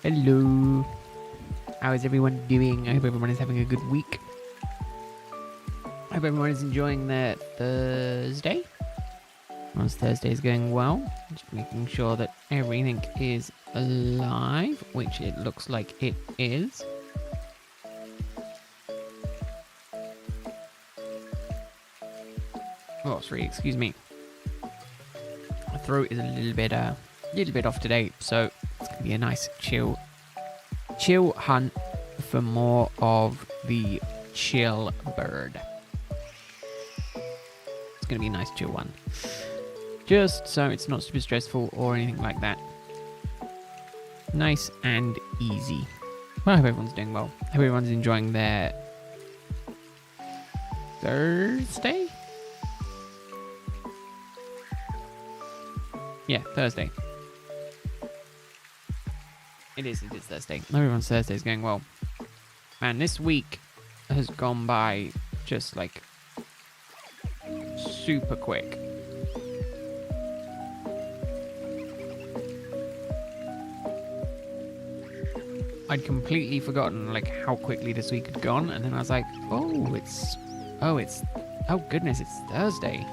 Hello. How is everyone doing? I hope everyone is having a good week. I hope everyone is enjoying their Thursday. Once Thursday is going well, just making sure that everything is alive, which it looks like it is. Oh, sorry, excuse me. My throat is a little bit off today, so it's gonna be a nice chill hunt for more of the chill bird. It's gonna be a nice chill one, just so it's not super stressful or anything like that. Nice and easy. Well, I hope everyone's doing well. I hope everyone's enjoying their Thursday. Yeah, Thursday. It is Thursday. Everyone's Thursday is going well. Man, this week has gone by just like super quick. I'd completely forgotten like how quickly this week had gone, and then I was like, oh goodness, it's Thursday.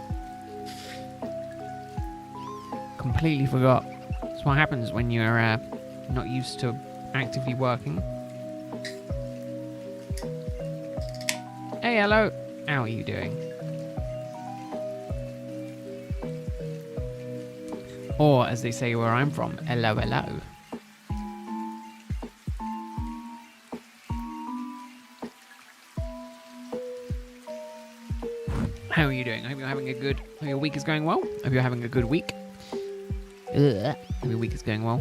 Completely forgot. That's what happens when you're not used to actively working. Hey, hello. How are you doing? Or, as they say where I'm from, hello, hello. How are you doing? I hope you're having a good... Hope your week is going well. I hope you're having a good week. Hope your week is going well.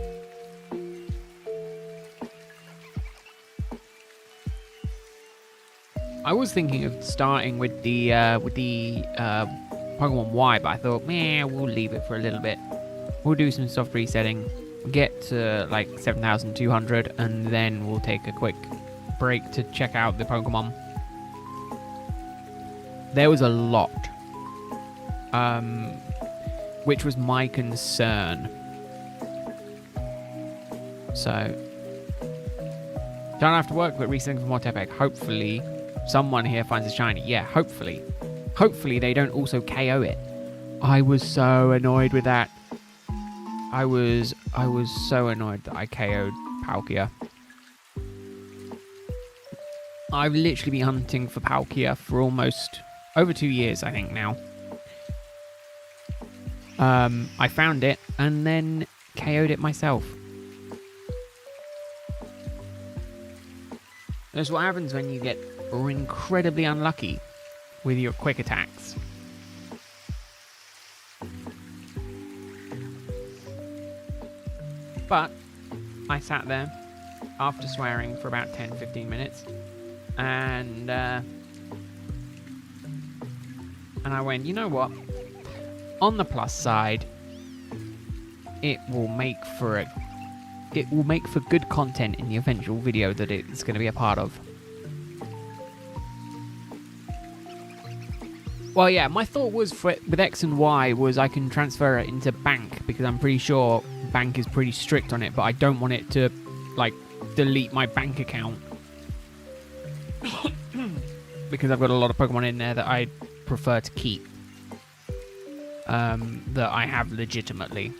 I was thinking of starting with the Pokemon Y, but I thought, we'll leave it for a little bit. We'll do some soft resetting, get to like 7,200, and then we'll take a quick break to check out the Pokemon. There was a lot, which was my concern. So, don't have to work, but resetting for more Tepec. Hopefully, someone here finds a shiny. Yeah, hopefully. Hopefully, they don't also KO it. I was so annoyed with that. I was so annoyed that I KO'd Palkia. I've literally been hunting for Palkia for almost over 2 years, I think now. I found it and then KO'd it myself. That's what happens when you get incredibly unlucky with your quick attacks. But I sat there after swearing for about 10-15 minutes and I went, you know what? On the plus side, it will make for good content in the eventual video that it's going to be a part of. Well, yeah, my thought was with X and Y was I can transfer it into Bank because I'm pretty sure Bank is pretty strict on it, but I don't want it to like delete my Bank account because I've got a lot of Pokemon in there that I prefer to keep, that I have legitimately.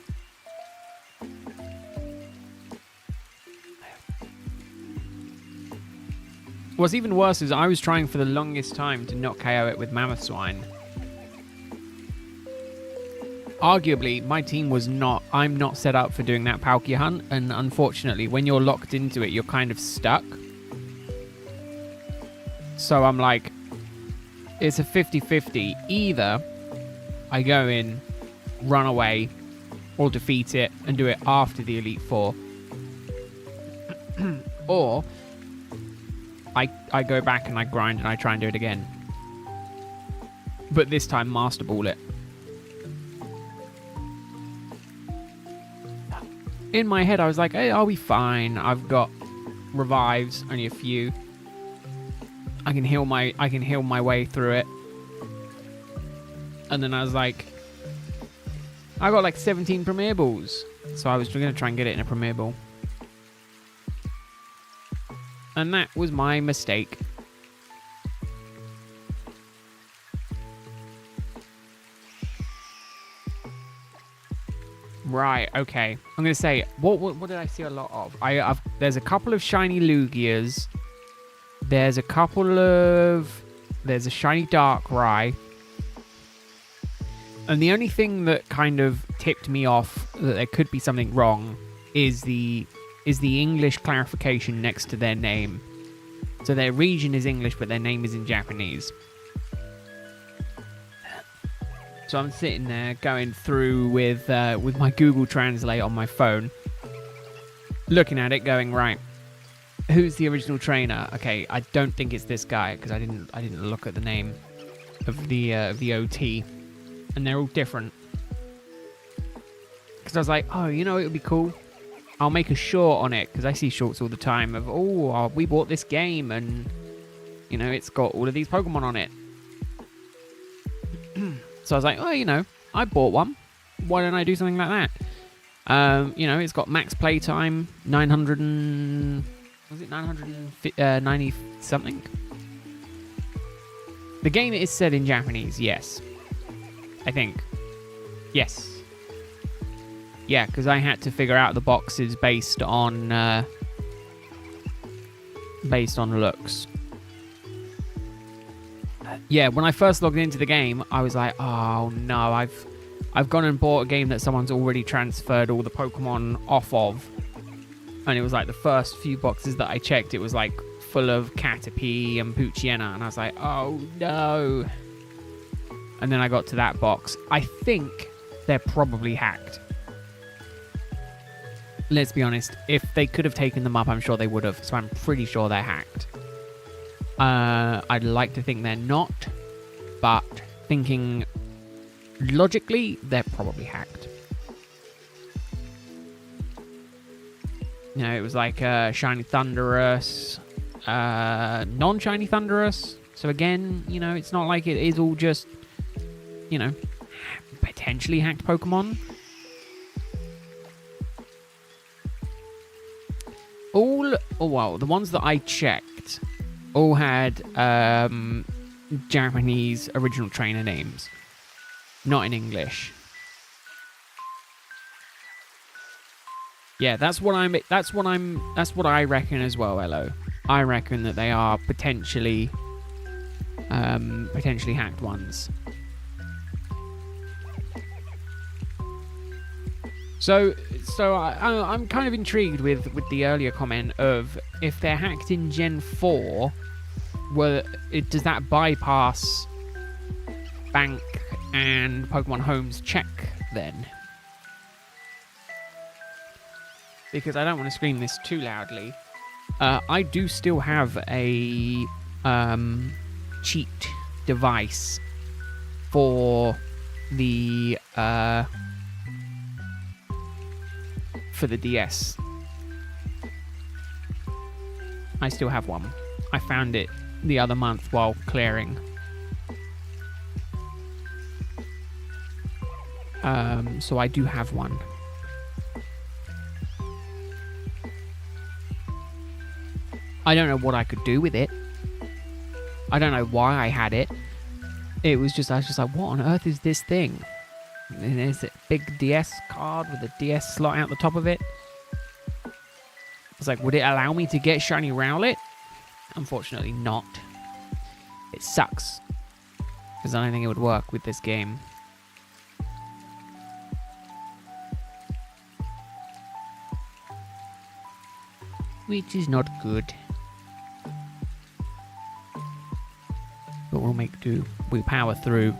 What's even worse is I was trying for the longest time to not KO it with Mammoth Swine. Arguably, my team was not... I'm not set up for doing that Palkia hunt, and unfortunately, when you're locked into it, you're kind of stuck. So I'm like, it's a 50-50. Either I go in, run away, or defeat it and do it after the Elite Four. Or I go back and I grind and I try and do it again. But this time Master Ball it. In my head I was like, hey, I'll be fine. I've got revives, only a few. I can heal my way through it. And then I was like, I got like 17 Premier Balls. So I was going to try and get it in a Premier Ball. And that was my mistake. Right, okay. I'm going to say, what did I see a lot of? There's a couple of shiny Lugias. There's a shiny Darkrai. And the only thing that kind of tipped me off that there could be something wrong is the English clarification next to their name. So their region is English, but their name is in Japanese. So I'm sitting there going through with my Google Translate on my phone, looking at it, going, right, who's the original trainer? Okay, I don't think it's this guy because I didn't look at the name of the OT, and they're all different. Because I was like, oh, you know, it would be cool. I'll make a short on it because I see shorts all the time of, we bought this game and, you know, it's got all of these Pokemon on it. So I was like, oh, you know, I bought one. Why don't I do something like that? You know, it's got max playtime, 990 something? The game is said in Japanese, yes. I think. Yes. Yeah, because I had to figure out the boxes based on looks. Yeah, when I first logged into the game, I was like, oh no, I've gone and bought a game that someone's already transferred all the Pokemon off of. And it was like the first few boxes that I checked, it was like full of Caterpie and Poochyena. And I was like, oh no. And then I got to that box. I think they're probably hacked. Let's be honest, if they could have taken them up, I'm sure they would have. So I'm pretty sure they're hacked. I'd like to think they're not, but thinking logically, they're probably hacked. You know, it was like Shiny Thundurus, non-Shiny Thundurus. So again, you know, it's not like it is all just, you know, potentially hacked Pokemon. Well, the ones that I checked all had Japanese original trainer names, not in English. Yeah, that's what I reckon as well, Elo. I reckon that they are potentially hacked ones. So I'm kind of intrigued with the earlier comment of if they're hacked in Gen 4, does that bypass Bank and Pokemon Home's check then? Because I don't want to scream this too loudly. I do still have a cheat device for the DS. I still have one. I found it the other month while clearing. So I do have one. I don't know what I could do with it. I don't know why I had it. I was just like, what on earth is this thing? And there's a big DS card with a DS slot out the top of it. I was like, would it allow me to get Shiny Rowlet? Unfortunately not. It sucks. Because I don't think it would work with this game. Which is not good. But we'll make do. We'll power through.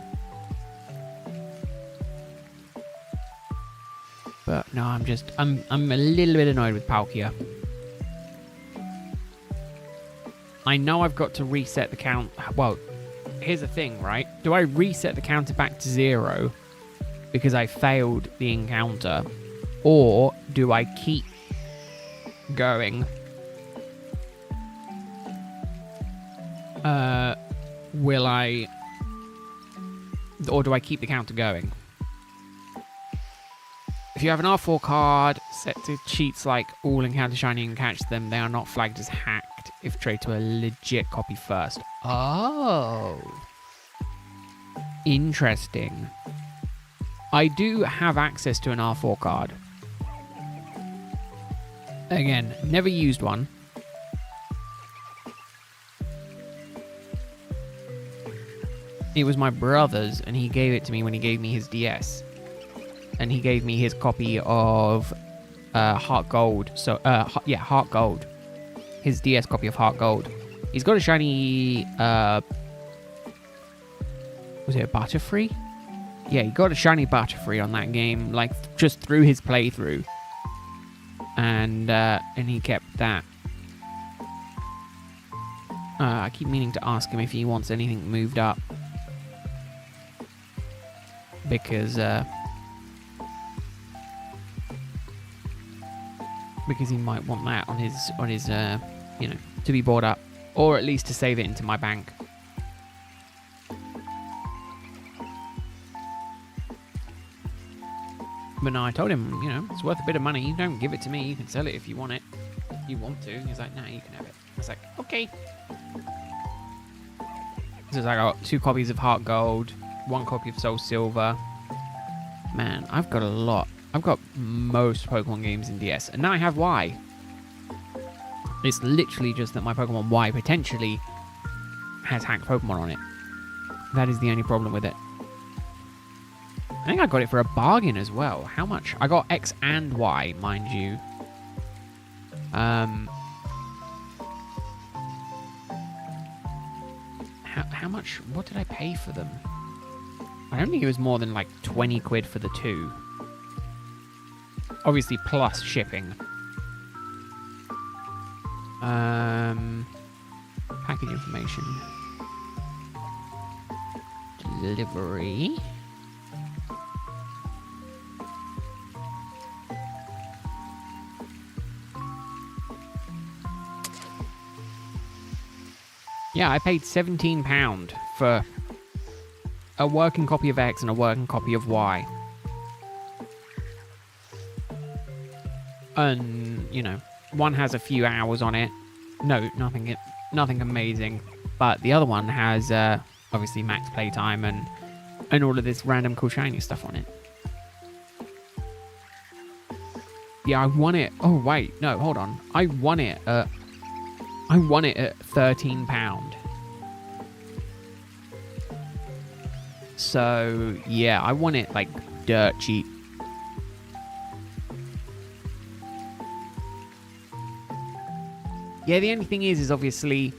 But no, I'm a little bit annoyed with Palkia. I know I've got to reset the count. Well, here's the thing, right? Do I reset the counter back to 0 because I failed the encounter? Or do I keep going? Or do I keep the counter going? If you have an R4 card set to cheats like all encounter shiny and catch them, they are not flagged as hacked. if trade to a legit copy first. Oh. Interesting. I do have access to an R4 card. Again, never used one. It was my brother's, and he gave it to me when he gave me his DS. And he gave me his copy of Heart Gold. So, yeah, Heart Gold. His DS copy of Heart Gold. He's got a shiny, was it a Butterfree? Yeah, he got a shiny Butterfree on that game, like, just through his playthrough. And he kept that. I keep meaning to ask him if he wants anything moved up. Because he might want that on his you know, to be bought up, or at least to save it into my bank. But no, I told him, you know, it's worth a bit of money. You don't give it to me. You can sell it if you want it. If you want to. He's like, no, you can have it. I was like, okay. So I got 2 copies of Heart Gold, 1 copy of Soul Silver. Man, I've got a lot. I've got most Pokemon games in DS, and now I have Y. It's literally just that my Pokemon Y potentially has hacked Pokemon on it. That is the only problem with it. I think I got it for a bargain as well. How much? I got X and Y, mind you. How much? What did I pay for them? I don't think it was more than like 20 quid for the 2. Obviously plus shipping. Package information. Delivery. Yeah, I paid £17 for a working copy of X and a working copy of Y. And, you know, one has a few hours on it. No, nothing amazing. But the other one has, obviously, max playtime and all of this random cool shiny stuff on it. Yeah, I won it. Oh, wait. No, hold on. I won it at £13. So, yeah, I won it, like, dirt cheap. Yeah, the only thing is obviously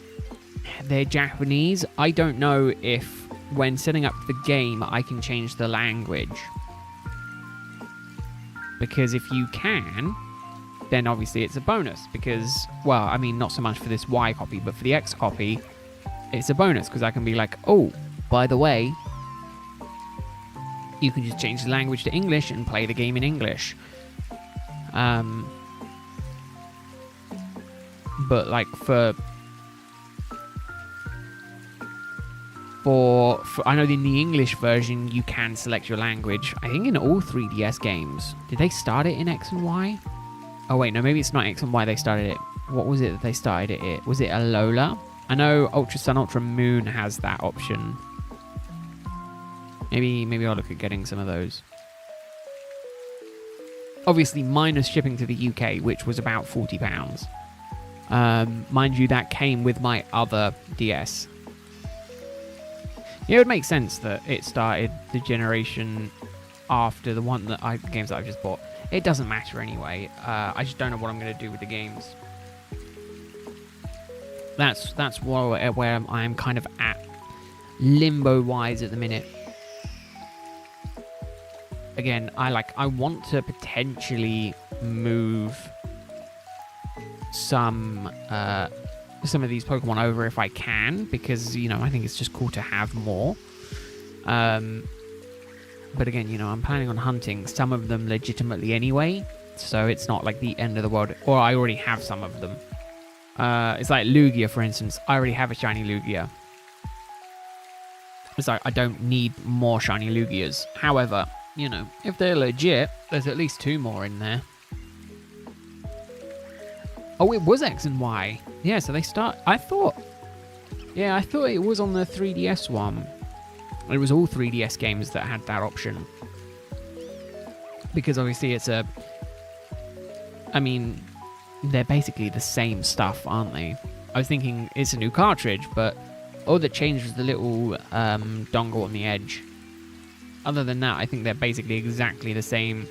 they're Japanese. I don't know if when setting up the game I can change the language. Because if you can, then obviously it's a bonus. Because, well, I mean, not so much for this Y copy, but for the X copy, it's a bonus. Because I can be like, oh, by the way, you can just change the language to English and play the game in English. But like for I know in the English version you can select your language. I think in all 3DS games. Did they start it in X and Y? Oh wait, no, maybe it's not X and Y they started it. What was it that they started it? Was it Alola? I know Ultra Sun, Ultra Moon has that option. Maybe I'll look at getting some of those. Obviously minus shipping to the UK, which was about £40. Mind you, that came with my other DS. Yeah, it would make sense that it started the generation after the one games that I've just bought. It doesn't matter anyway. I just don't know what I'm going to do with the games. That's where I'm kind of at limbo-wise at the minute. Again, I want to potentially move some of these Pokemon over if I can, because, you know, I think it's just cool to have more. But again, you know, I'm planning on hunting some of them legitimately anyway, so it's not like the end of the world. Or I already have some of them. It's like Lugia, for instance. I already have a shiny Lugia. It's like I don't need more shiny Lugias. However, you know, if they're legit, there's at least 2 more in there. Oh, it was X and Y. Yeah, so they start... I thought it was on the 3DS one. It was all 3DS games that had that option. Because obviously it's a... I mean, they're basically the same stuff, aren't they? I was thinking it's a new cartridge, but all that changed was the little dongle on the edge. Other than that, I think they're basically exactly the same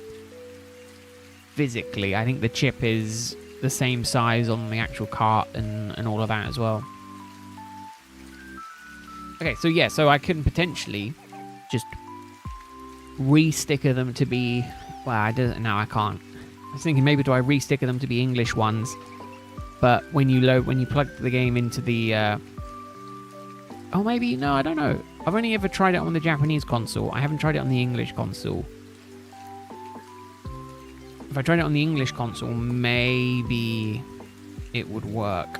physically. I think the chip is the same size on the actual cart and all of that as well. Okay, so yeah, so I can potentially just re-sticker them to be... Well, no, I can't. I was thinking maybe do I re-sticker them to be English ones, but when you plug the game into the... Oh, maybe, no, I don't know. I've only ever tried it on the Japanese console. I haven't tried it on the English console. If I tried it on the English console, maybe it would work.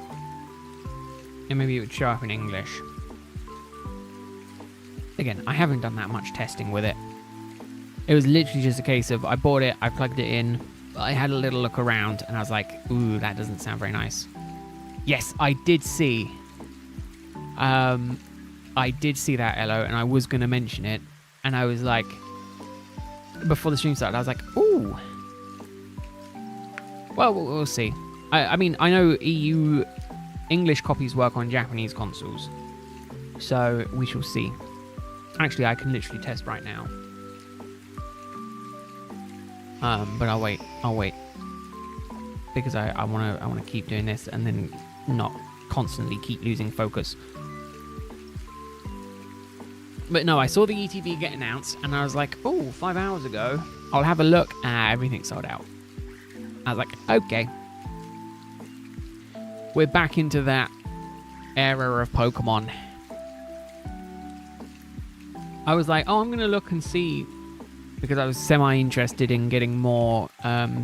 And maybe it would show up in English. Again, I haven't done that much testing with it. It was literally just a case of I bought it, I plugged it in, I had a little look around, and I was like, ooh, that doesn't sound very nice. Yes, I did see. I did see that, Elo, and I was going to mention it. And I was like, before the stream started, I was like, ooh. Well, we'll see. I mean, I know EU English copies work on Japanese consoles. So we shall see. Actually, I can literally test right now. But I'll wait. Because I wanna keep doing this and then not constantly keep losing focus. But no, I saw the ETV get announced and I was like, oh, 5 hours ago, I'll have a look. Everything's sold out. I was like, okay. We're back into that era of Pokemon. I was like, oh, I'm going to look and see, because I was semi-interested in getting more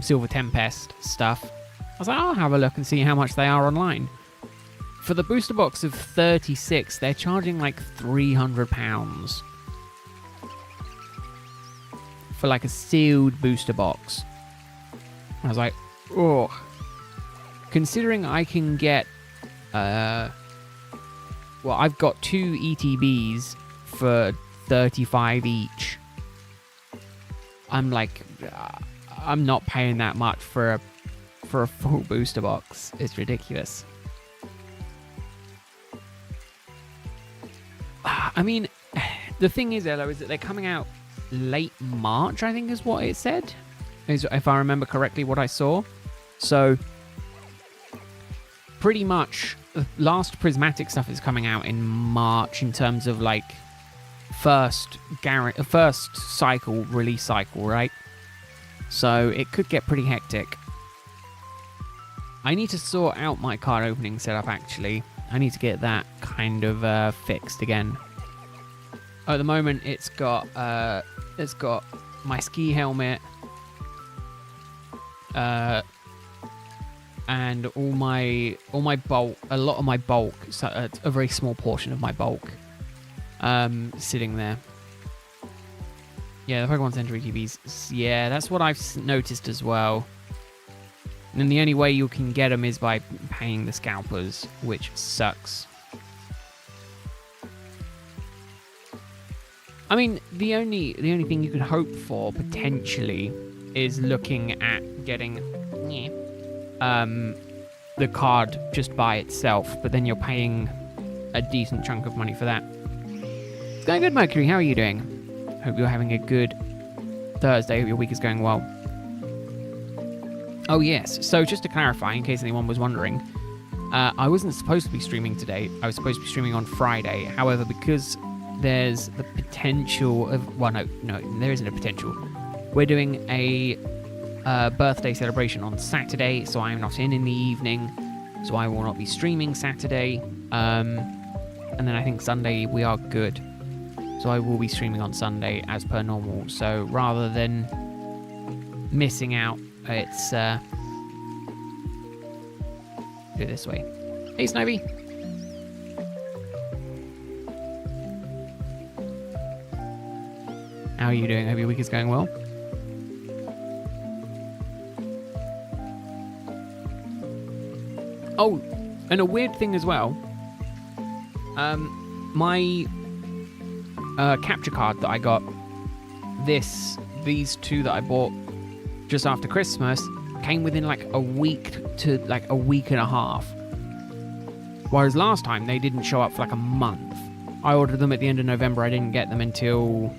Silver Tempest stuff. I was like, I'll have a look and see how much they are online. For the booster box of 36, they're charging like £300 for like a sealed booster box. I was like, oh. Considering I can get, well, I've got 2 ETBs for 35 each. I'm like, I'm not paying that much for a full booster box. It's ridiculous. I mean, the thing is, Elo, is that they're coming out late March, I think is what it said. If I remember correctly what I saw. So, pretty much, the last Prismatic stuff is coming out in March in terms of, like, first cycle, release cycle, right? So, it could get pretty hectic. I need to sort out my card opening setup, actually. I need to get that kind of fixed again. At the moment, it's got my ski helmet, and all my bulk, a lot of my bulk, so a very small portion of my bulk, sitting there. Yeah, the Pokemon Center ETBs. Yeah, that's what I've noticed as well. And the only way you can get them is by paying the scalpers, which sucks. I mean, the only thing you could hope for potentially is looking at getting the card just by itself, but then you're paying a decent chunk of money for that. It's going good, Mercury. How are you doing? Hope you're having a good Thursday. Hope your week is going well. Oh, yes. So just to clarify, in case anyone was wondering, I wasn't supposed to be streaming today. I was supposed to be streaming on Friday. However, because there's the potential of... Well, no, there isn't a potential. We're doing a birthday celebration on Saturday, so I'm not in the evening. So I will not be streaming Saturday. And then I think Sunday we are good. So I will be streaming on Sunday as per normal. So rather than missing out... It's, do it this way. Hey, Snivy. How are you doing? Hope your week is going well. Oh, and a weird thing as well. My capture card that I got, these two that I bought just after Christmas, came within like a week to like a week and a half. Whereas last time they didn't show up for like a month. I ordered them at the end of November. I didn't get them until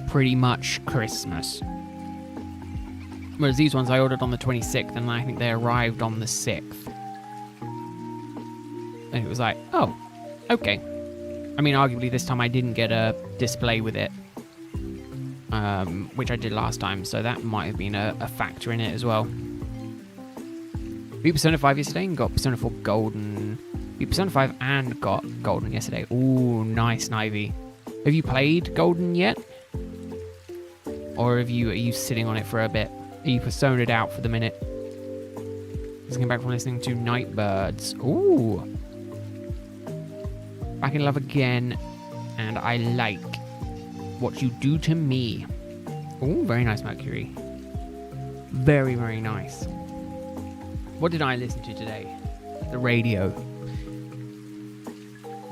pretty much Christmas. Whereas these ones I ordered on the 26th and I think they arrived on the 6th. And it was like, oh, okay. I mean, arguably this time I didn't get a display with it, which I did last time, so that might have been a factor in it as well. Beat Persona 5 yesterday and got Persona 4 Golden. Beat Persona 5 and got Golden yesterday. Ooh, nice, Knivey. Have you played Golden yet? Or are you sitting on it for a bit? Are you Persona'd out for the minute? Just came back from listening to Nightbirds. Ooh. Back in love again, and I like what you do to me. Ooh, very nice, Mercury. Very, very nice. What did I listen to today? The radio.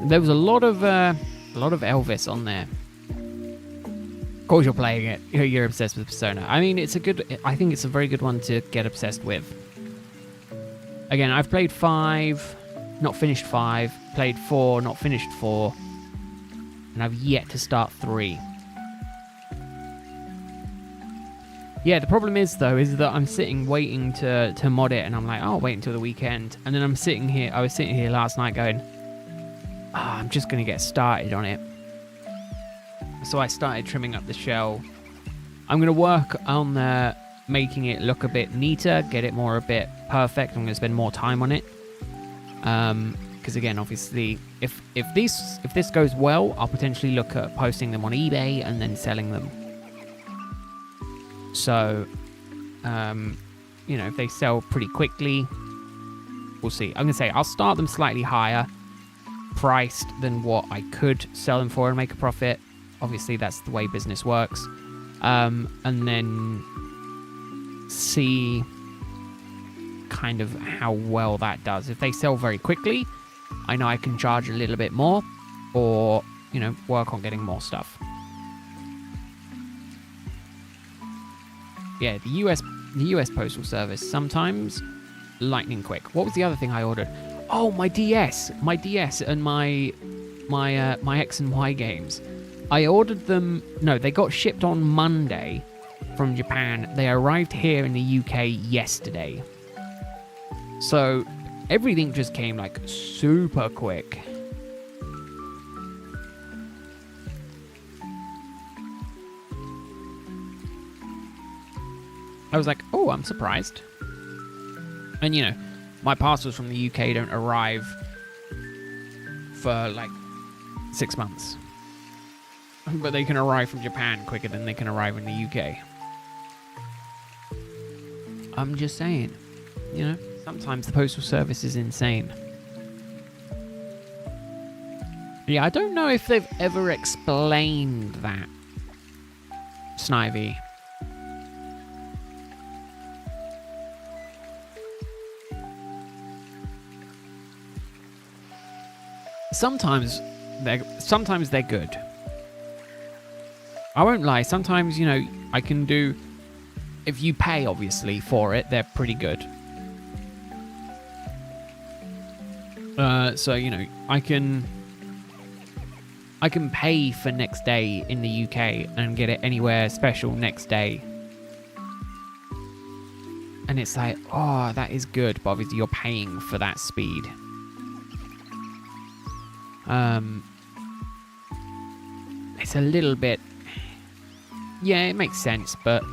There was a lot of Elvis on there. Of course, you're playing it. You're obsessed with Persona. I mean, I think it's a very good one to get obsessed with. Again, I've played 5. Not finished 5, played 4, not finished 4, and I've yet to start 3. Yeah, the problem is though, is that I'm sitting waiting to mod it, and I'm like, oh, I'll wait until the weekend, and then I was sitting here last night going, I'm just going to get started on it. So I started trimming up the shell. I'm going to work on making it look a bit neater, get it a bit perfect. I'm going to spend more time on it. Because again, obviously, if this goes well, I'll potentially look at posting them on eBay and then selling them. So, if they sell pretty quickly, we'll see. I'm gonna say I'll start them slightly higher priced than what I could sell them for and make a profit. Obviously, that's the way business works. And then see kind of how well that does. If they sell very quickly, I know I can charge a little bit more, or work on getting more stuff. Yeah, the US Postal Service, sometimes lightning quick. What was the other thing I ordered? Oh, my DS and my X and Y games. I ordered them. No, they got shipped on Monday from Japan. They arrived here in the UK yesterday. So everything just came like super quick. I was like, oh, I'm surprised. And my parcels from the UK don't arrive for like 6 months. But they can arrive from Japan quicker than they can arrive in the UK. I'm just saying, sometimes the postal service is insane. Yeah, I don't know if they've ever explained that, Snivy. Sometimes they're good. I won't lie, sometimes, I can do... If you pay, obviously, for it, they're pretty good. So, I can pay for next day in the UK and get it anywhere special next day. And it's like, oh, that is good, but obviously you're paying for that speed. It's a little bit... Yeah, it makes sense, but...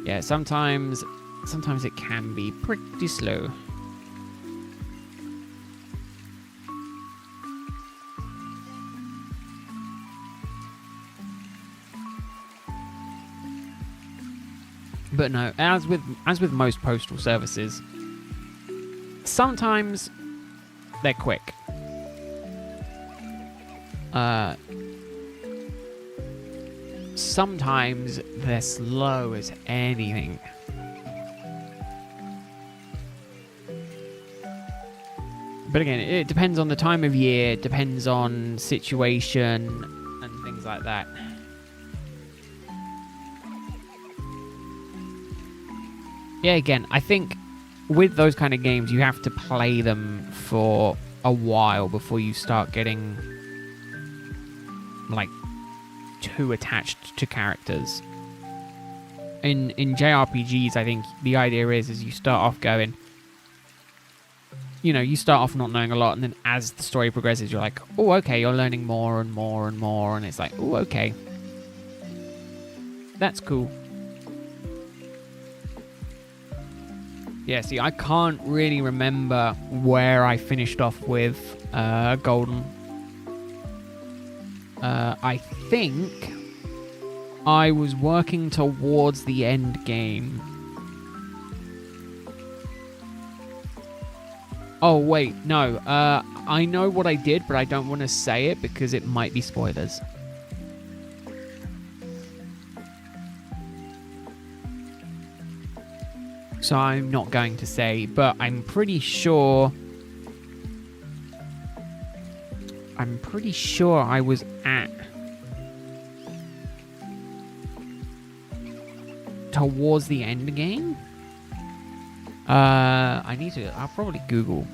Yeah, sometimes it can be pretty slow. But no, as with most postal services, sometimes they're quick. Sometimes they're slow as anything. But again, it depends on the time of year, depends on situation, and things like that. Yeah, again, I think with those kind of games, you have to play them for a while before you start getting, like, too attached to characters. In JRPGs, I think the idea is you start off going, you start off not knowing a lot, and then as the story progresses, you're like, oh, okay, you're learning more and more and more, and it's like, oh, okay. That's cool. Yeah, see, I can't really remember where I finished off with Golden. I think I was working towards the end game. Oh, wait, no. I know what I did, but I don't want to say it because it might be spoilers. So I'm not going to say, but I'm pretty sure I was at towards the end game. I'll probably Google.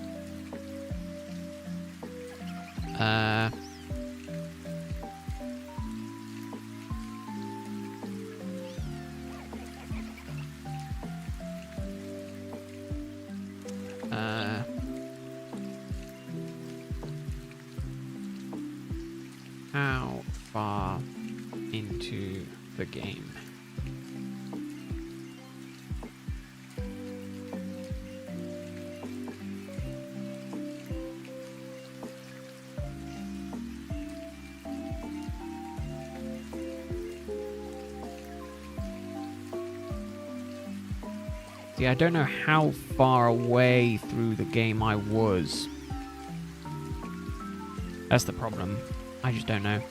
How far into the game? See, I don't know how far away through the game I was. That's the problem. I just don't know.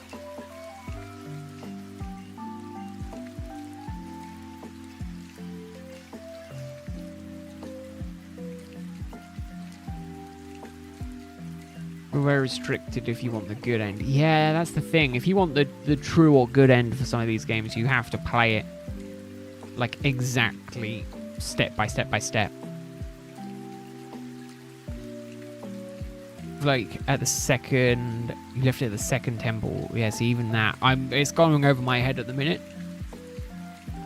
We're very restricted if you want the good end. Yeah, that's the thing. If you want the true or good end for some of these games, you have to play it like exactly step by step by step. Like at the second, you left it at the second temple. Yes, even that. It's going over my head at the minute.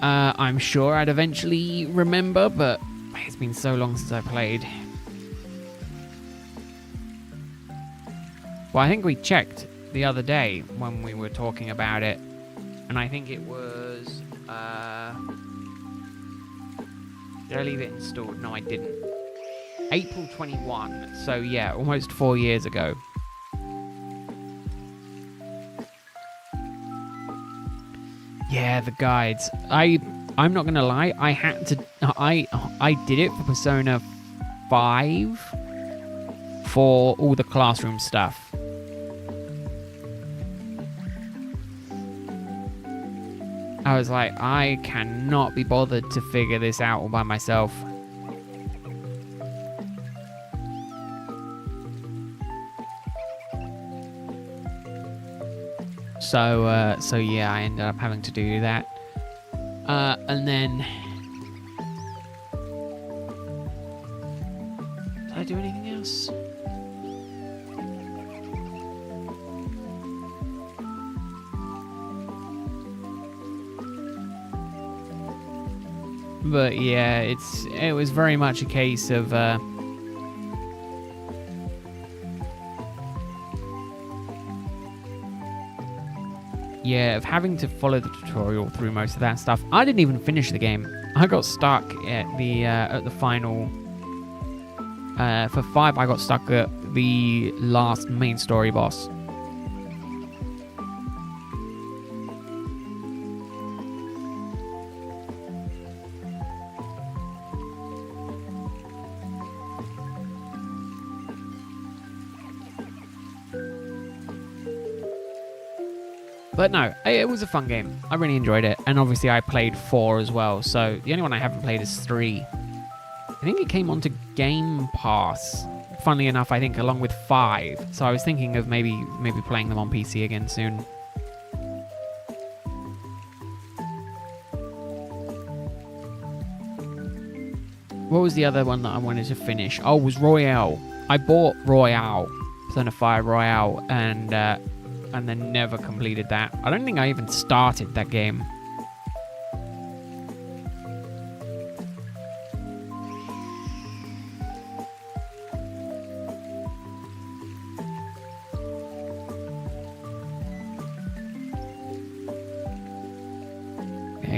I'm sure I'd eventually remember, but it's been so long since I played. Well, I think we checked the other day when we were talking about it, and I think it was. Did I leave it installed? No, I didn't. April 21, so yeah, almost 4 years ago. Yeah, the guides. I'm not gonna lie, I did it for Persona 5 for all the classroom stuff. I was like, I cannot be bothered to figure this out all by myself. So yeah, I ended up having to do that. And then... Did I do anything else? But yeah, it was very much a case of... yeah, of having to follow the tutorial through most of that stuff. I didn't even finish the game. I got stuck at the final. For 5, I got stuck at the last main story boss. But no, it was a fun game. I really enjoyed it. And obviously I played 4 as well. So the only one I haven't played is 3. I think it came onto Game Pass funnily enough, I think along with 5. So I was thinking of maybe playing them on PC again soon. What was the other one that I wanted to finish? Oh, it was Royale. I bought Royale, Persona 5 Royale, and then never completed that. I don't think I even started that game. Yeah,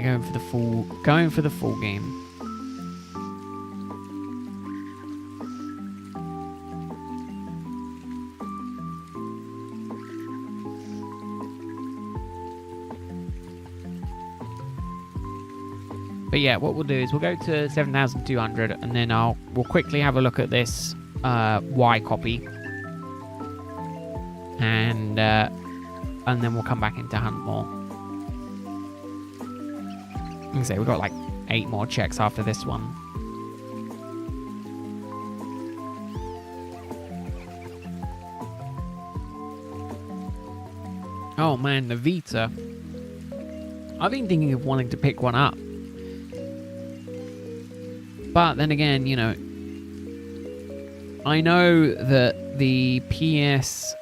going for the full game. But yeah, what we'll do is we'll go to 7,200, and then we'll quickly have a look at this Y copy, and then we'll come back into hunt more. Like I say, we've got like 8 more checks after this one. Oh man, the Vita. I've been thinking of wanting to pick one up. But then again, you know, I know that the PS...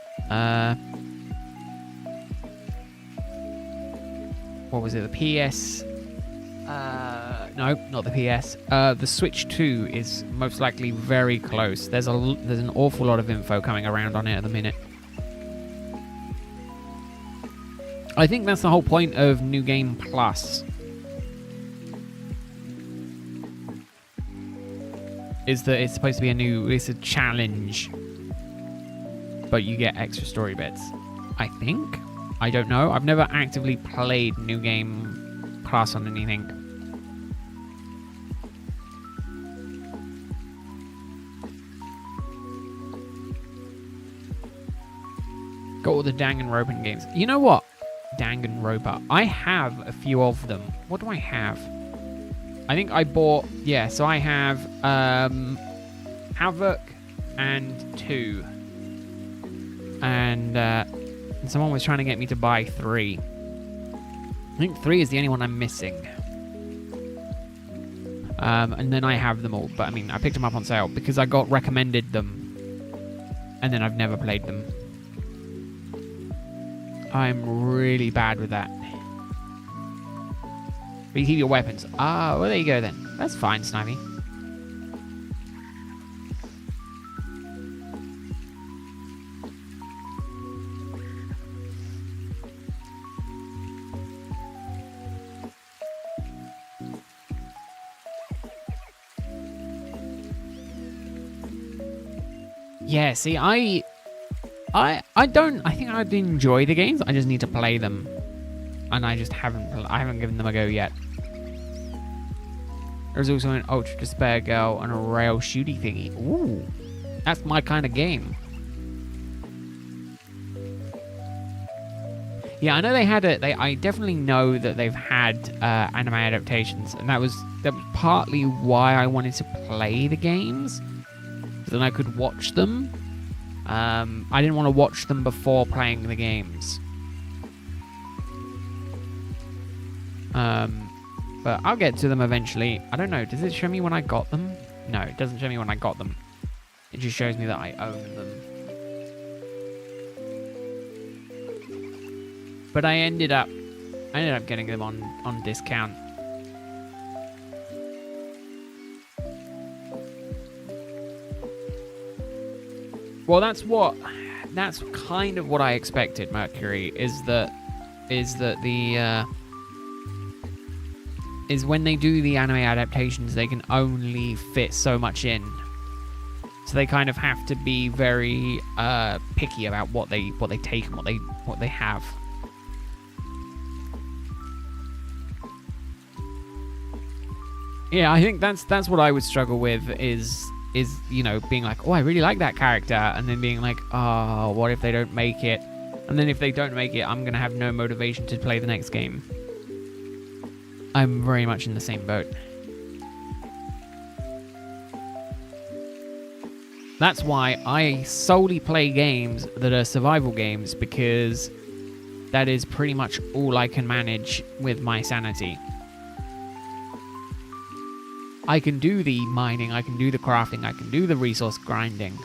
what was it? The PS... no, not the PS. The Switch 2 is most likely very close. There's an awful lot of info coming around on it at the minute. I think that's the whole point of New Game Plus. Is that it's supposed to be it's a challenge, but you get extra story bits. I think? I don't know. I've never actively played New Game Plus on anything. Got all the Danganronpa games. You know what? Danganronpa. I have a few of them. What do I have? I think I bought... Yeah, so I have Havoc and 2. And someone was trying to get me to buy 3. I think 3 is the only one I'm missing. And then I have them all. But, I mean, I picked them up on sale because I got recommended them. And then I've never played them. I'm really bad with that. But you keep your weapons. Ah, well, there you go then. That's fine, Snivy. Yeah, see, I think I'd enjoy the games. I just need to play them. And I just haven't given them a go yet. There's also an Ultra Despair Girl and a rail shooty thingy. Ooh, that's my kind of game. Yeah, I know they had it. I definitely know that they've had anime adaptations, and that was partly why I wanted to play the games, so then I could watch them. I didn't want to watch them before playing the games. But I'll get to them eventually. I don't know, does it show me when I got them? No, it doesn't show me when I got them. It just shows me that I own them. But I ended up getting them on discount. Well, that's kind of what I expected, Mercury, is that the is when they do the anime adaptations, they can only fit so much in. So they kind of have to be very picky about what they take and what they have. Yeah, I think that's what I would struggle with is you know, being like, oh, I really like that character, and then being like, oh, what if they don't make it? And then if they don't make it, I'm gonna have no motivation to play the next game. I'm very much in the same boat. That's why I solely play games that are survival games, because that is pretty much all I can manage with my sanity. I can do the mining, I can do the crafting, I can do the resource grinding.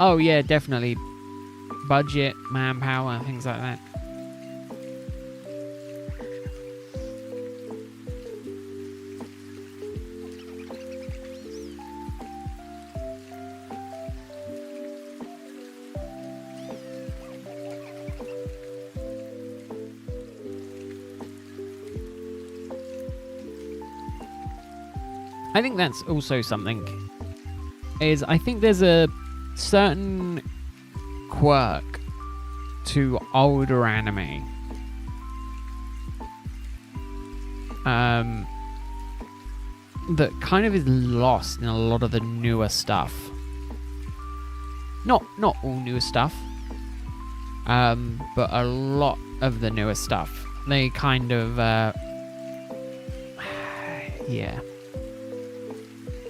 Oh yeah, definitely. Budget, manpower, things like that. I think that's also something, is I think there's a certain quirk to older anime that kind of is lost in a lot of the newer stuff. Not all newer stuff, but a lot of the newer stuff. They kind of yeah.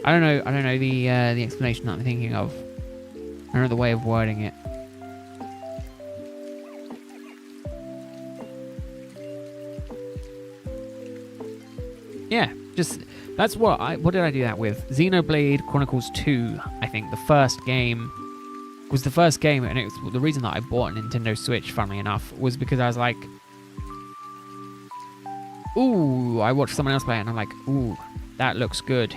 I don't know the explanation that I'm thinking of. I don't know the way of wording it. Yeah, just that's what did I do that with? Xenoblade Chronicles 2, I think the first game was the first game, and it was the reason that I bought a Nintendo Switch, funnily enough, was because I was like, ooh, I watched someone else play it and I'm like, ooh, that looks good.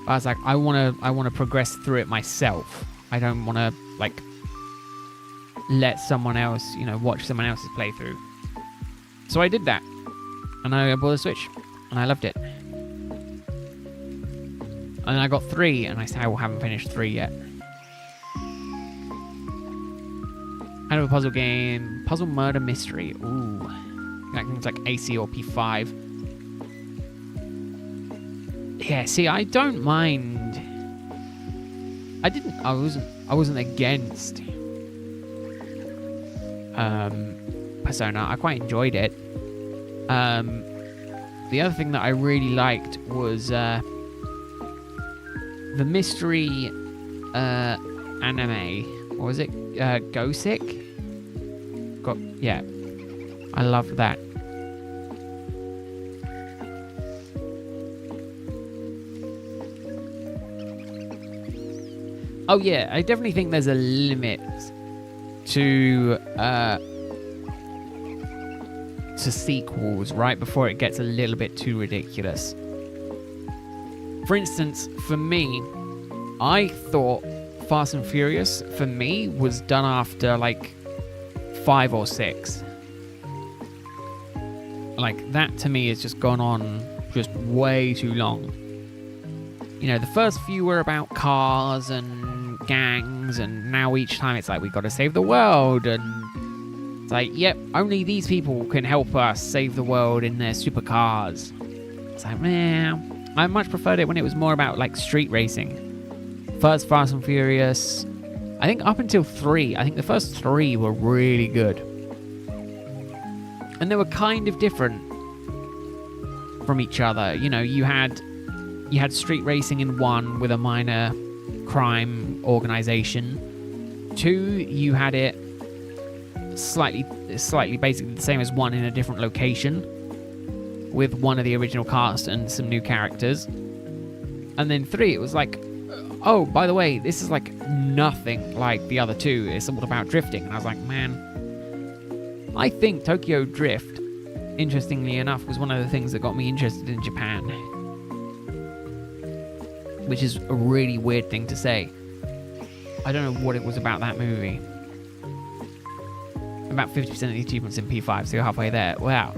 I was like, I wanna progress through it myself. I don't wanna like let someone else, watch someone else's playthrough. So I did that. And I bought a Switch. And I loved it. And I got 3, and I still haven't finished 3 yet. Kind of a puzzle game. Puzzle murder mystery. Ooh. I think it's like AC or P5. Yeah, see, I don't mind. I wasn't against Persona. I quite enjoyed it. The other thing that I really liked was the mystery anime. What was it? Gosick? Yeah. I loved that. Oh yeah, I definitely think there's a limit to sequels right before it gets a little bit too ridiculous. For instance, for me, I thought Fast and Furious, for me, was done after like 5 or 6. Like, that to me has just gone on just way too long. The first few were about cars and gangs, and now each time it's like, we gotta save the world, and it's like, yep, only these people can help us save the world in their supercars. It's like, man, I much preferred it when it was more about like street racing. First Fast and Furious, I think up until 3, I think the first 3 were really good. And they were kind of different from each other. You had street racing in 1 with a minor crime organization. 2, you had it slightly basically the same as 1 in a different location with one of the original cast and some new characters. And then 3, it was like, oh, by the way, this is like nothing like the other 2. It's all about drifting. And I was like, man, I think Tokyo Drift, interestingly enough, was one of the things that got me interested in Japan. Which is a really weird thing to say. I don't know what it was about that movie. About 50% of the achievements in P5, so you're halfway there. Wow.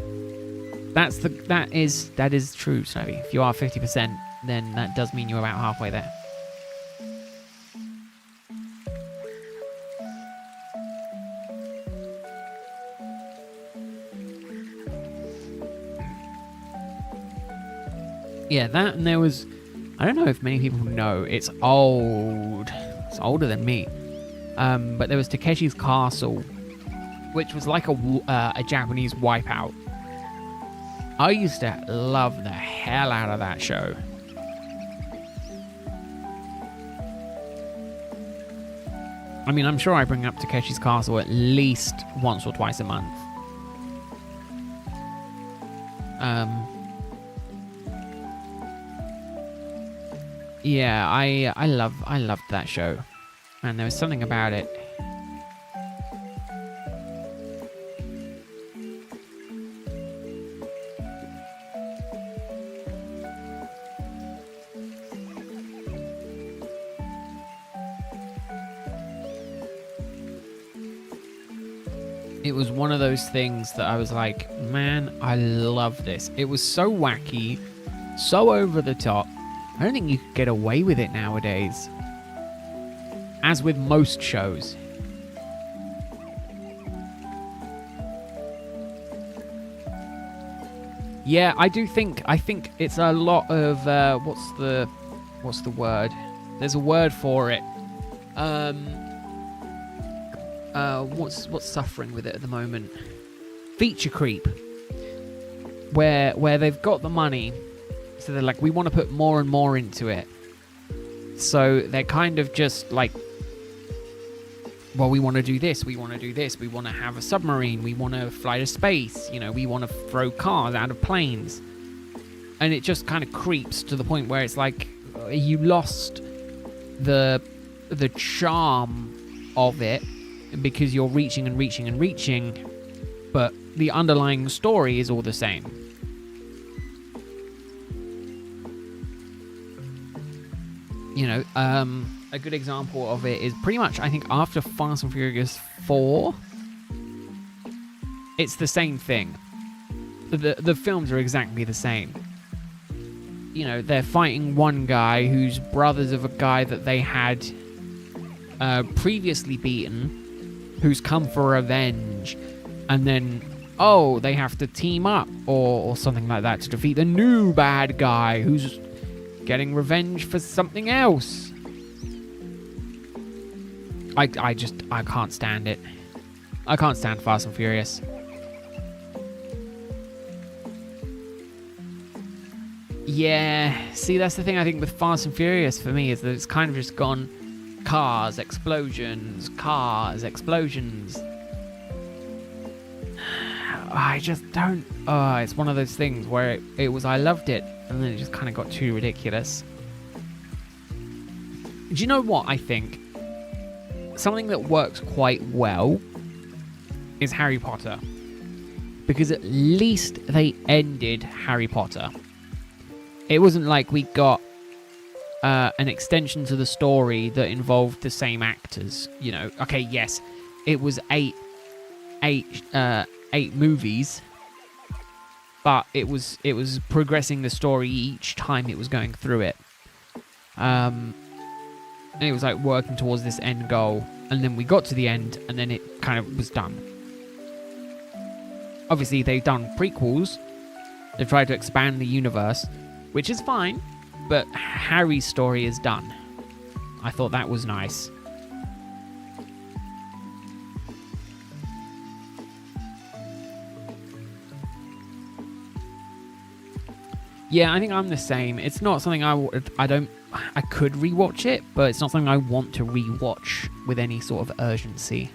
That is true, Snowy. If you are 50%, then that does mean you're about halfway there. Yeah, that, and there was I don't know if many people know. It's old. It's older than me. But there was Takeshi's Castle, which was like a Japanese Wipeout. I used to love the hell out of that show. I mean, I'm sure I bring up Takeshi's Castle at least once or twice a month. Yeah, I loved that show, and there was something about it. It was one of those things that I was like, man, I love this. It was so wacky, so over the top. I don't think you could get away with it nowadays. As with most shows. Yeah, I think it's a lot of what's the word? There's a word for it. What's suffering with it at the moment? Feature creep. Where they've got the money, so they're like, we want to put more and more into it. So they're kind of just like, well, we want to do this, we want to do this, we want to have a submarine, we want to fly to space, we want to throw cars out of planes. And it just kind of creeps to the point where it's like, you lost the charm of it because you're reaching and reaching and reaching, but the underlying story is all the same. A good example of it is pretty much, I think, after Fast and Furious 4, it's the same thing. The films are exactly the same. They're fighting one guy who's brothers of a guy that they had previously beaten, who's come for revenge, and then, they have to team up or something like that to defeat the new bad guy who's getting revenge for something else. I can't stand it. I can't stand Fast and Furious. Yeah, see, that's the thing I think with Fast and Furious for me, is that it's kind of just gone cars, explosions. I just don't... it's one of those things where it was, I loved it, and then it just kind of got too ridiculous. Do you know what I think? Something that works quite well is Harry Potter. Because at least they ended Harry Potter. It wasn't like we got an extension to the story that involved the same actors. Okay, yes, it was eight movies, but it was progressing the story each time it was going through it. And it was like working towards this end goal, and then we got to the end, and then it kind of was done. Obviously, they've done prequels. They've tried to expand the universe, which is fine, but Harry's story is done. I thought that was nice. Yeah, I think I'm the same. It's not something I could rewatch it, but it's not something I want to rewatch with any sort of urgency.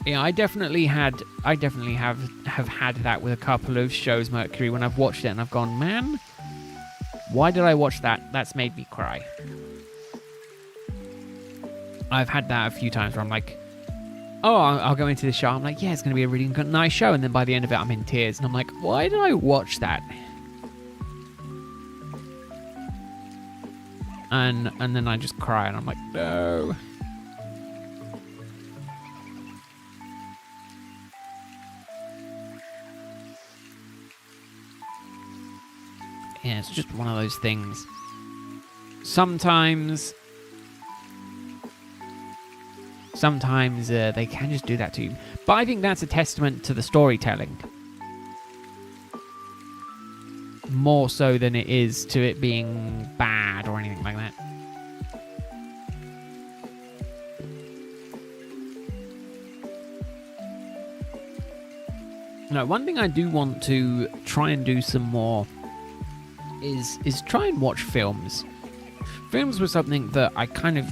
Yeah, I definitely have had that with a couple of shows, Mercury, when I've watched it and I've gone, man, why did I watch that? That's made me cry. I've had that a few times where I'm like, I'll go into the show. I'm like, yeah, it's going to be a really nice show. And then by the end of it, I'm in tears. And I'm like, why did I watch that? And then I just cry. And I'm like, no. Yeah, it's just one of those things. Sometimes sometimes they can just do that to you. But I think that's a testament to the storytelling. More so than it is to it being bad or anything like that. No, one thing I do want to try and do some more is try and watch films. Films were something that I kind of,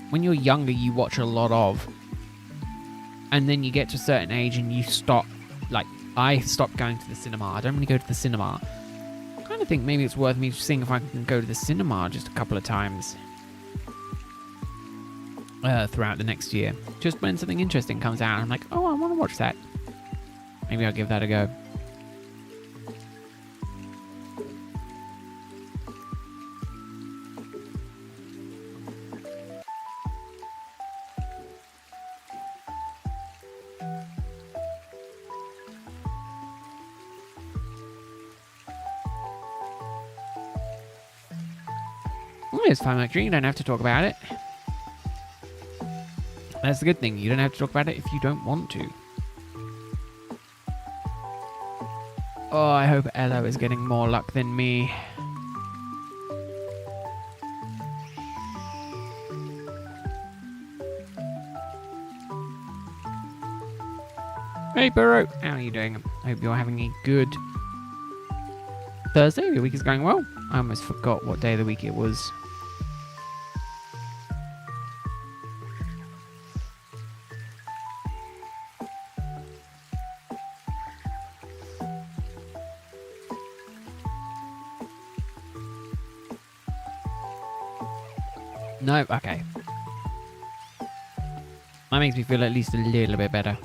when you're younger, you watch a lot of. And then you get to a certain age and you stop, like, I stopped going to the cinema. I don't really go to the cinema. I kind of think maybe it's worth me seeing if I can go to the cinema just a couple of times throughout the next year. Just when something interesting comes out, I'm like, oh, I want to watch that. Maybe I'll give that a go. It's fine, actually. You don't have to talk about it. That's the good thing. You don't have to talk about it if you don't want to. Oh, I hope Ella is getting more luck than me. Hey, Burrow. How are you doing? I hope you're having a good Thursday. Your week is going well. I almost forgot what day of the week it was. No, okay. That makes me feel at least a little bit better.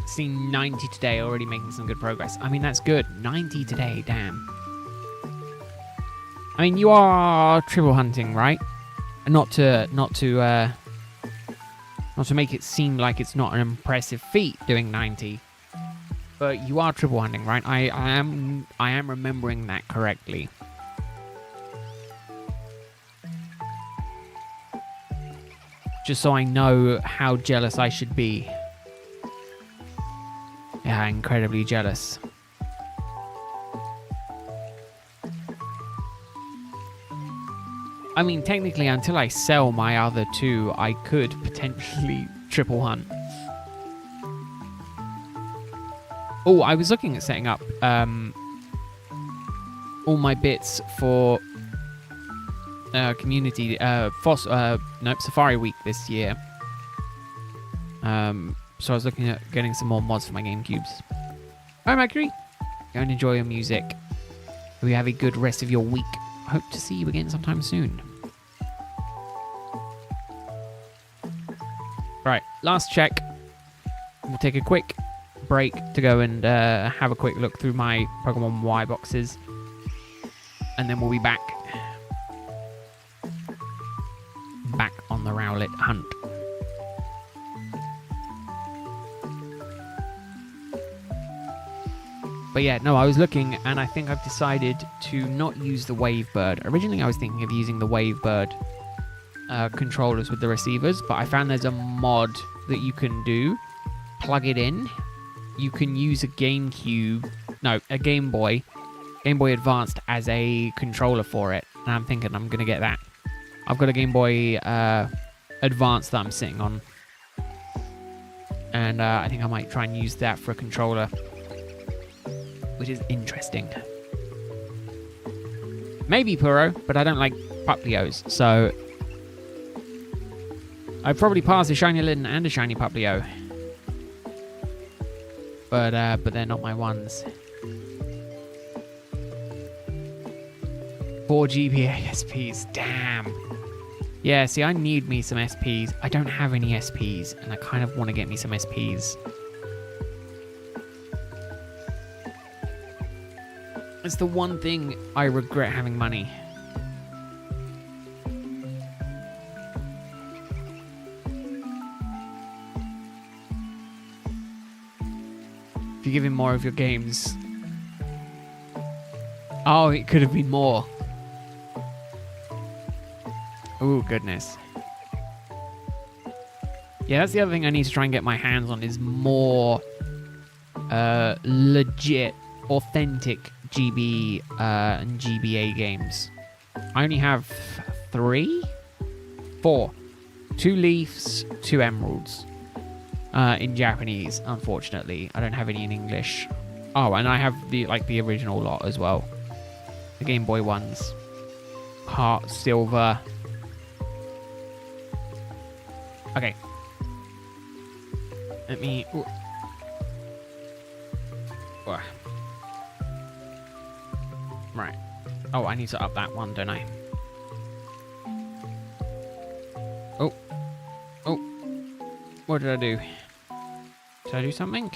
Seen 90 today, already making some good progress. I mean, that's good. 90 today, damn. I mean, you are triple hunting, right? And not to make it seem like it's not an impressive feat doing 90. But you are triple hunting, right? I am remembering that correctly. Just so I know how jealous I should be. Yeah, incredibly jealous. I mean, technically, until I sell my other two, I could potentially triple hunt. Oh, I was looking at setting up all my bits for community Safari Week this year. So I was looking at getting some more mods for my GameCubes. Alright, Mercury. Go and enjoy your music. Hope you have a good rest of your week. Hope to see you again sometime soon. Right, last check. We'll take a quick break to go and have a quick look through my Pokemon Y boxes. And then we'll be back. Back on the Rowlet hunt. But yeah, no, I was looking, and I think I've decided to not use the Wavebird. Originally, I was thinking of using the Wavebird controllers with the receivers, but I found there's a mod that you can do. Plug it in. You can use a Game Boy Advanced as a controller for it. And I'm thinking I'm going to get that. I've got a Game Boy Advance that I'm sitting on. And I think I might try and use that for a controller. Which is interesting. Maybe Puro, but I don't like Puplios, so I'd probably pass a shiny Litten and a shiny Puplio. But they're not my ones. 4 GPA SPs, damn. Yeah, see, I need me some SPs. I don't have any SPs, and I kind of want to get me some SPs. It's the one thing I regret having money. you give him more of your games. Oh, it could have been more. Oh, goodness. Yeah, that's the other thing I need to try and get my hands on is more legit, authentic GB and GBA games. I only have 4. 2 Leafs, 2 Emeralds in Japanese, unfortunately. I don't have any in English. Oh, and I have the original lot as well. The Game Boy ones. Heart, Silver. Okay. Let me... Ooh. Right. Oh, I need to up that one, don't I? Oh. Oh. What did I do? Did I do something?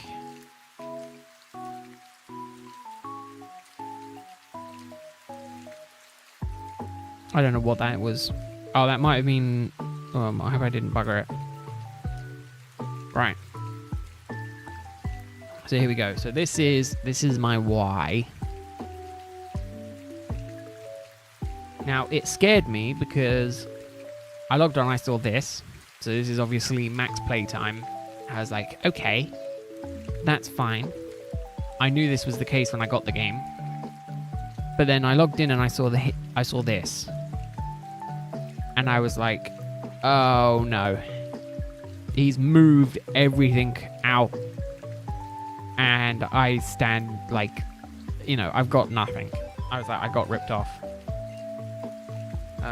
I don't know what that was. Oh, that might have been... I hope I didn't bugger it. Right. So here we go. So this is my Y. Now, it scared me because I logged on, I saw this. So this is obviously max playtime. I was like, okay, that's fine. I knew this was the case when I got the game. But then I logged in and I saw this. And I was like, oh no. He's moved everything out. And I stand like, I've got nothing. I was like, I got ripped off.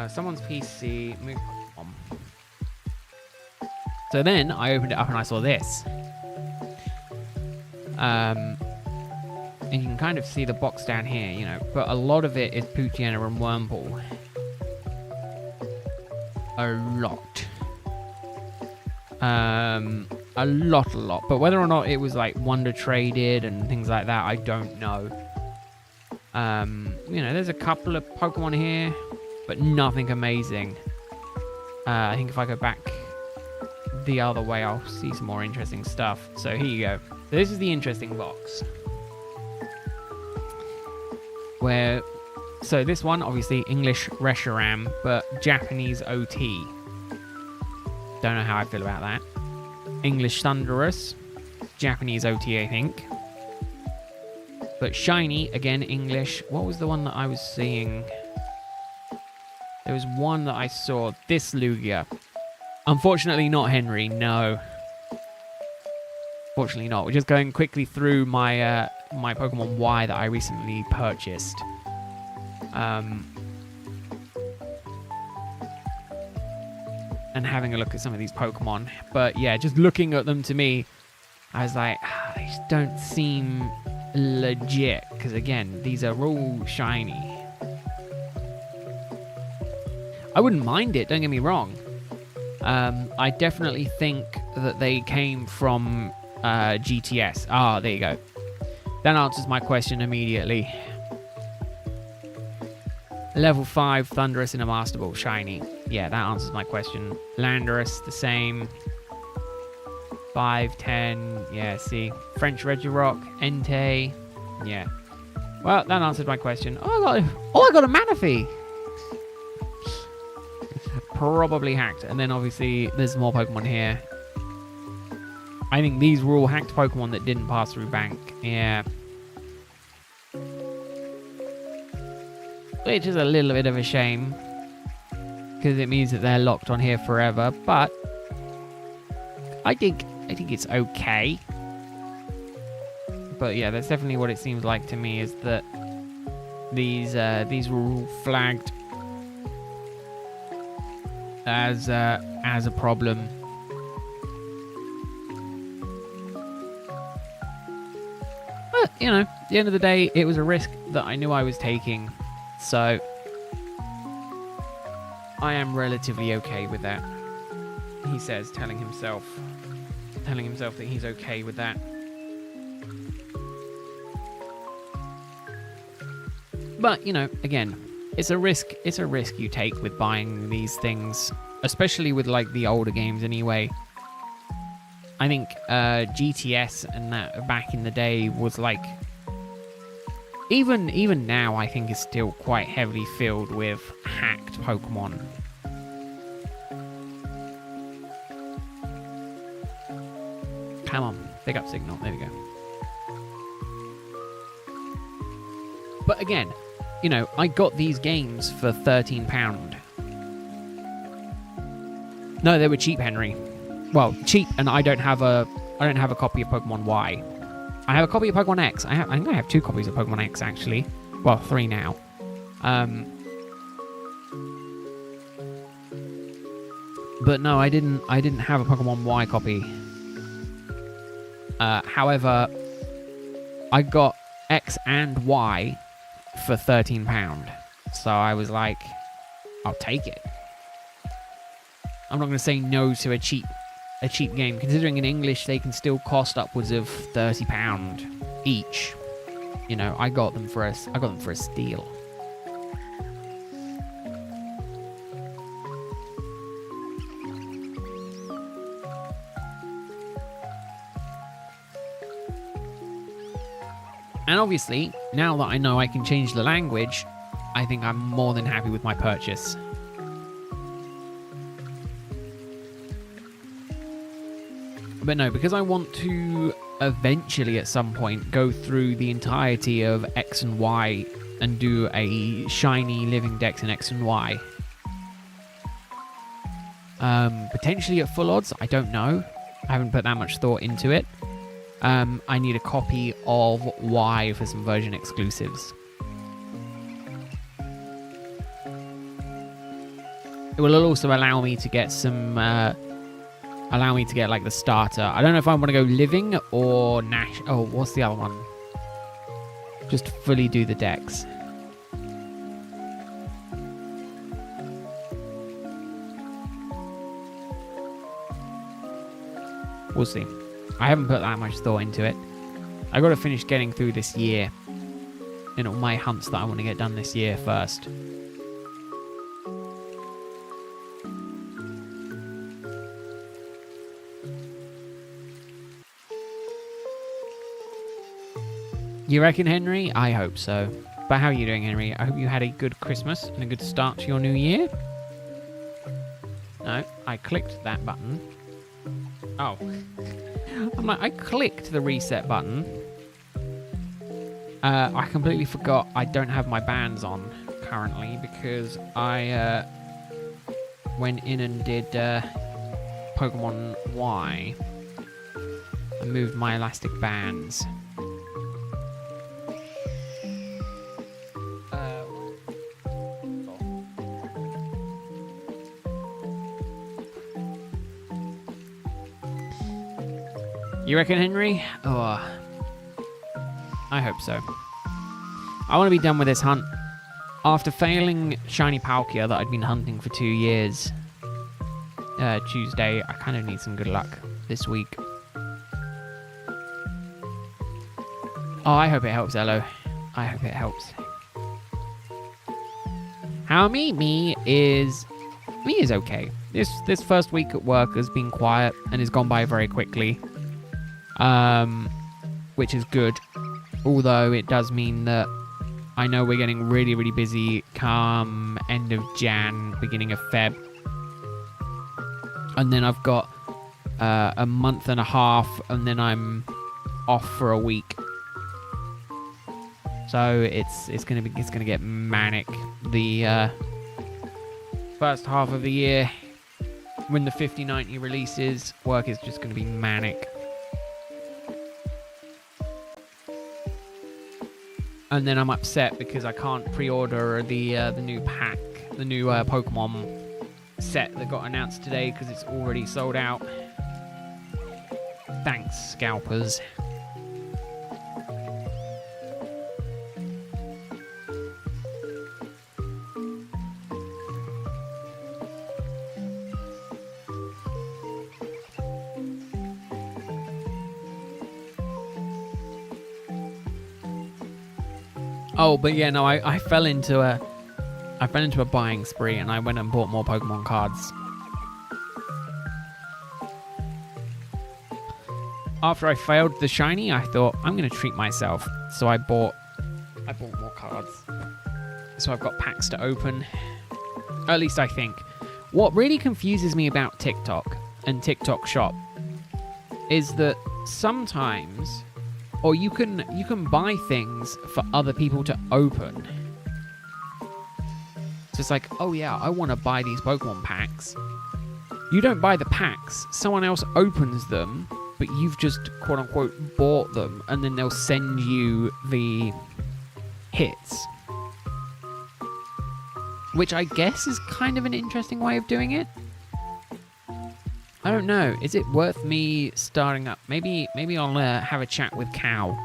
Someone's PC, move on. So then I opened it up and I saw this. And you can kind of see the box down here, but a lot of it is Poochyena and Wurmple. A lot. A lot. But whether or not it was like Wonder Traded and things like that, I don't know. There's a couple of Pokemon here, but nothing amazing. I think if I go back the other way, I'll see some more interesting stuff. So here you go. So this is the interesting box. So this one, obviously, English Reshiram, but Japanese OT. Don't know how I feel about that. English Thunderous, Japanese OT, I think. But Shiny, again, English. What was the one that I was seeing? There was one that I saw. This Lugia. Unfortunately, not Henry, no. Fortunately not. We're just going quickly through my my Pokemon Y that I recently purchased. And having a look at some of these Pokemon. But yeah, just looking at them, to me, I was like, they just don't seem legit. Because again, these are all shiny. I wouldn't mind it, don't get me wrong. I definitely think that they came from GTS. Ah, there you go. That answers my question immediately. Level 5 Thundurus in a Master Ball, shiny. Yeah, that answers my question. Landorus, the same. 5, 10, yeah, see. French Regirock, Entei, yeah. Well, that answered my question. Oh, I got a Manaphy! Probably hacked. And then obviously there's more Pokemon here. I think these were all hacked Pokemon that didn't pass through bank. Yeah. Which is a little bit of a shame, because it means that they're locked on here forever. But I think it's okay. But yeah, that's definitely what it seems like to me, is that these were all flagged as a problem. But at the end of the day, it was a risk that I knew I was taking. So I am relatively okay with that. He says, telling himself that he's okay with that. But, again, it's a risk you take with buying these things, especially with like the older games anyway. I think GTS and that back in the day was like, even now I think is still quite heavily filled with hacked Pokemon. Come on, pick up signal. There we go. But again, you know, I got these games for £13. No, they were cheap, Henry. Well, cheap, and I don't have a copy of Pokemon Y. I have a copy of Pokemon X. I think I have 2 copies of Pokemon X actually. Well, 3 now. But no, I didn't have a Pokemon Y copy. However, I got X and Y for £13. So I was like, I'll take it. I'm not going to say no to a cheap game, considering in English they can still cost upwards of £30 each. You know, I got them for a steal. And obviously, now that I know I can change the language, I think I'm more than happy with my purchase. But no, because I want to eventually at some point go through the entirety of X and Y and do a shiny living dex in X and Y. Potentially at full odds, I don't know. I haven't put that much thought into it. I need a copy of Y for some version exclusives. It will also allow me to get some... like the starter. I don't know if I want to go living or Nash. Oh, what's the other one? Just fully do the decks. We'll see. I haven't put that much thought into it. I got to finish getting through this year. And all my hunts that I want to get done this year first. You reckon, Henry? I hope so. But how are you doing, Henry? I hope you had a good Christmas and a good start to your new year. No, I clicked that button. Oh. I'm like, I clicked the reset button. I completely forgot I don't have my bands on currently because I went in and did Pokemon Y. I moved my elastic bands. You reckon, Henry? Oh, I hope so. I want to be done with this hunt. After failing Shiny Palkia that I'd been hunting for 2 years, Tuesday, I kind of need some good luck this week. Oh, I hope it helps, Elo. I hope it helps. How me is okay. This first week at work has been quiet and has gone by very quickly. Which is good, although it does mean that I know we're getting really, really busy come end of Jan, beginning of Feb, and then I've got a month and a half, and then I'm off for a week. So it's gonna get manic. The first half of the year, when the 50/90 releases, work is just gonna be manic. And then I'm upset because I can't pre-order the new pack, the new Pokemon set that got announced today because it's already sold out. Thanks, scalpers. Oh, but yeah, no, I fell into a buying spree and I went and bought more Pokemon cards. after I failed the shiny, I thought, I'm going to treat myself. So I bought more cards. So I've got packs to open. At least I think. What really confuses me about TikTok and TikTok Shop is that sometimes, or you can buy things for other people to open. So it's like, oh yeah, I want to buy these Pokemon packs. You don't buy the packs, someone else opens them, but you've just quote unquote bought them, and then they'll send you the hits. Which I guess is kind of an interesting way of doing it. I don't know. Is it worth me starting up? Maybe I'll have a chat with Cal.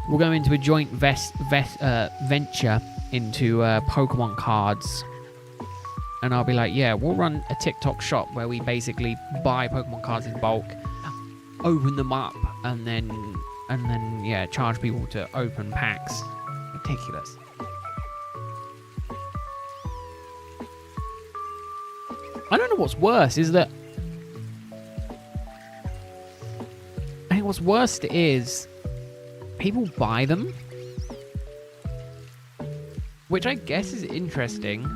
We'll go into a joint venture into Pokemon cards. And I'll be like, yeah, we'll run a TikTok shop where we basically buy Pokemon cards in bulk, open them up, and then yeah, charge people to open packs. Ridiculous. I don't know what's worse, is that... I think what's worst is people buy them, which I guess is interesting.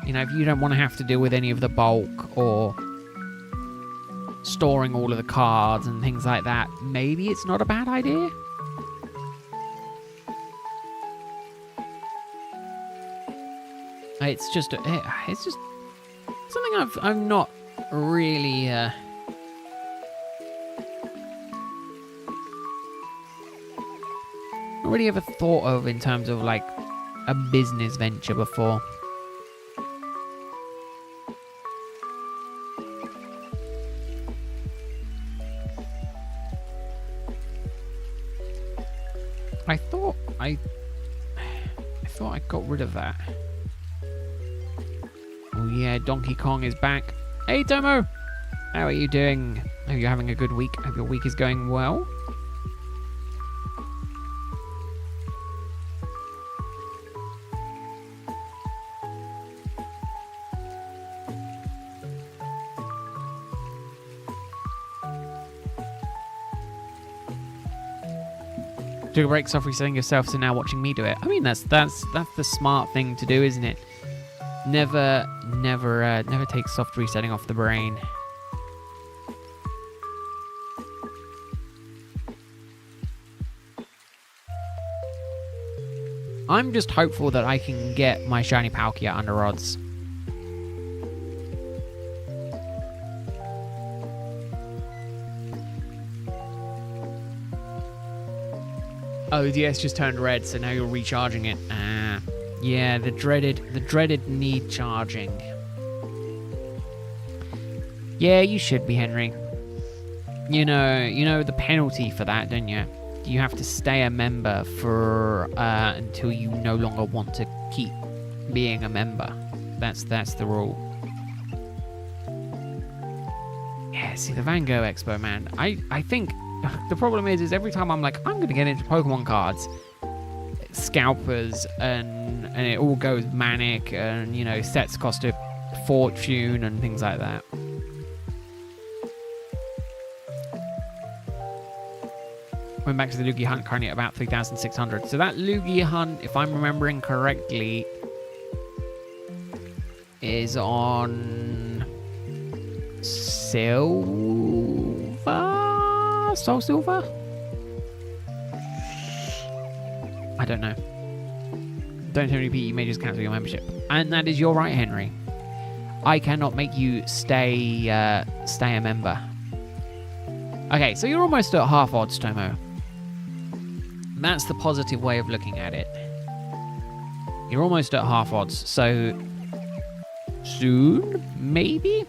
You know, if you don't want to have to deal with any of the bulk or storing all of the cards and things like that, maybe it's not a bad idea. It's just something I'm not really not really ever thought of in terms of like a business venture before. I thought I got rid of that. Oh yeah, Donkey Kong is back. Hey Tomo! How are you doing? Hope you're having a good week. Hope your week is going well. Took a break, soft resetting yourself, so now watching me do it. I mean, that's the smart thing to do, isn't it? Never take soft resetting off the brain. I'm just hopeful that I can get my shiny Palkia under odds. Oh, the DS just turned red, so now you're recharging it. Yeah, the dreaded need charging. Yeah, you should be, Henry. You know the penalty for that, don't you? You have to stay a member for until you no longer want to keep being a member. That's the rule. Yeah, see the Van Gogh Expo, man. I think the problem is every time I'm like, I'm gonna get into Pokemon cards, scalpers, and it all goes manic, and you know, sets cost a fortune and things like that. Went back to the Lugia hunt, currently at about 3,600. So that Lugia hunt, if I'm remembering correctly, is on Silver? Soul Silver? I don't know. Don't tell me repeat, you may just cancel your membership. And that is your right, Henry. I cannot make you stay a member. Okay, so you're almost at half odds, Tomo. That's the positive way of looking at it. You're almost at half odds, so soon, maybe?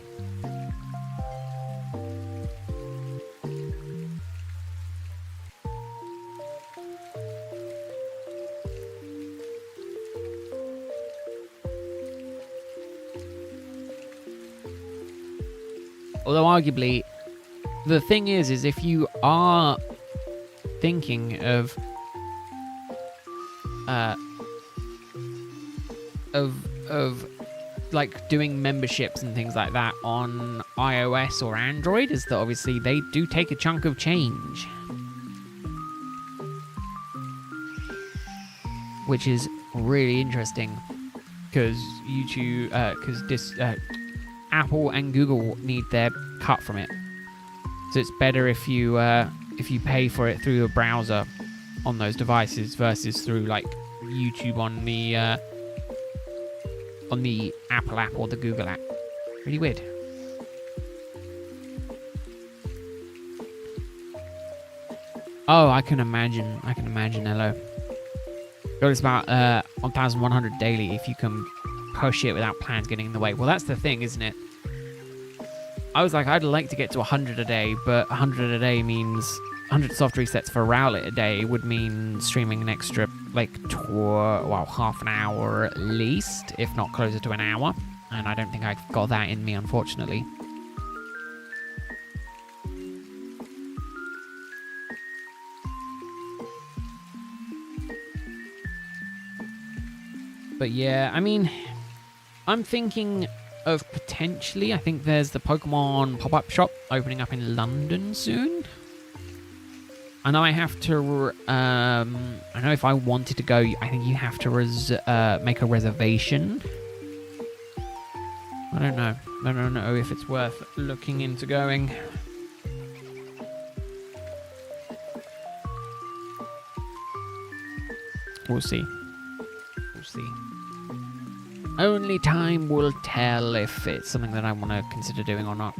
Although arguably, the thing is if you are thinking of like doing memberships and things like that on iOS or Android is that obviously they do take a chunk of change, which is really interesting because Apple and Google need their cut from it. So it's better if you pay for it through a browser on those devices versus through like YouTube on the Apple app or the Google app. Really weird. Oh, I can imagine, hello. God, it's about 1,100 daily if you can push it without plans getting in the way. Well, that's the thing, isn't it? I was like, I'd like to get to 100 a day, but 100 a day means 100 soft resets for Rowlet a day would mean streaming an extra, like, half an hour at least, if not closer to an hour. And I don't think I've got that in me, unfortunately. But yeah, I mean, I'm thinking of potentially, I think there's the Pokemon pop-up shop opening up in London soon. I know I have to, I know if I wanted to go, I think you have to make a reservation. I don't know. I don't know if it's worth looking into going. We'll see. We'll see. Only time will tell if it's something that I want to consider doing or not.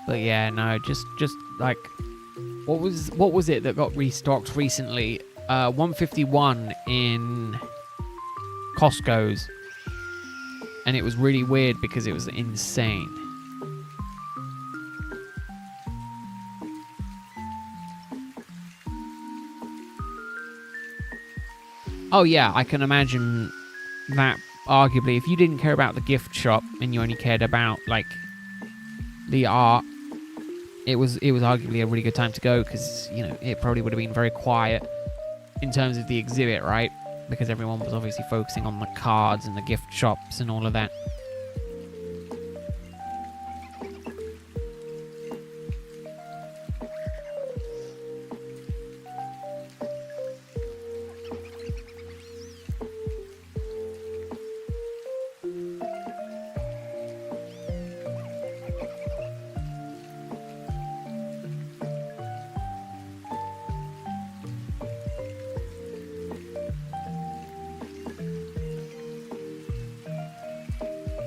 But yeah, no, just like, what was it that got restocked recently? 151 in Costco's, and it was really weird because it was insane. Oh yeah, I can imagine that. Arguably, if you didn't care about the gift shop and you only cared about like the art, it was arguably a really good time to go because, you know, it probably would have been very quiet in terms of the exhibit, right? Because everyone was obviously focusing on the cards and the gift shops and all of that.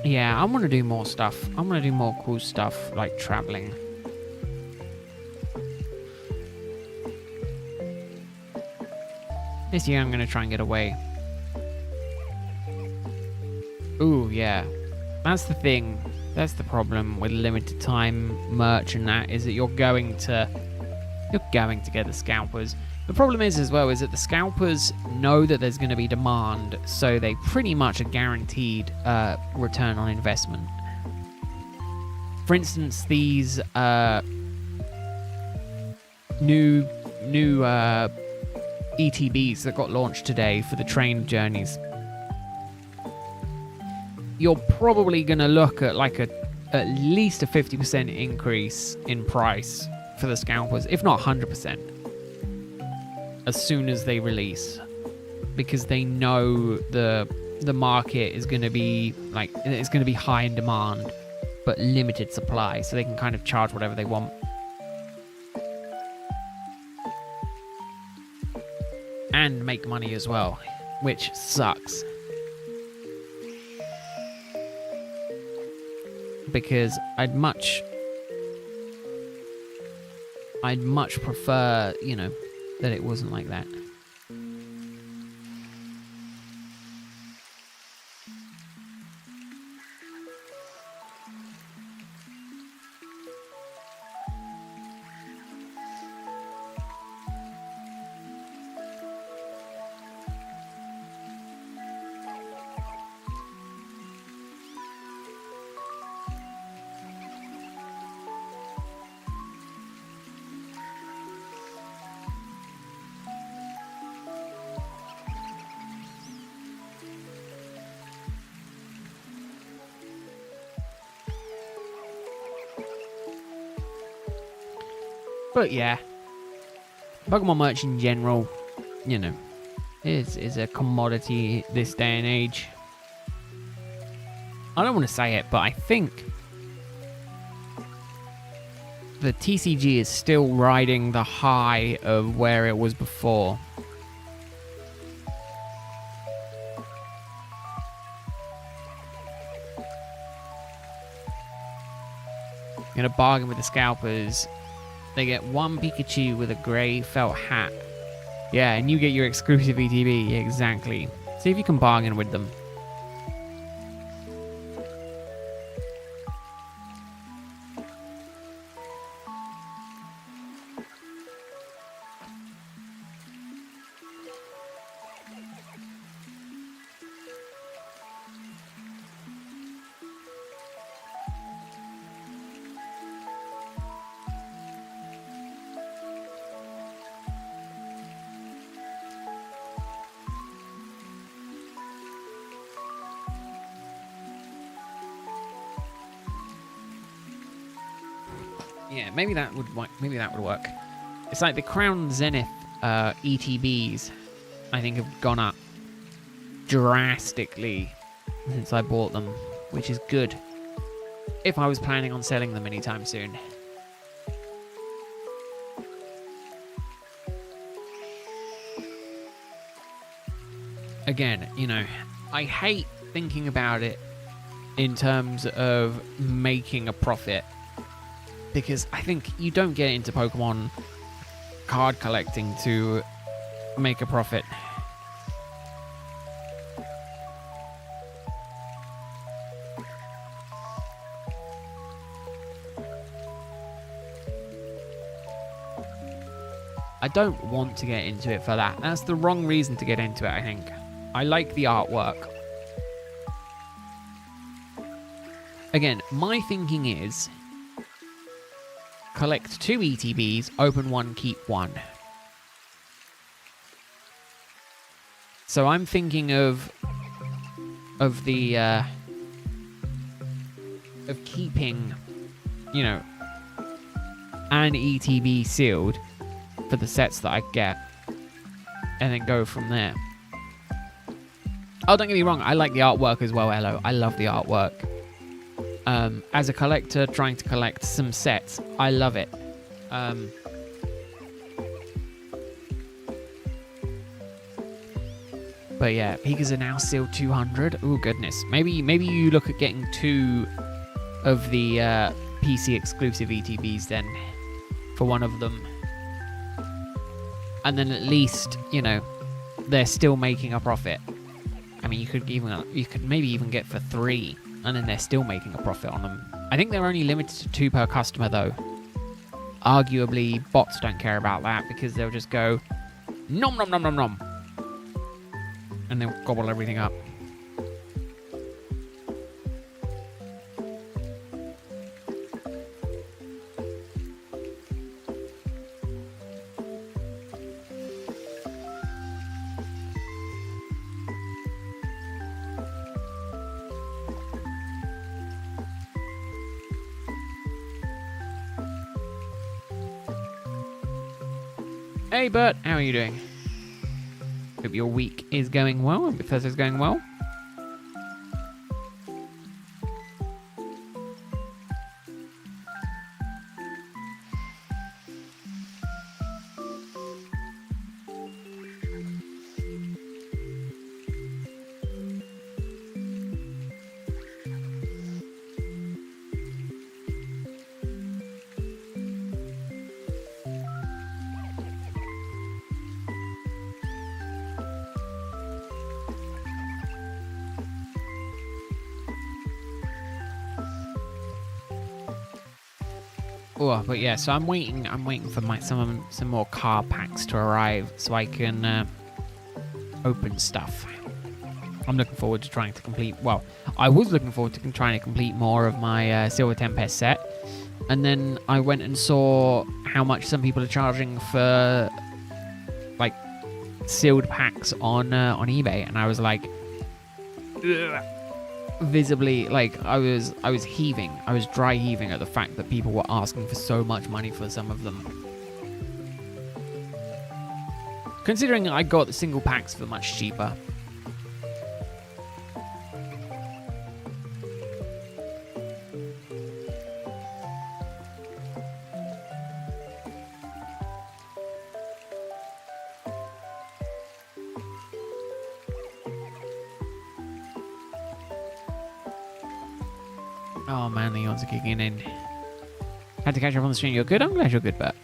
Yeah, I want to do more stuff. I want to do more cool stuff, like traveling. This year I'm going to try and get away. Ooh, yeah. That's the thing. That's the problem with limited time merch and that, is that you're going to get the scalpers. The problem is as well is that the scalpers know that there's going to be demand, so they pretty much are guaranteed return on investment. For instance, these new ETBs that got launched today for the train journeys, you're probably going to look at like at least a 50% increase in price for the scalpers, if not 100%. As soon as they release, because they know the market is going to be like, it's going to be high in demand but limited supply, so they can kind of charge whatever they want. And make money as well, which sucks. Because I'd much prefer, you know, that it wasn't like that. But yeah, Pokemon merch in general, you know, is a commodity this day and age. I don't want to say it, but I think the TCG is still riding the high of where it was before. You're gonna bargain with the scalpers. They get one Pikachu with a grey felt hat. Yeah, and you get your exclusive ETB. Exactly. See if you can bargain with them. Yeah, maybe that would work. It's like the Crown Zenith ETBs, I think, have gone up drastically since I bought them, which is good. If I was planning on selling them anytime soon. Again, you know, I hate thinking about it in terms of making a profit, because I think you don't get into Pokemon card collecting to make a profit. I don't want to get into it for that. That's the wrong reason to get into it, I think. I like the artwork. Again, my thinking is collect 2 ETBs, open 1, keep 1. So I'm thinking of keeping, you know, an ETB sealed for the sets that I get, and then go from there. Oh, don't get me wrong, I like the artwork as well, Elo. I love the artwork. As a collector trying to collect some sets, I love it. But yeah, Pikas are now sealed 200. Oh goodness, maybe you look at getting 2 of the PC exclusive ETBs then, for one of them, and then at least, you know, they're still making a profit. I mean, you could maybe even get for 3. And then they're still making a profit on them. I think they're only limited to 2 per customer, though. Arguably, bots don't care about that because they'll just go, nom nom nom nom nom, and they'll gobble everything up. Hey Bert, how are you doing? Hope your week is going well, and Thursday's going well. Oh, but yeah, so I'm waiting for some more card packs to arrive so I can open stuff. I'm looking forward to trying to complete, well, I was looking forward to trying to complete more of my Silver Tempest set, and then I went and saw how much some people are charging for, like, sealed packs on eBay, and I was like, ugh. Visibly, like, I was heaving. I was dry heaving at the fact that people were asking for so much money for some of them. Considering I got the single packs for much cheaper. Oh man, the odds are kicking in. Had to catch up on the stream. You're good? I'm glad you're good, Bert.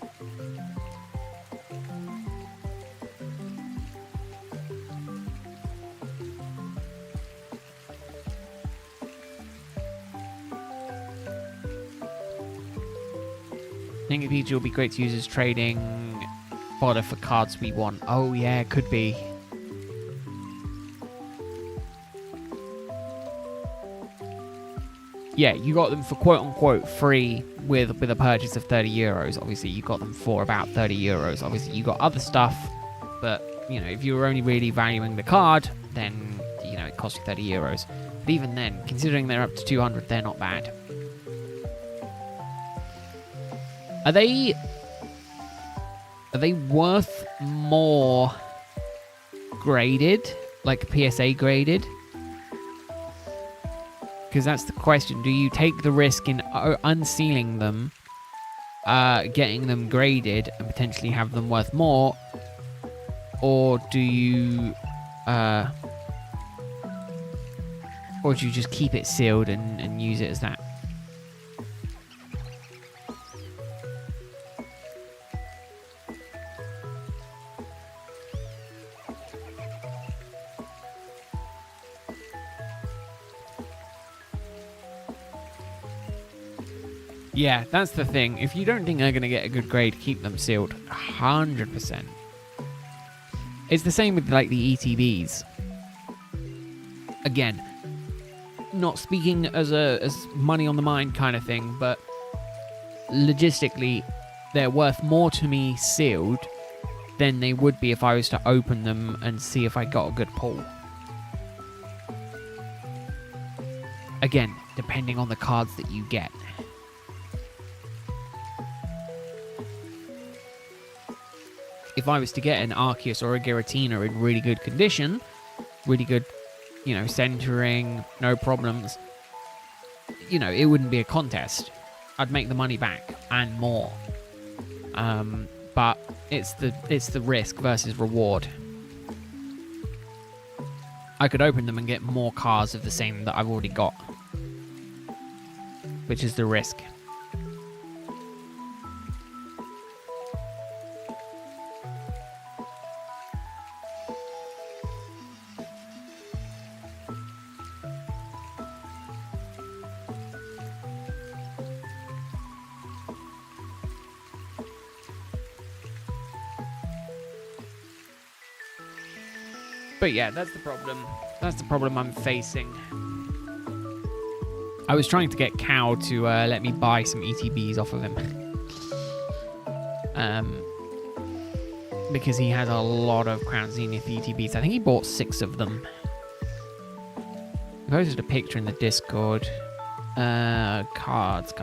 I think PG will be great to use as trading fodder for cards we want. Oh yeah, it could be. Yeah, you got them for quote-unquote free with a purchase of 30 euros. Obviously, you got them for about 30 euros. Obviously, you got other stuff, but, you know, if you were only really valuing the card, then, you know, it cost you 30 euros. But even then, considering they're up to 200, they're not bad. Are they worth more graded, like PSA graded? Because that's the question. Do you take the risk in unsealing them, getting them graded, and potentially have them worth more? Or do you just keep it sealed and use it as that? Yeah, that's the thing. If you don't think they're going to get a good grade, keep them sealed. 100%. It's the same with, like, the ETBs. Again, not speaking as money on the mind kind of thing, but logistically, they're worth more to me sealed than they would be if I was to open them and see if I got a good pull. Again, depending on the cards that you get. If I was to get an Arceus or a Giratina in really good condition, really good, you know, centering, no problems, you know, it wouldn't be a contest. I'd make the money back and more. But it's the risk versus reward. I could open them and get more cards of the same that I've already got, which is the risk. But yeah, that's the problem. That's the problem I'm facing. I was trying to get Cow to let me buy some ETBs off of him. Because he has a lot of Crown Zenith ETBs. I think he bought 6 of them. I posted a picture in the Discord. Cards.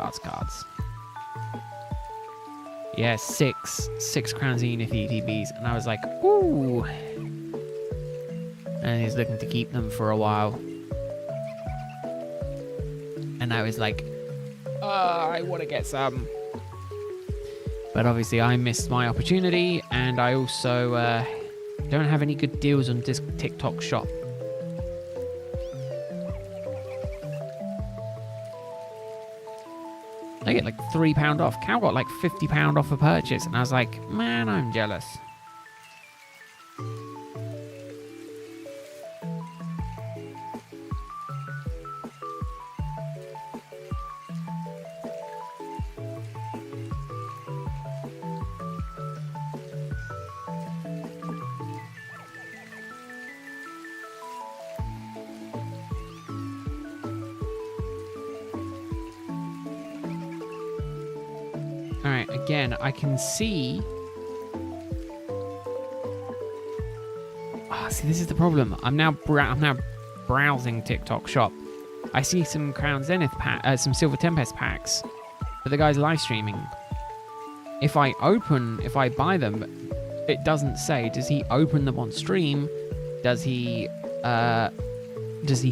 Yeah, 6 Crown Zenith ETBs. And I was like, ooh. And he's looking to keep them for a while. And I was like, I want to get some. But obviously I missed my opportunity, and I also don't have any good deals on TikTok Shop. I get like £3 off. Cal got like £50 off a purchase, and I was like, man, I'm jealous. Alright, again, I can see... see, this is the problem. I'm now browsing TikTok Shop. I see some Crown Zenith some Silver Tempest packs that the guy's live streaming. If I buy them, it doesn't say. Does he open them on stream? Does he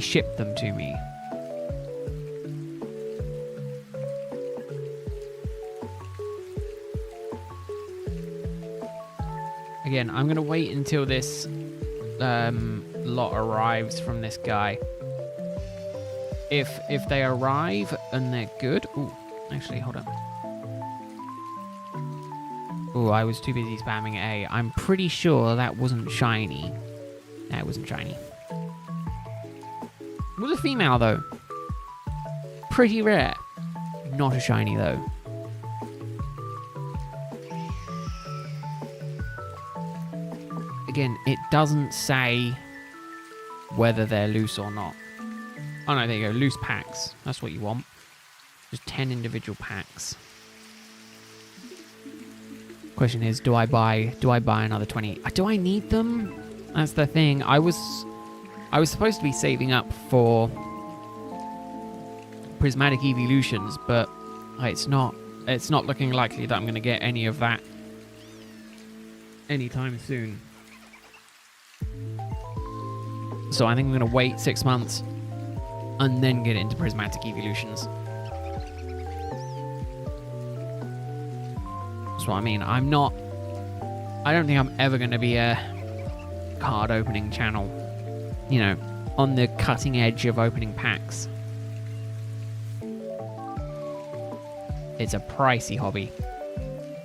ship them to me? Again, I'm going to wait until this lot arrives from this guy. If they arrive and they're good... Ooh, actually, hold on. Ooh, I was too busy spamming A. I'm pretty sure that wasn't shiny. No, it wasn't shiny. It was a female, though. Pretty rare. Not a shiny, though. Again, it doesn't say whether they're loose or not. Oh no, there you go. Loose packs. That's what you want. Just 10 individual packs. Question is, do I buy another 20? Do I need them? That's the thing. I was supposed to be saving up for prismatic evolutions, but it's not looking likely that I'm going to get any of that anytime soon. So I think I'm going to wait 6 months and then get into prismatic evolutions. That's what I mean. I don't think I'm ever going to be a card opening channel, you know, on the cutting edge of opening packs. It's a pricey hobby.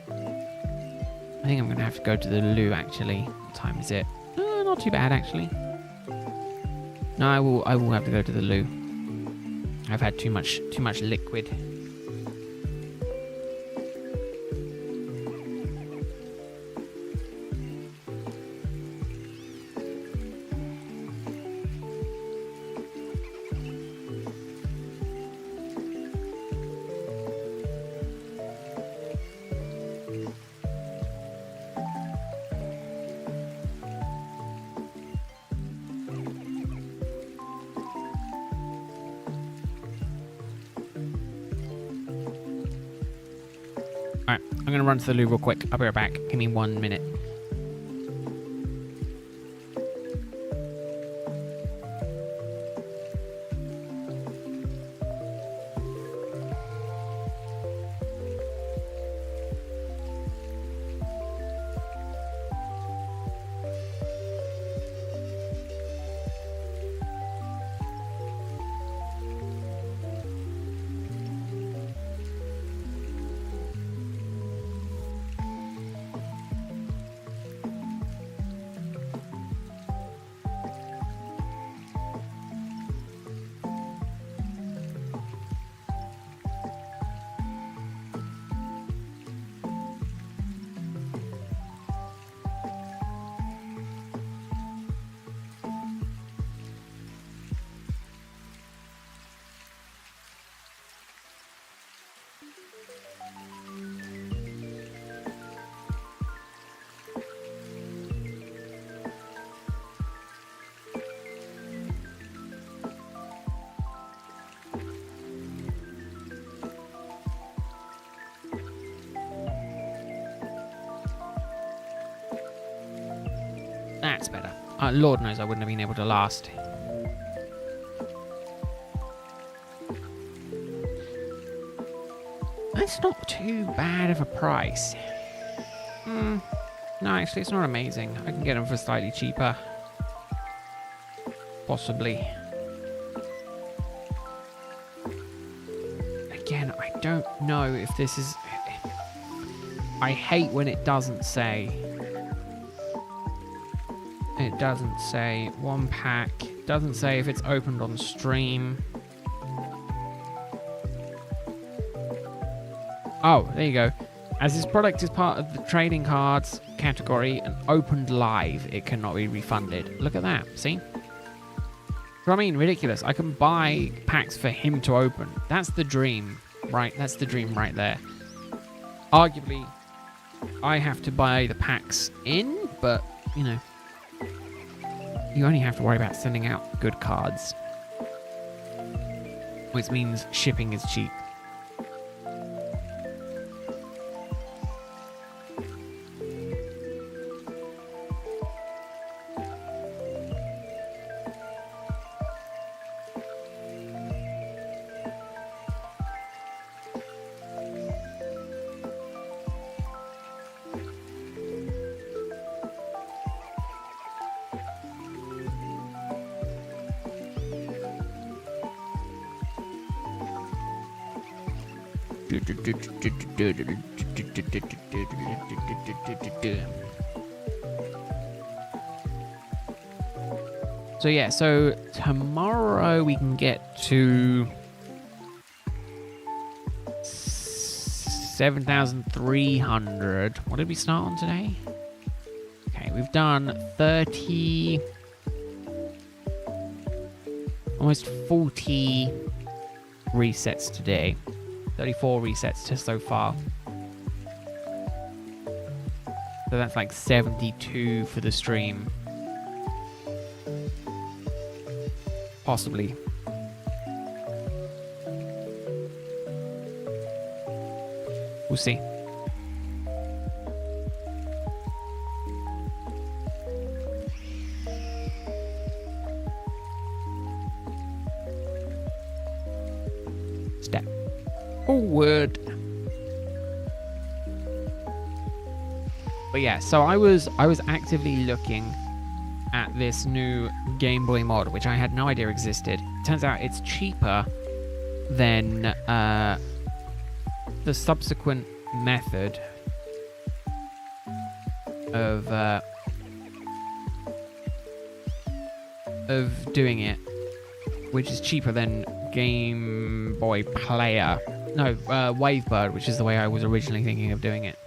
I think I'm going to have to go to the loo, actually. What time is it? Not too bad, actually. No, I will have to go to the loo. I've had too much liquid. Alright, I'm going to run to the loo real quick. I'll be right back. Give me 1 minute. That's better. Lord knows I wouldn't have been able to last. That's not too bad of a price. No, actually, it's not amazing. I can get them for slightly cheaper. Possibly. Again, I don't know if this is... I hate when it doesn't say... It doesn't say 1 pack. It doesn't say if it's opened on stream. Oh, there you go. As this product is part of the trading cards category and opened live, it cannot be refunded. Look at that. See? I mean, ridiculous. I can buy packs for him to open. That's the dream, right? That's the dream right there. Arguably, I have to buy the packs in, but, you know, you only have to worry about sending out good cards, which means shipping is cheap. So yeah, so tomorrow we can get to 7,300. What did we start on today? Okay, we've done 30, almost 40 resets today. 34 resets so far. So that's like 72 for the stream. Possibly. We'll see. Step forward. But yeah, so I was actively looking at this new Game Boy mod, which I had no idea existed. Turns out it's cheaper than the subsequent method of doing it, which is cheaper than Game Boy Player. No, Wavebird, which is the way I was originally thinking of doing it.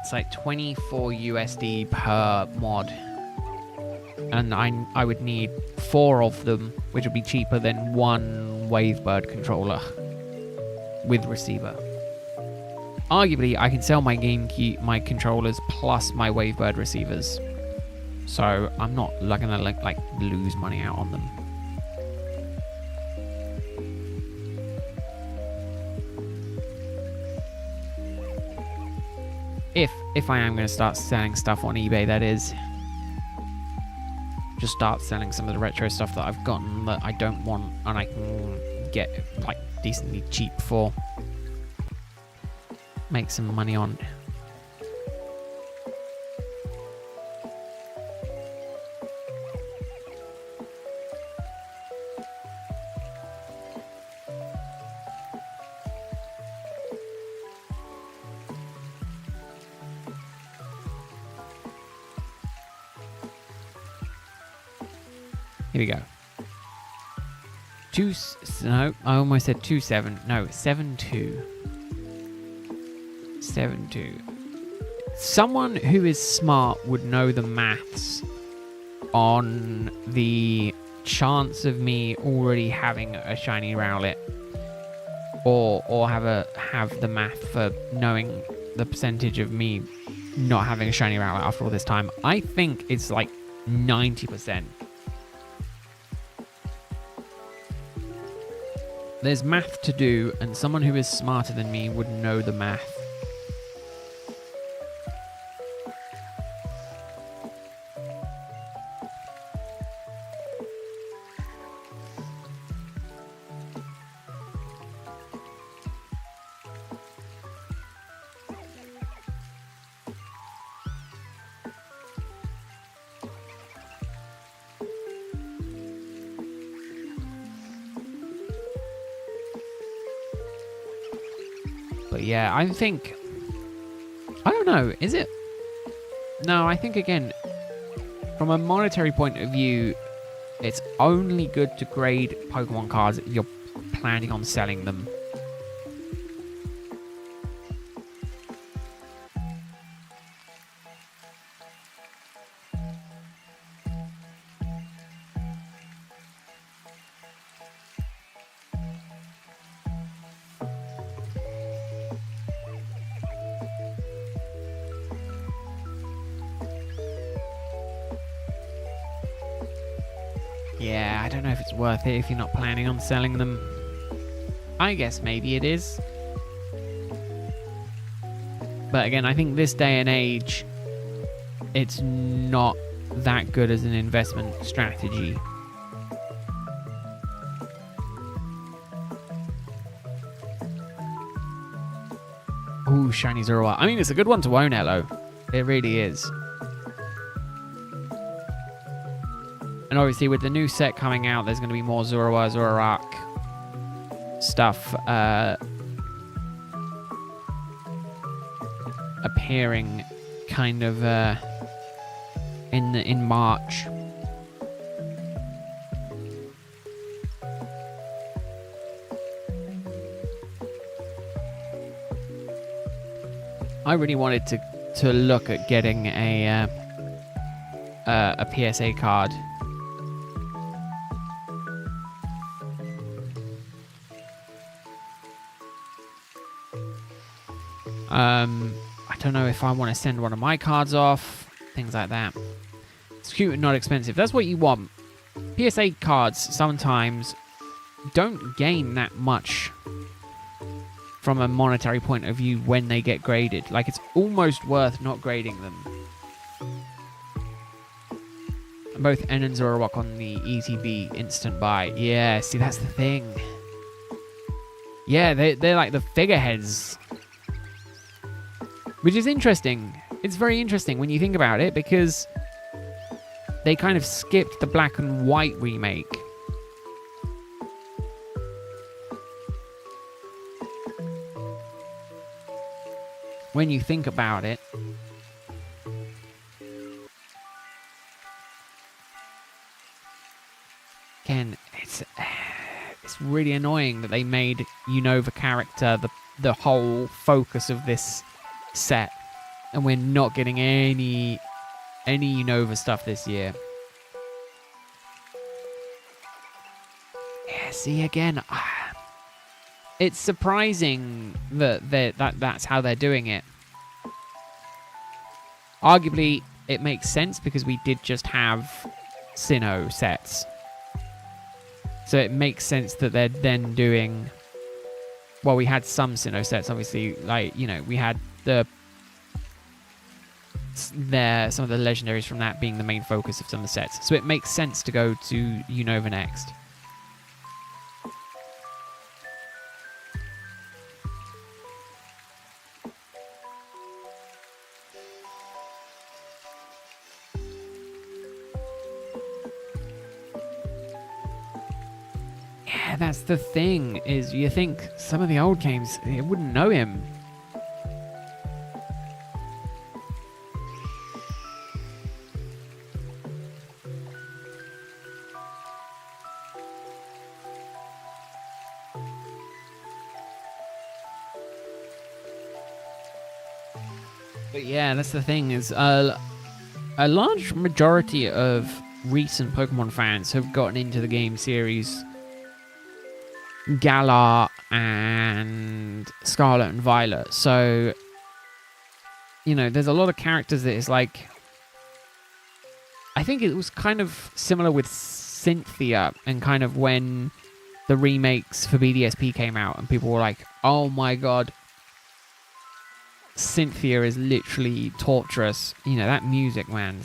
It's like 24 USD per mod, and I would need 4 of them, which would be cheaper than one Wavebird controller with receiver. Arguably, I can sell my my controllers plus my Wavebird receivers, so I'm not gonna like lose money out on them. If I am going to start selling stuff on eBay, that is. Just start selling some of the retro stuff that I've gotten that I don't want and I can get like decently cheap for. Make some money on. Here we go. No, I almost said 2-7. No, 7-2. 7-2. Someone who is smart would know the maths on the chance of me already having a shiny Rowlet, or have the math for knowing the percentage of me not having a shiny Rowlet after all this time. I think it's like 90%. There's math to do, and someone who is smarter than me would know the math. But yeah, I think... I don't know, is it? No, I think, again, from a monetary point of view, it's only good to grade Pokemon cards if you're planning on selling them. Yeah, I don't know if it's worth it if you're not planning on selling them. I guess maybe it is. But again, I think this day and age, it's not that good as an investment strategy. Ooh, shiny Zoroark. I mean, it's a good one to own, Elo. It really is. And obviously with the new set coming out, there's going to be more Zoroark stuff appearing kind of in March. I really wanted to look at getting a PSA card. I don't know if I want to send one of my cards off, things like that. It's cute and not expensive. That's what you want. PSA cards sometimes don't gain that much from a monetary point of view when they get graded. Like, it's almost worth not grading them. Both N and Zoroark on the ETB instant buy. Yeah, see, that's the thing. Yeah, they're like the figureheads. Which is interesting. It's very interesting when you think about it, because they kind of skipped the black and white remake. When you think about it. Again, it's really annoying that they made Unova character the whole focus of this set, and we're not getting any Unova stuff this year. Yeah, see, again, it's surprising that's how they're doing it. Arguably, it makes sense because we did just have Sinnoh sets. So it makes sense that they're then doing... Well, we had some Sinnoh sets, obviously. Like, you know, we had some of the legendaries from that being the main focus of some of the sets. So it makes sense to go to Unova next. Yeah, that's the thing, is you think some of the old games, it wouldn't know him. But yeah, that's the thing, is a large majority of recent Pokemon fans have gotten into the game series Galar and Scarlet and Violet. So, you know, there's a lot of characters that is like... I think it was kind of similar with Cynthia, and kind of when the remakes for BDSP came out and people were like, oh my god, Cynthia is literally torturous. You know, that music, man,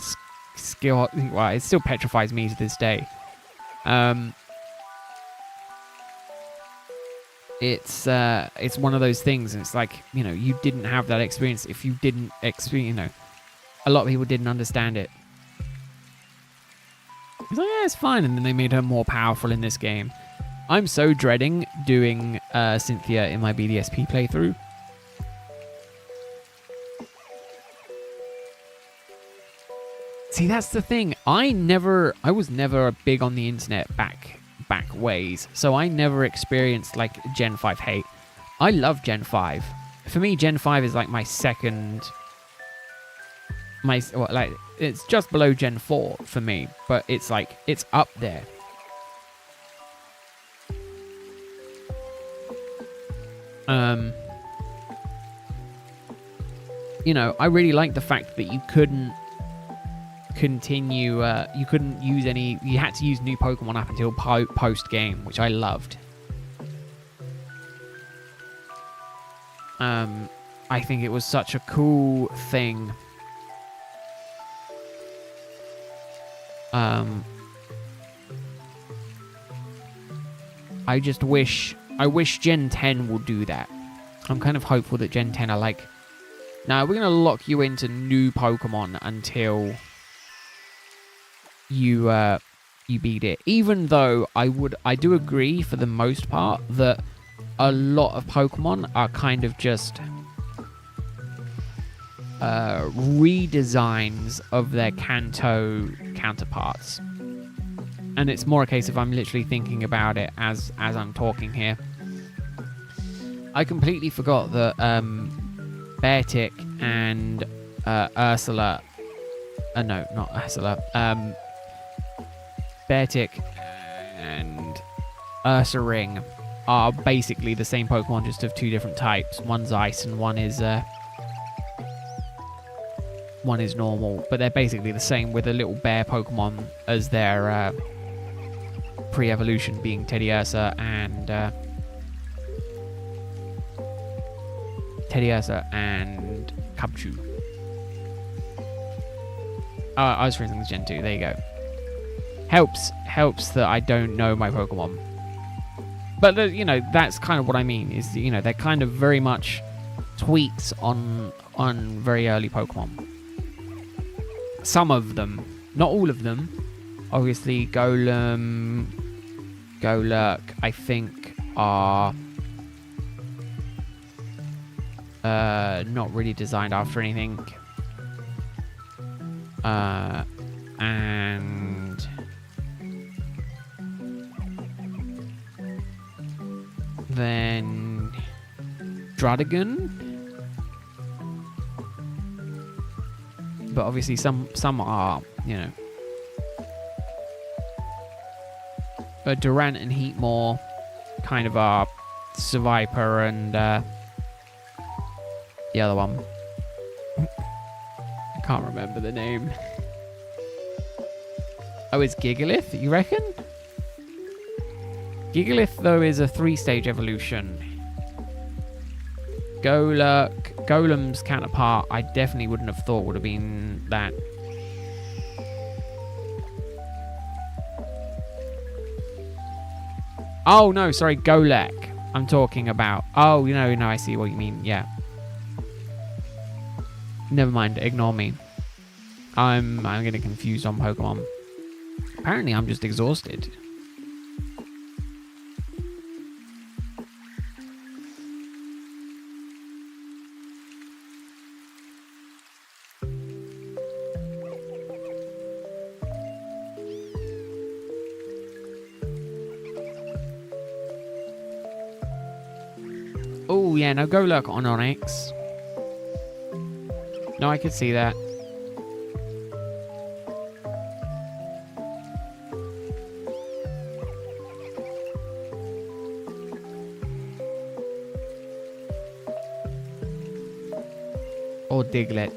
skill, well, it still petrifies me to this day. It's one of those things, and it's like, you know, you didn't have that experience if you didn't experience, you know, a lot of people didn't understand it. It's like, yeah, it's fine, and then they made her more powerful in this game. I'm so dreading doing Cynthia in my BDSP playthrough. See, that's the thing. I was never big on the internet back ways, so I never experienced like Gen 5 hate. I love Gen 5. For me, Gen 5 is like my second, like it's just below Gen 4 for me, but it's like it's up there. You know, I really like the fact that you couldn't continue, you couldn't use any, you had to use new Pokemon up until post game, which I loved. I think it was such a cool thing. I wish Gen 10 will do that. I'm kind of hopeful that Gen 10 are like, now we're going to lock you into new Pokemon until you beat it. Even though I do agree for the most part that a lot of Pokemon are kind of just redesigns of their Kanto counterparts. And it's more a case of I'm literally thinking about it as I'm talking here. I completely forgot that Beartic and Ursula... no, not Ursula. Beartic and Ursaring are basically the same Pokemon, just of two different types. One's ice and one is normal. But they're basically the same, with a little bear Pokemon as their pre-evolution, being Teddiursa and Cubchoo. Oh, I was freezing the Gen 2. There you go. Helps that I don't know my Pokemon. But that's kind of what I mean. Is they're kind of very much tweaks on very early Pokemon. Some of them, not all of them. Obviously, Golem, Golurk, I think are not really designed after anything. And then Druddigon. But obviously some are, but Durant and Heatmore kind of are Seviper and the other one. I can't remember the name. Oh, it's Gigalith, you reckon? Gigalith, though, is a 3-stage evolution. Golem's counterpart, I definitely wouldn't have thought would have been that. Oh, no, sorry, Golek I'm talking about. Oh, I see what you mean, yeah. Never mind, ignore me. I'm getting confused on Pokemon. Apparently, I'm just exhausted. Oh, yeah, no, Golurk on Onyx. No, I could see that. Or Diglett.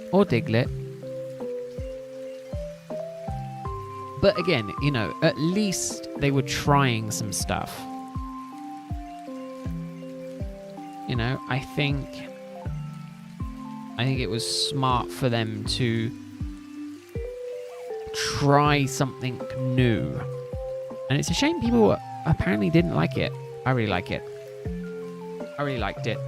But again, at least they were trying some stuff. I think it was smart for them to try something new. And it's a shame people apparently didn't like it. I really like it. I really liked it.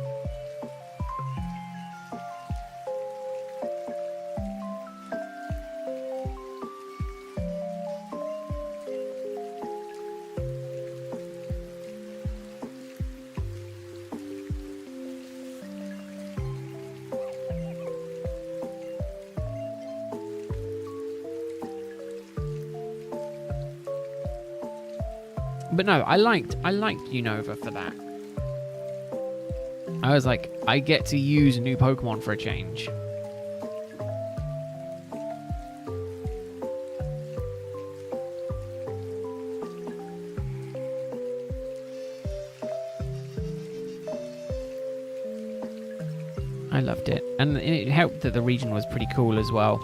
But no, I liked Unova for that. I was like, I get to use new Pokemon for a change. I loved it. And it helped that the region was pretty cool as well.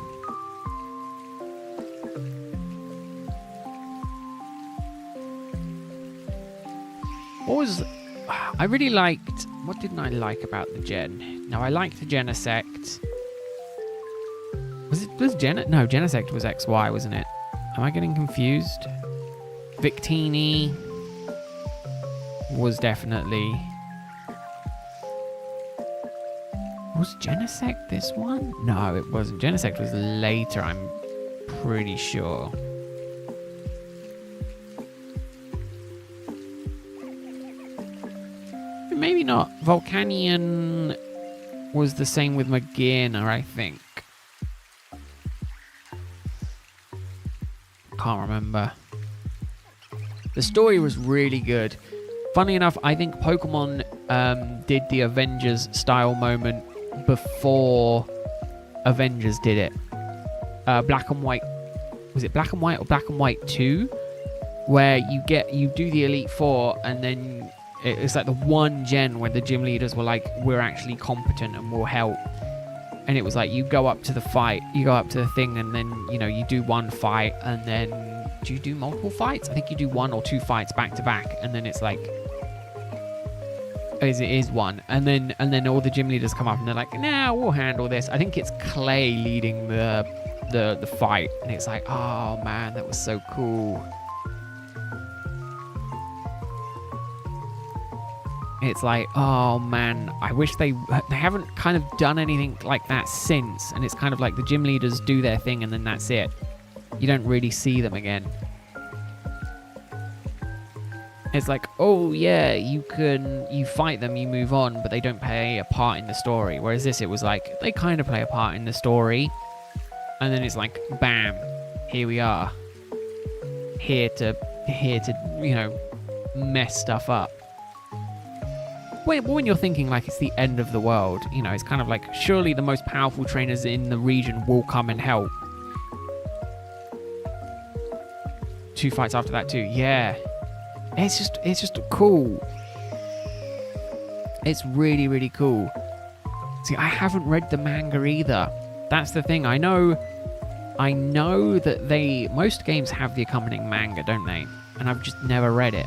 I really liked... What didn't I like about the Gen? Now, I liked the Genesect. No, Genesect was XY, wasn't it? Am I getting confused? Victini was definitely... Was Genesect this one? No, it wasn't. Genesect was later, I'm pretty sure. maybe not. Volcanion was the same with Magina, I think. Can't remember. The story was really good. Funny enough, I think Pokemon did the Avengers style moment before Avengers did it. Black and White, was it Black and White or Black and White 2? Where you do the Elite Four, and then it's like the one gen where the gym leaders were like, we're actually competent and we'll help. And it was like, you go up to the fight, you go up to the thing, and then, you know, you do one fight, and then, do you do multiple fights? I think you do 1 or 2 fights back to back, and then it's like, it is one. And then all the gym leaders come up and they're like, nah, we'll handle this. I think it's Clay leading the fight, and it's like, oh man, that was so cool. It's like, oh man, I wish they haven't kind of done anything like that since. And it's kind of like the gym leaders do their thing and then that's it. You don't really see them again. It's like, oh yeah, you fight them, you move on, but they don't play a part in the story. Whereas this, it was like, they kind of play a part in the story. And then it's like, bam, here we are. Here to, you know, mess stuff up. When you're thinking like it's the end of the world, you know, it's kind of like, surely the most powerful trainers in the region will come and help. 2 fights after that too, yeah. It's just cool. It's really, really cool. See, I haven't read the manga either. That's the thing. I know that most games have the accompanying manga, don't they? And I've just never read it.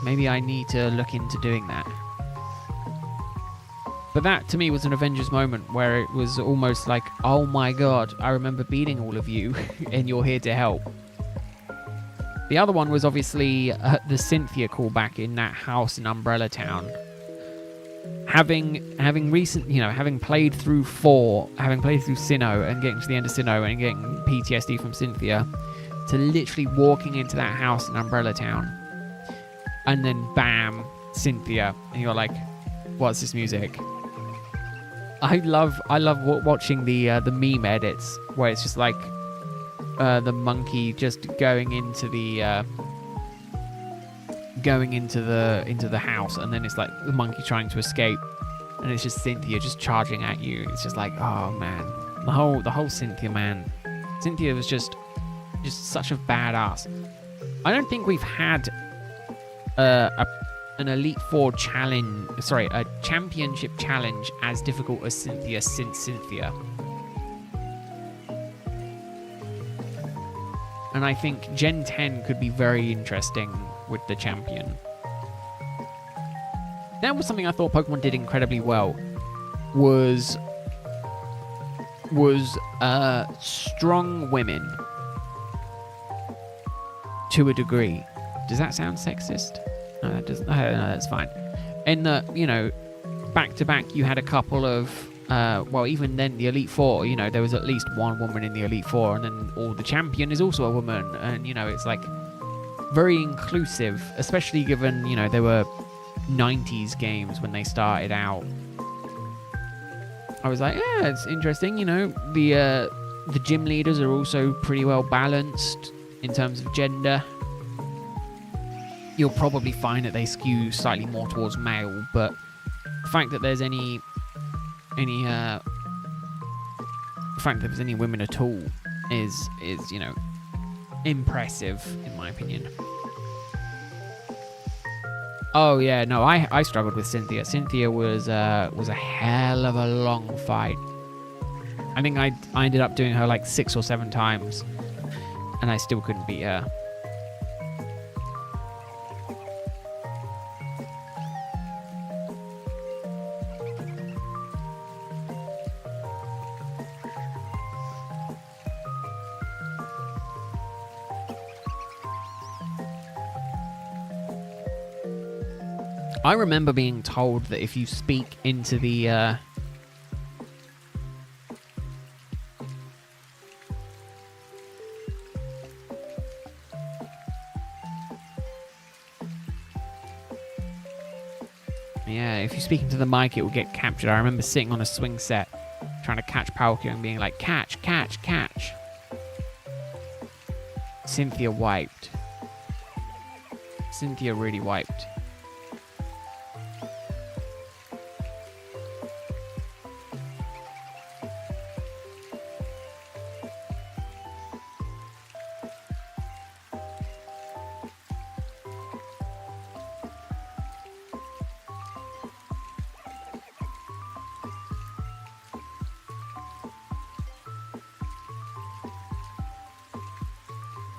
Maybe I need to look into doing that. But that, to me, was an Avengers moment where it was almost like, oh my god, I remember beating all of you, and you're here to help. The other one was obviously the Cynthia callback in that house in Umbrella Town. Having played through 4, having played through Sinnoh and getting to the end of Sinnoh and getting PTSD from Cynthia, to literally walking into that house in Umbrella Town. And then bam, Cynthia, and you're like, what's this music? I love watching the meme edits where it's just like the monkey just going into the house, and then it's like the monkey trying to escape, and it's just Cynthia just charging at you. It's just like, oh man, the whole Cynthia, man. Cynthia was just such a badass. I don't think we've had an Elite Four challenge, a championship challenge as difficult as Cynthia since Cynthia. And I think Gen 10 could be very interesting with the champion. That was something I thought Pokemon did incredibly well. Was strong women to a degree. Does that sound sexist? No, that doesn't. No, that's fine. In the, you know, back to back, you had a couple of, even then, the Elite Four, you know, there was at least one woman in the Elite Four, and then the champion is also a woman, and, you know, it's like very inclusive, especially given, you know, there were 90s games when they started out. I was like, yeah, it's interesting, you know, the gym leaders are also pretty well balanced in terms of gender. You'll probably find that they skew slightly more towards male, but the fact that there's any women at all is you know, impressive in my opinion. Oh yeah, no, I struggled with Cynthia. Cynthia was a hell of a long fight. I think I ended up doing her like 6 or 7 times, and I still couldn't beat her. I remember being told that if you speak into the Yeah, if you speak into the mic, it will get captured. I remember sitting on a swing set trying to catch Palkia and being like, catch, catch, catch. Cynthia wiped. Cynthia really wiped.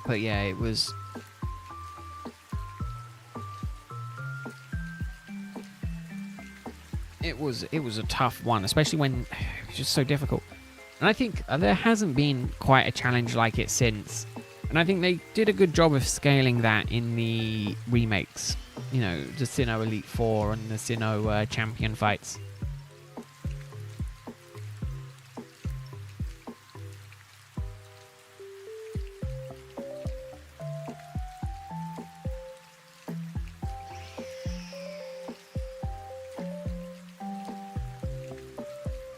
But yeah, it was... It was a tough one, especially when it was just so difficult. And I think there hasn't been quite a challenge like it since. And I think they did a good job of scaling that in the remakes. You know, the Sinnoh Elite Four and the Sinnoh Champion fights.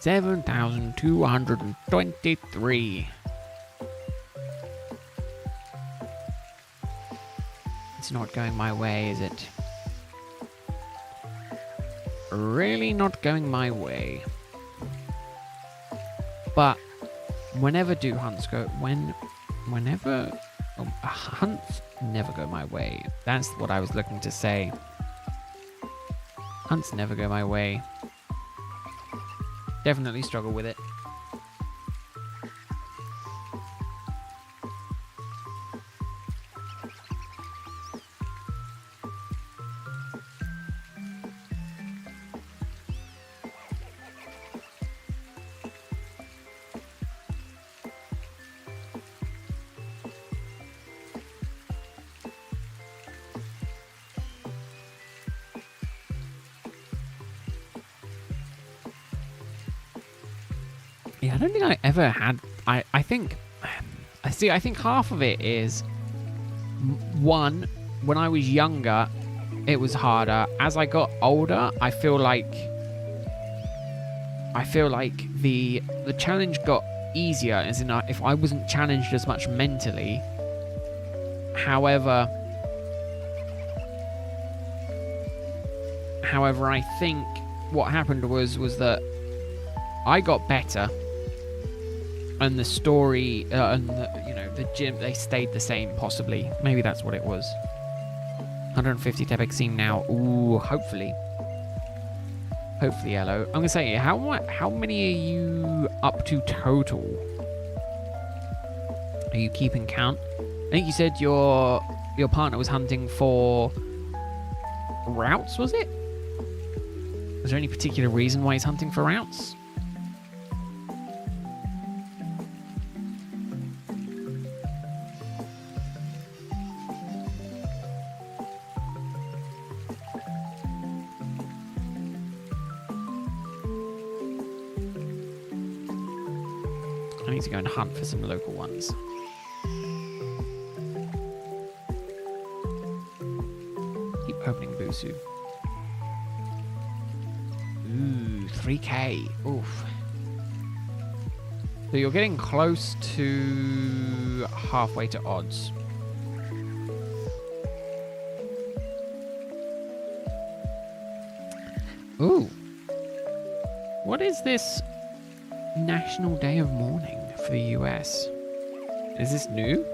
$7,223. It's not going my way, is it? Really not going my way. But whenever do hunts go whenever hunts never go my way. That's what I was looking to say. Hunts never go my way. Definitely struggle with it. Yeah, I don't think I ever had... I think half of it is... One, when I was younger, it was harder. As I got older, I feel like the challenge got easier, as in if I wasn't challenged as much mentally. However, I think what happened was that I got better. And the story and the gym, they stayed the same, possibly. Maybe that's what it was. 150 Tepexine now. Ooh, hopefully. Hopefully, hello. I'm going to say, how many are you up to total? Are you keeping count? I think you said your partner was hunting for routes, was it? Was there any particular reason why he's hunting for routes? I need to go and hunt for some local ones. Keep opening Busu. Ooh, 3k. Oof. So you're getting close to halfway to odds. Ooh. What is this National Day of Mourning for the US? Is this new?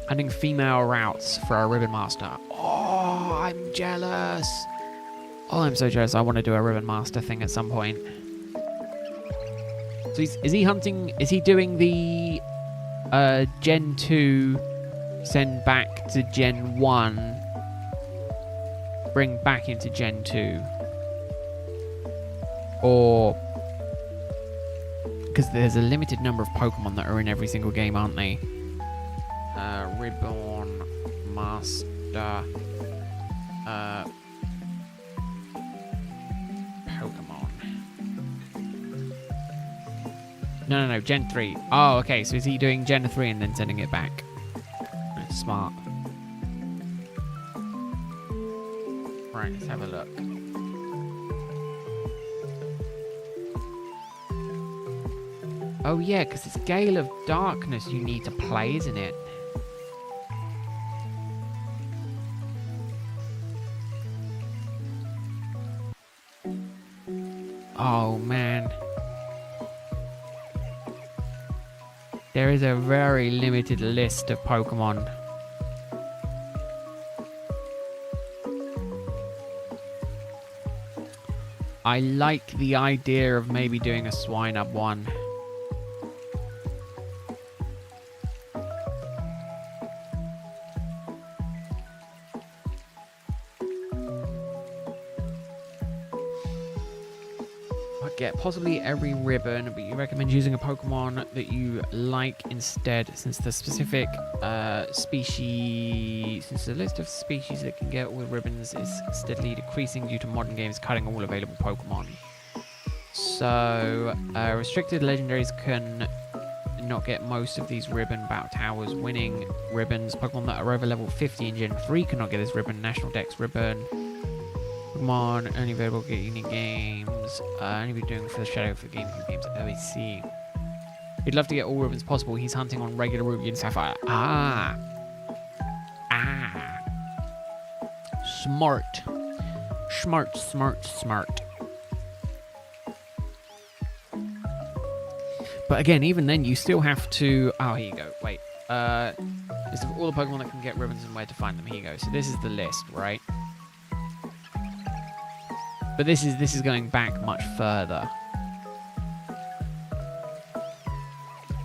Adding female routes for our Ribbon Master. Oh, I'm jealous. Oh, I'm so jealous. I want to do a Ribbon Master thing at some point. So is he hunting? Is he doing the Gen 2 send back to Gen 1, bring back into Gen 2? Or... because there's a limited number of Pokemon that are in every single game, aren't they? Ribbon Master Pokemon. No, Gen 3. Oh, okay, so is he doing Gen 3 and then sending it back? That's smart. Right, let's have a look. Oh yeah, because it's Gale of Darkness you need to play, isn't it? Oh man. There is a very limited list of Pokemon. I like the idea of maybe doing a Swinub one. Get possibly every ribbon, but you recommend using a Pokemon that you like instead, since the specific since the list of species that can get all the ribbons is steadily decreasing due to modern games cutting all available Pokemon. So restricted legendaries can not get most of these ribbon battle towers winning ribbons. Pokemon that are over level 50 in Gen 3 cannot get this ribbon. National Dex ribbon. Pokemon only available to get unique games. Only be doing for the Shadow for GameCube games. Oh, I see. He'd love to get all ribbons possible. He's hunting on regular Ruby and Sapphire. Smart. Smart. But again, even then, you still have to... Oh, here you go. Wait. List of all the Pokemon that can get ribbons and where to find them. Here you go. So this is the list, right? But this is going back much further.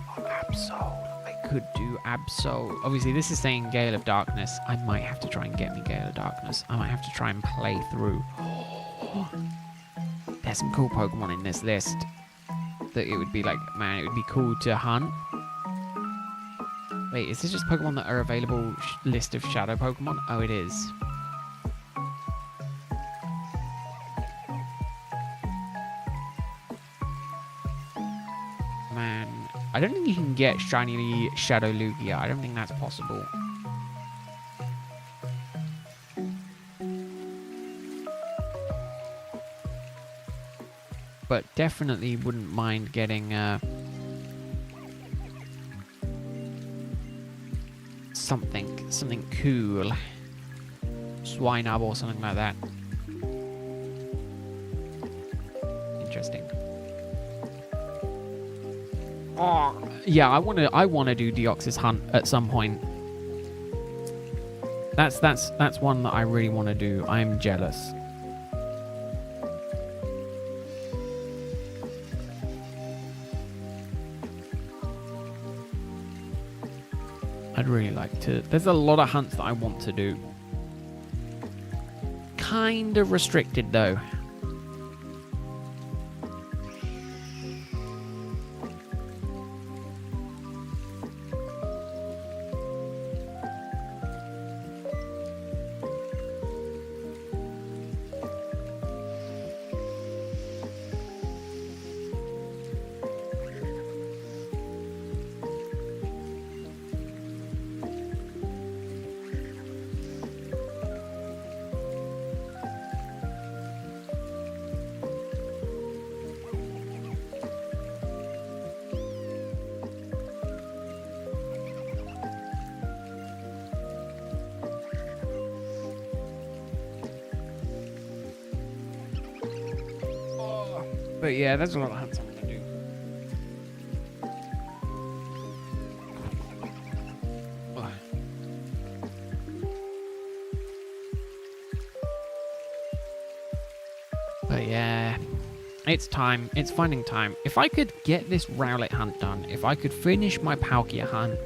Oh, Absol. I could do Absol. Obviously, this is saying Gale of Darkness. I might have to try and get me Gale of Darkness. I might have to try and play through. There's some cool Pokemon in this list that it would be like, man, it would be cool to hunt. Wait, is this just Pokemon that are available list of Shadow Pokemon? Oh, it is. I don't think you can get shiny Shadow Lugia. I don't think that's possible. But definitely wouldn't mind getting something cool. Swinub or something like that. Interesting. Oh, yeah, I wanna do Deoxys Hunt at some point. That's one that I really want to do. I'm jealous. I'd really like to. There's a lot of hunts that I want to do. Kind of restricted though. But yeah, there's a lot of hunts I'm gonna do. Oh. But yeah, it's time. It's finding time. If I could get this Rowlet hunt done, if I could finish my Palkia hunt,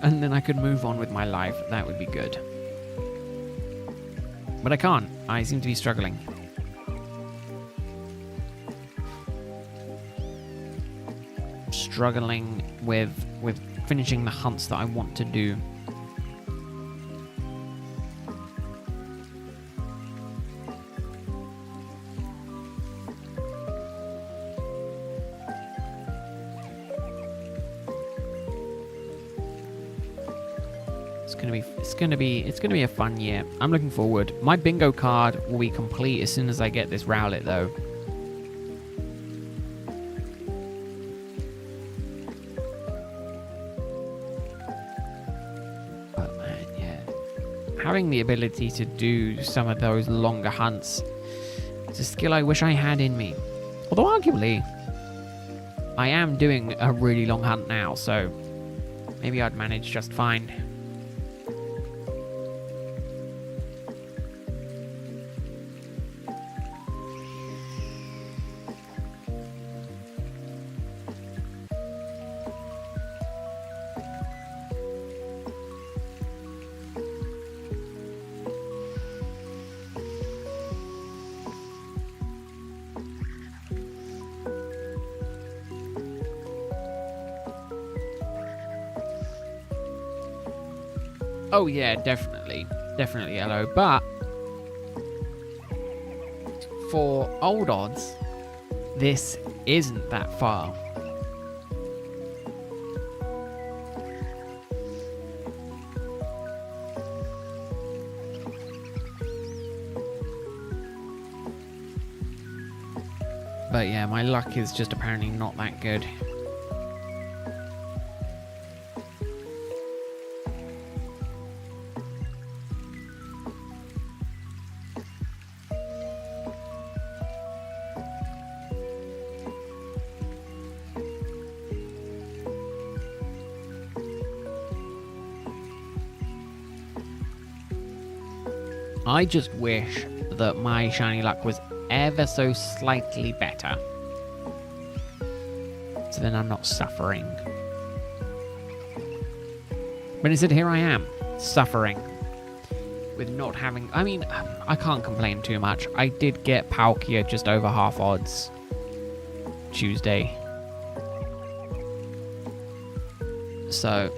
and then I could move on with my life, that would be good. But I can't. I seem to be struggling. Struggling with finishing the hunts that I want to do. It's gonna be a fun year. I'm looking forward. My bingo card will be complete as soon as I get this Rowlet, though. But man, yeah, having the ability to do some of those longer hunts, it's a skill I wish I had in me. Although arguably, I am doing a really long hunt now, so maybe I'd manage just fine. Oh yeah, definitely yellow, but for old odds, this isn't that far. But yeah, my luck is just apparently not that good. I just wish that my shiny luck was ever so slightly better. So then I'm not suffering. But instead, here I am, suffering. With not having... I mean, I can't complain too much. I did get Palkia just over half odds Tuesday. So,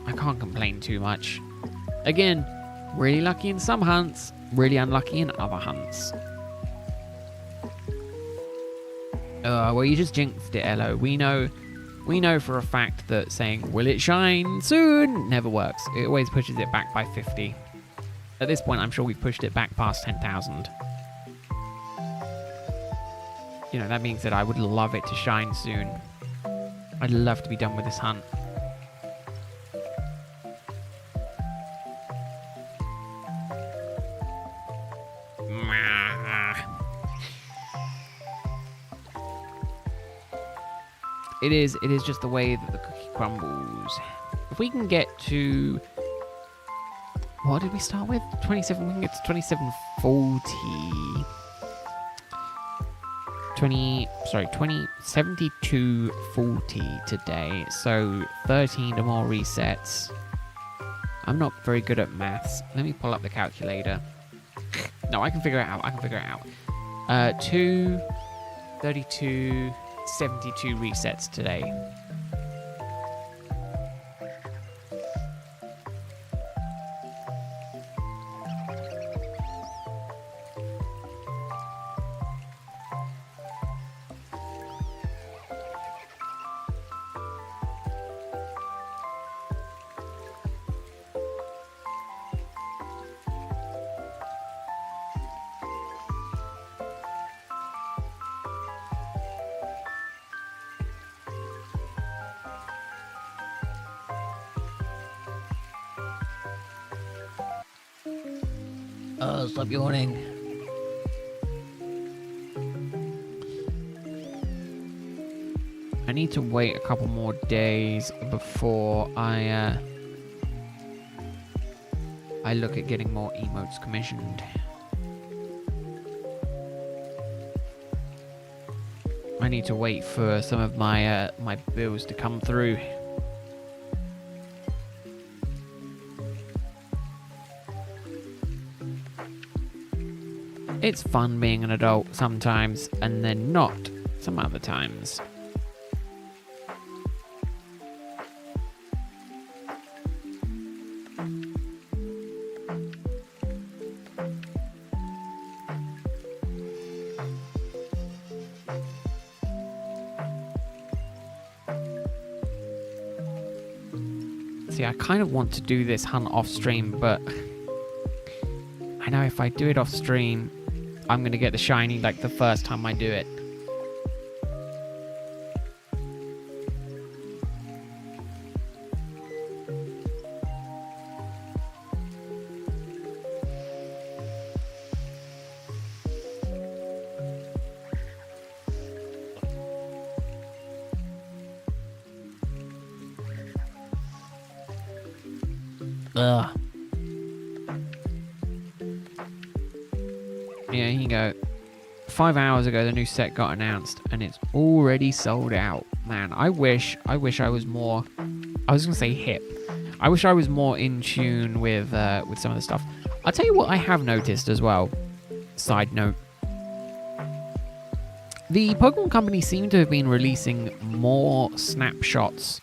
I can't complain too much. Again, really lucky in some hunts, really unlucky in other hunts. Well, you just jinxed it, Elo. We know for a fact that saying, will it shine soon, never works. It always pushes it back by 50. At this point, I'm sure we've pushed it back past 10,000. You know, that being said, I would love it to shine soon. I'd love to be done with this hunt. It is just the way that the cookie crumbles. If we can get to... What did we start with? 27. We can get to 2740. 7240 today. So 13 more resets. I'm not very good at maths. Let me pull up the calculator. No, I can figure it out. 2, 32, 72 resets today. Oh, stop yawning. I need to wait a couple more days before I look at getting more emotes commissioned. I need to wait for some of my my bills to come through. It's fun being an adult sometimes, and then not some other times. See, I kind of want to do this hunt off stream, but I know if I do it off stream, I'm going to get the shiny like the first time I do it. Ugh. Yeah, here you go. 5 hours ago, the new set got announced, and it's already sold out. Man, I wish I was more. I was gonna say hip. I wish I was more in tune with some of the stuff. I'll tell you what I have noticed as well. Side note: the Pokemon Company seem to have been releasing more snapshots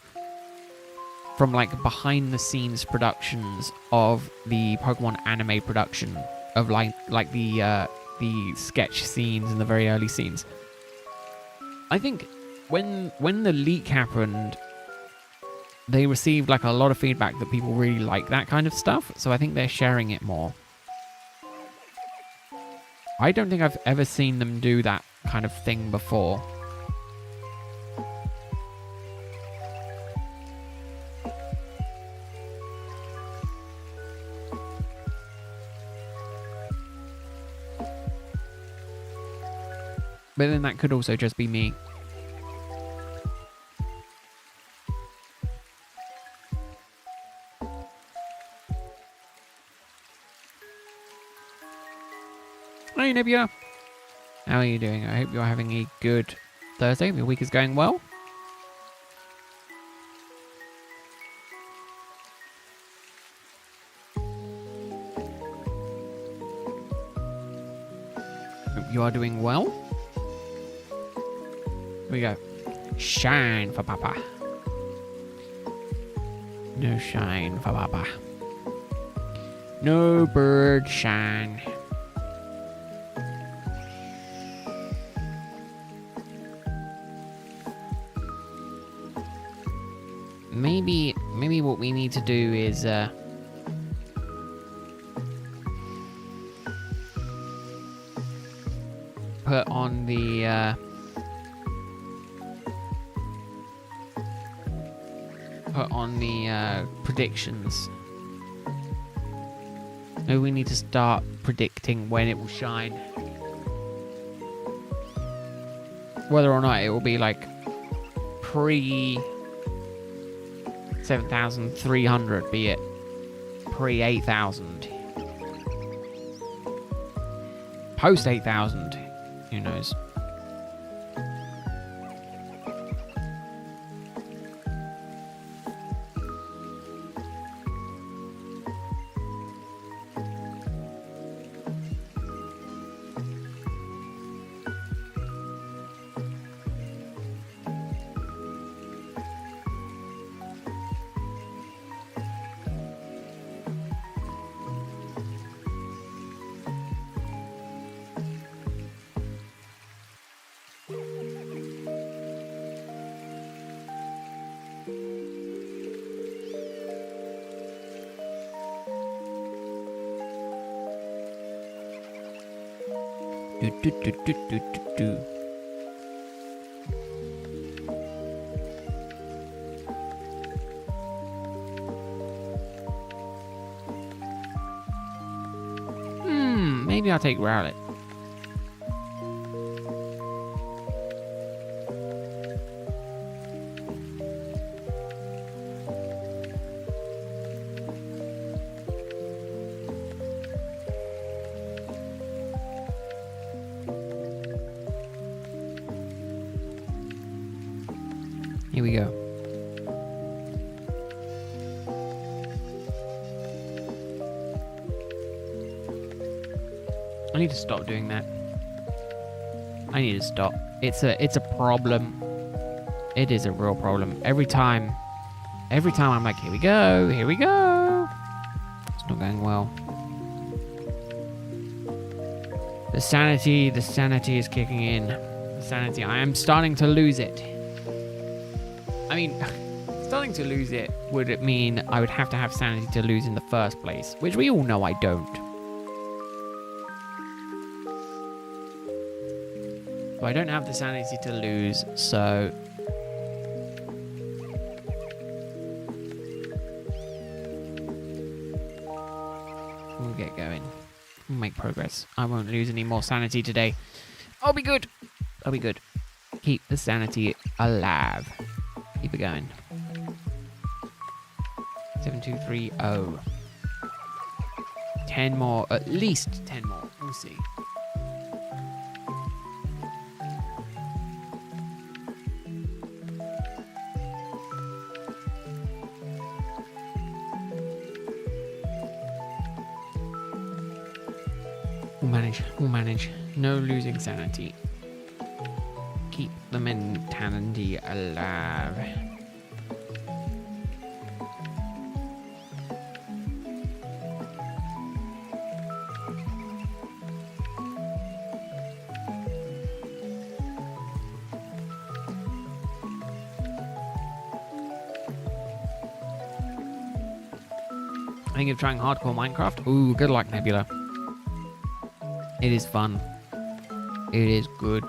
from like behind the scenes productions of the Pokemon anime production of like the sketch scenes and the very early scenes. I think when the leak happened, they received like a lot of feedback that people really like that kind of stuff, so I think they're sharing it more. I don't think I've ever seen them do that kind of thing before. But then that could also just be me. Hey Nebula, how are you doing? I hope you're having a good Thursday. Your week is going well. Hope you are doing well. Here we go. Shine for Papa. No shine for Papa. No bird shine. Maybe what we need to do is put on the predictions. Maybe we need to start predicting when it will shine. Whether or not it will be like pre 7,300, be it pre 8,000, post 8,000, who knows. Do. Maybe I'll take Rowlet. Here we go. I need to stop doing that. I need to stop. It's a problem. It is a real problem. Every time I'm like, here we go. It's not going well. The sanity is kicking in. The sanity, I am starting to lose it. I mean, starting to lose it would mean I would have to have sanity to lose in the first place, which we all know I don't. So I don't have the sanity to lose, so... we'll get going. We'll make progress. I won't lose any more sanity today. I'll be good. I'll be good. Keep the sanity alive. Keep it going. 7230. 10 more. At least 10 more. We'll see. We'll manage. No losing sanity. Keep the mentality alive. I think of trying hardcore Minecraft. Ooh, good luck, Nebula. It is fun. It is good.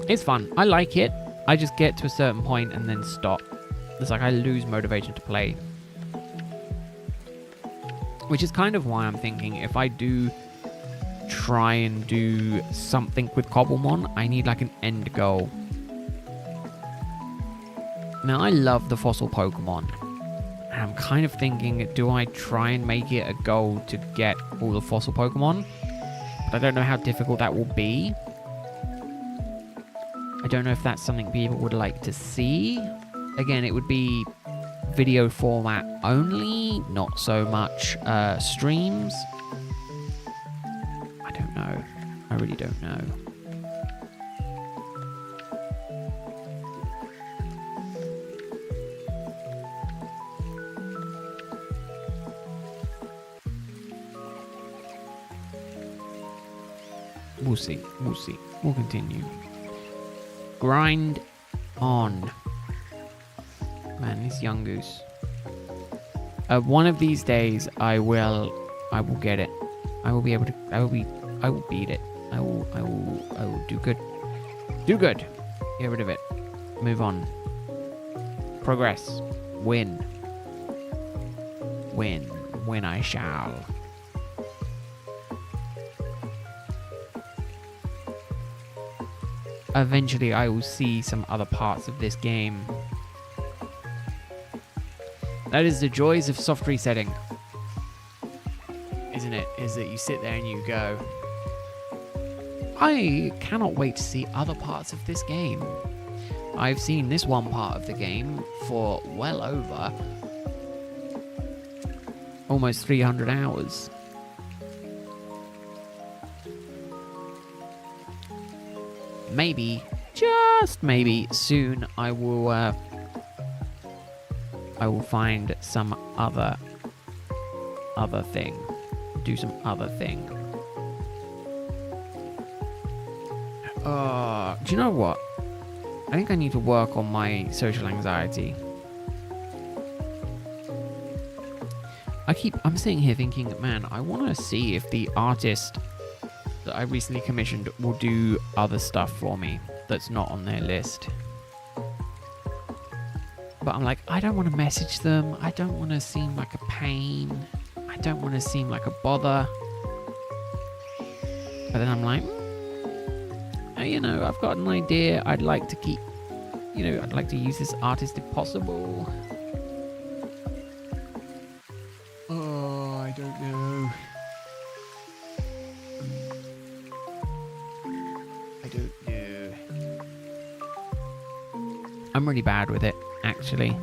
It's fun. I like it. I just get to a certain point and then stop. It's like I lose motivation to play. Which is kind of why I'm thinking if I do try and do something with Cobblemon, I need like an end goal. Now, I love the fossil Pokemon. And I'm kind of thinking, do I try and make it a goal to get all the fossil Pokemon? But I don't know how difficult that will be. I don't know if that's something people would like to see. Again, it would be video format only, not so much streams. I don't know. I really don't know. We'll see. We'll see. We'll continue. Grind on. Man, this young goose. One of these days, I will get it. I will be able to. I will beat it. I will do good. Do good. Get rid of it. Move on. Progress. Win. Win. Win I shall. Eventually, I will see some other parts of this game. That is the joys of soft resetting. Isn't it? Is that you sit there and you go, I cannot wait to see other parts of this game. I've seen this one part of the game for well over almost 300 hours. Maybe, just maybe, soon I will find some other thing. Do some other thing. Do you know what? I think I need to work on my social anxiety. I'm sitting here thinking, man, I want to see if the artist that I recently commissioned will do other stuff for me that's not on their list. But I'm like, I don't want to message them. I don't want to seem like a pain. I don't want to seem like a bother. But then I'm like, I've got an idea. I'd like to keep, I'd like to use this artist if possible. Oh, I don't know. I don't know. I'm really bad with it, actually.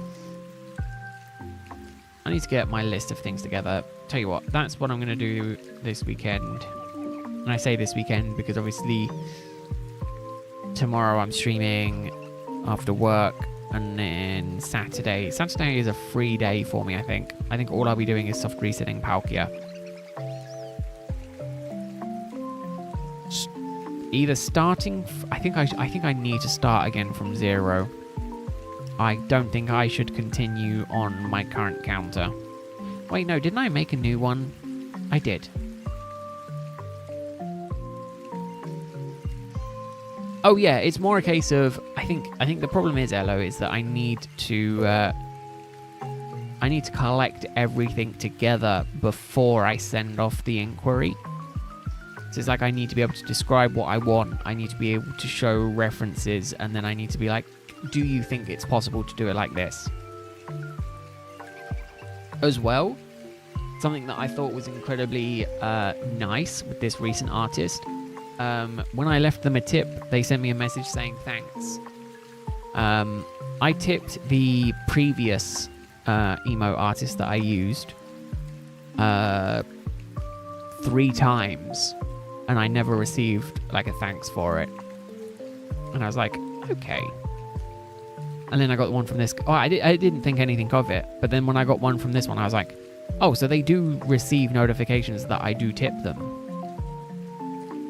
I need to get my list of things together. Tell you what, that's what I'm going to do this weekend. And I say this weekend because obviously tomorrow I'm streaming after work, and then Saturday is a free day for me, I think. I think all I'll be doing is soft resetting Palkia. either starting. I think I need to start again from 0. I don't think I should continue on my current counter. Wait, no, didn't I make a new one? I did. Oh yeah, it's more a case of I think the problem is, Elo, is that I need to collect everything together before I send off the inquiry. So it's like I need to be able to describe what I want. I need to be able to show references, and then I need to be like, do you think it's possible to do it like this? As well, something that I thought was incredibly nice with this recent artist. When I left them a tip, they sent me a message saying thanks. I tipped the previous emo artist that I used 3 times, and I never received like a thanks for it. And I was like, okay. And then I got one from this. Oh, I didn't think anything of it. But then when I got one from this one, I was like, oh, so they do receive notifications that I do tip them.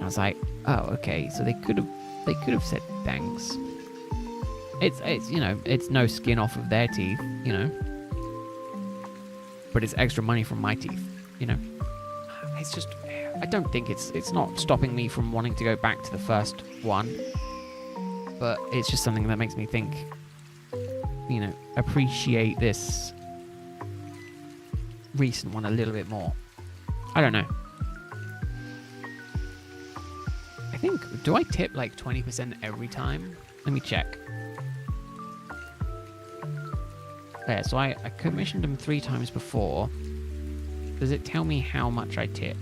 I was like, oh, okay. So they could have said thanks. It's you know, it's no skin off of their teeth, you know. But it's extra money from my teeth, you know. It's just, I don't think it's not stopping me from wanting to go back to the first one. But it's just something that makes me think, you know, appreciate this recent one a little bit more. I don't know. I think, do I tip like 20% every time? Let me check. There, so I commissioned them 3 times before. Does it tell me how much I tipped?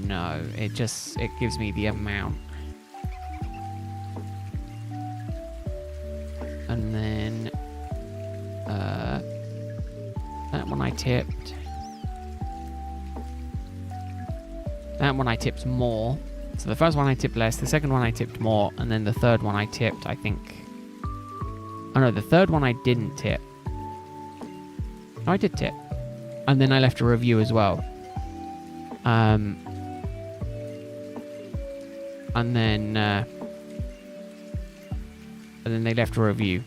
No, it gives me the amount. And then, that one I tipped. That one I tipped more. So the first one I tipped less, the second one I tipped more, and then the third one I tipped, I think... Oh no, the third one I didn't tip. No, I did tip. And then I left a review as well. And then they left a review.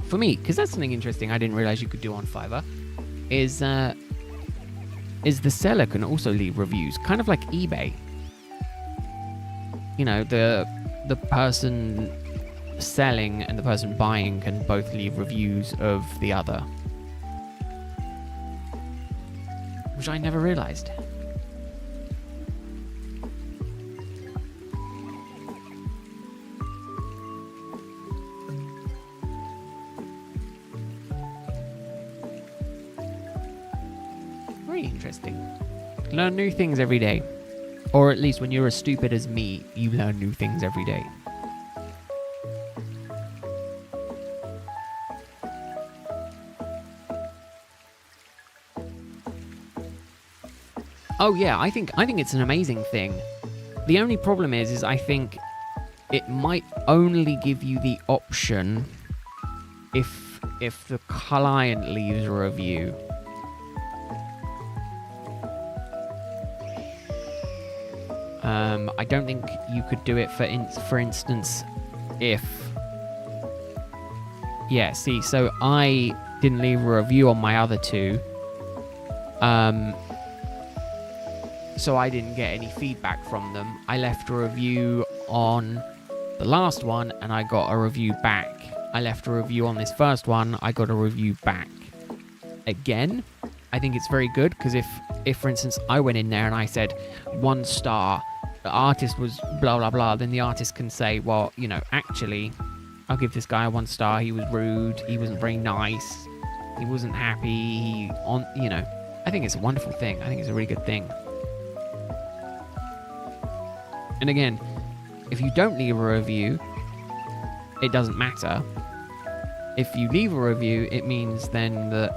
For me, because that's something interesting I didn't realize you could do on Fiverr, is the seller can also leave reviews, kind of like eBay. You know, the person selling and the person buying can both leave reviews of the other, which I never realized. Very interesting. Learn new things every day. Or at least when you're as stupid as me, you learn new things every day. Oh yeah, I think it's an amazing thing. The only problem is I think it might only give you the option if the client leaves a review. I don't think you could do it for instance if... Yeah, see, so I didn't leave a review on my other 2. So I didn't get any feedback from them. I left a review on the last one and I got a review back. I left a review on this first one, I got a review back. Again, I think it's very good because if for instance I went in there and I said 1 star, the artist was blah blah blah, then the artist can say, well, you know, actually I'll give this guy 1 star, he was rude, he wasn't very nice, he wasn't happy, you know. I think it's a wonderful thing. I think it's a really good thing. And again, if you don't leave a review, it doesn't matter. If you leave a review, it means then that,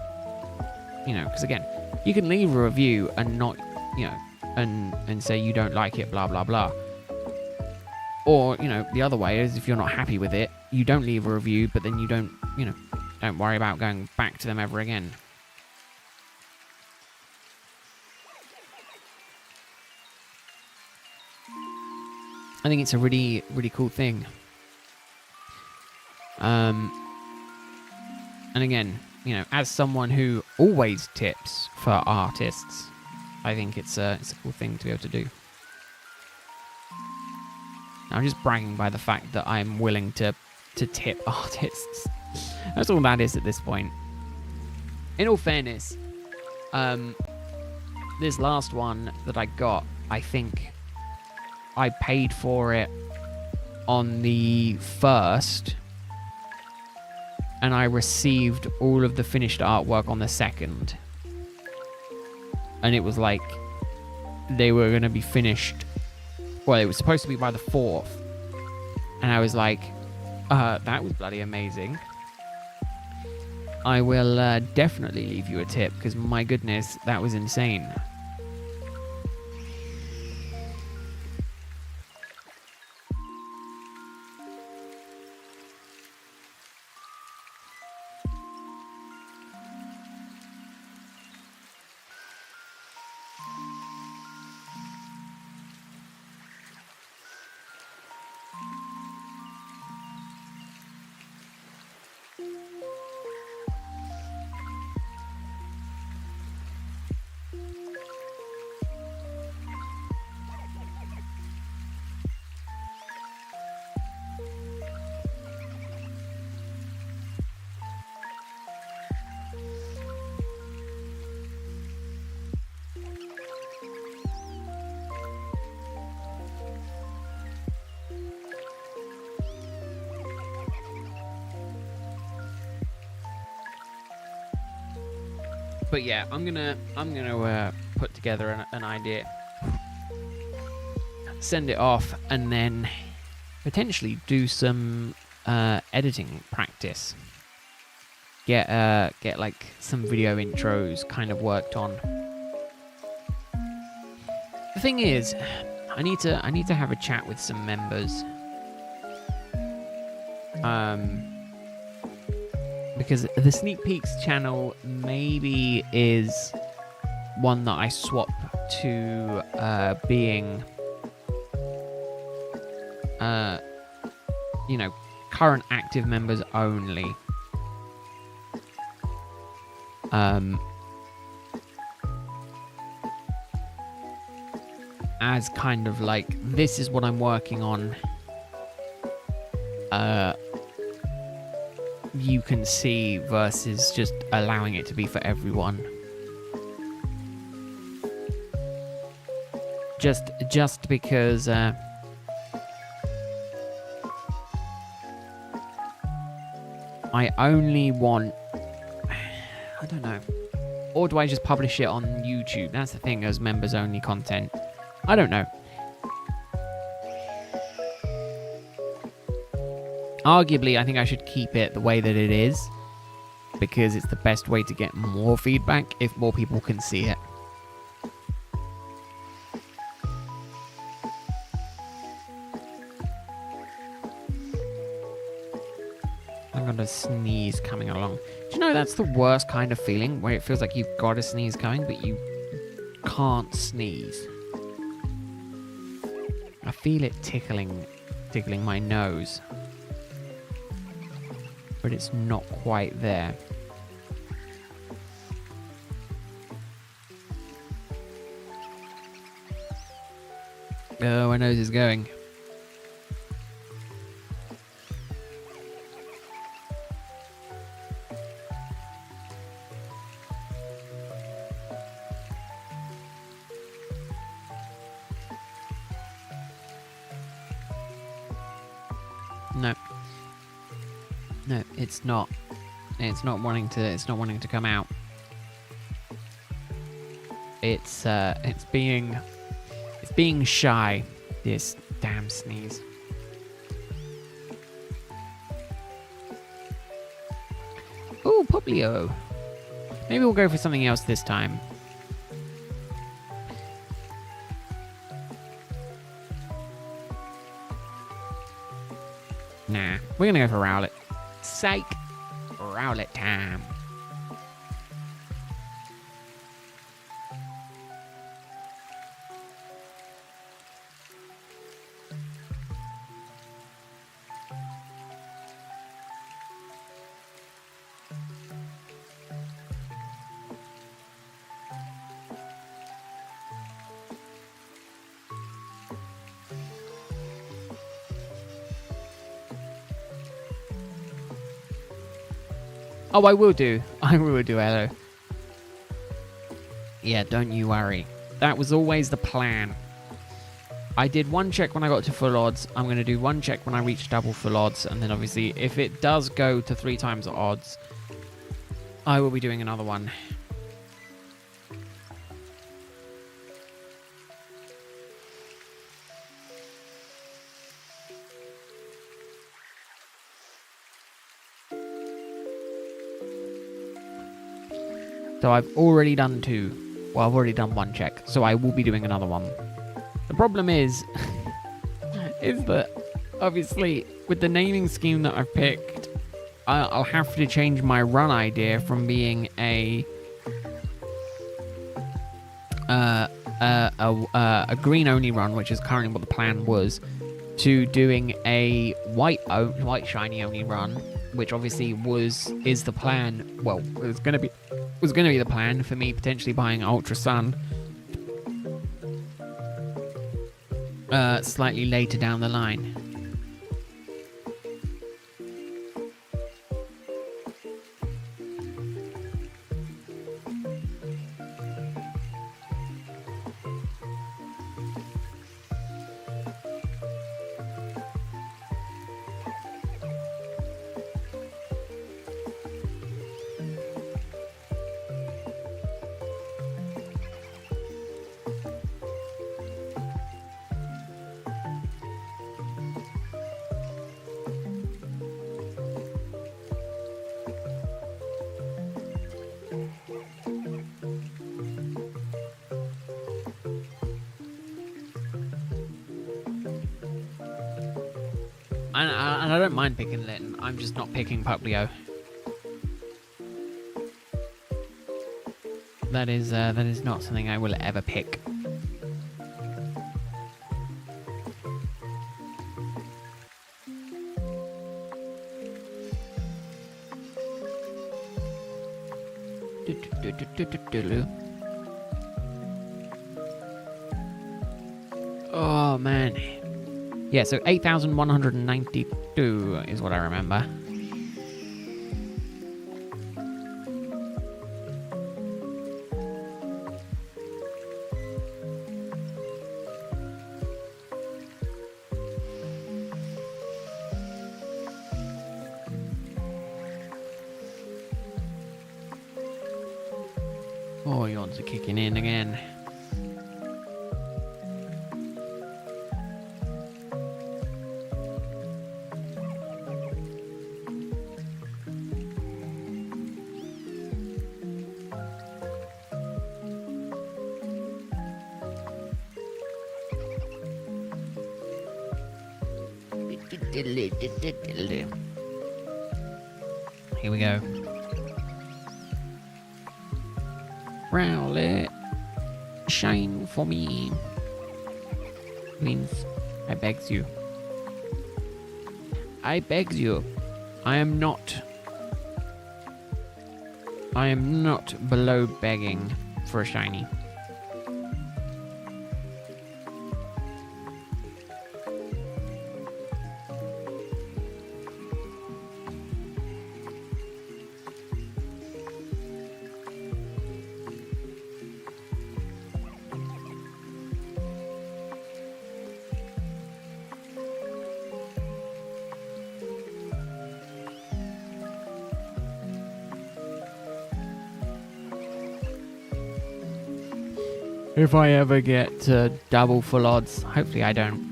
you know, because again, you can leave a review and not, you know, and say you don't like it, blah, blah, blah. Or, you know, the other way is if you're not happy with it, you don't leave a review, but then you don't, you know, don't worry about going back to them ever again. I think it's a really, really cool thing. And again, you know, as someone who always tips for artists, I think it's a cool thing to be able to do. I'm just bragging by the fact that I'm willing to tip artists. That's all that is at this point. In all fairness, this last one that I got, I think I paid for it on the 1st, and I received all of the finished artwork on the 2nd. And it was like they were going to be finished. Well, it was supposed to be by the 4th. And I was like, that was bloody amazing. I will definitely leave you a tip, because my goodness, that was insane. But yeah, I'm gonna put together an idea, send it off, and then potentially do some editing practice. Get like some video intros kind of worked on. The thing is, I need to have a chat with some members. Because the Sneak Peeks channel maybe is one that I swap to being, you know, current active members only. As kind of like, this is what I'm working on. You can see, versus just allowing it to be for everyone. Just because I only want, I don't know, or do I just publish it on YouTube? That's the thing, as members only content. I don't know. Arguably, I think I should keep it the way that it is, because it's the best way to get more feedback if more people can see it. I've got a sneeze coming along. Do you know that's the worst kind of feeling, where it feels like you've got a sneeze coming, but you can't sneeze? I feel it tickling my nose, but it's not quite there. Oh, my nose is going. No. No, it's not. It's not wanting to come out. It's being shy. This damn sneeze. Ooh, Poplio. Maybe we'll go for something else this time. Nah, we're gonna go for Rowlet. Psych! Rowlet time. Oh, I will do. I will do, hello. Yeah, don't you worry. That was always the plan. I did one check when I got to full odds. I'm going to do one check when I reach double full odds. And then obviously, if it does go to 3 times odds, I will be doing another one. So I've already done 2. Well, I've already done 1 check. So I will be doing another one. The problem is that obviously with the naming scheme that I've picked, I'll have to change my run idea from being a green only run, which is currently what the plan was, to doing a white shiny only run, which obviously is the plan. Well, it was going to be the plan for me potentially buying Ultra Sun slightly later down the line. And I don't mind picking Litten. I'm just not picking Puplio. That is not something I will ever pick. Oh man. Yeah, so 8,192 is what I remember. Oh, yawns are kicking in again. Here we go. Rowlet, shine for me. Please, I begs you. I begs you. I am not below begging for a shiny. If I ever get double full odds, hopefully I don't.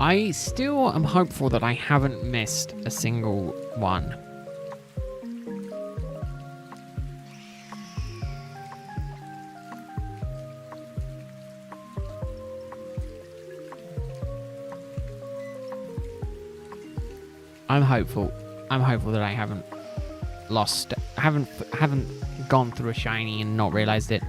I still am hopeful that I haven't missed a single one. I'm hopeful. I'm hopeful that I haven't gone through a shiny and not realized it.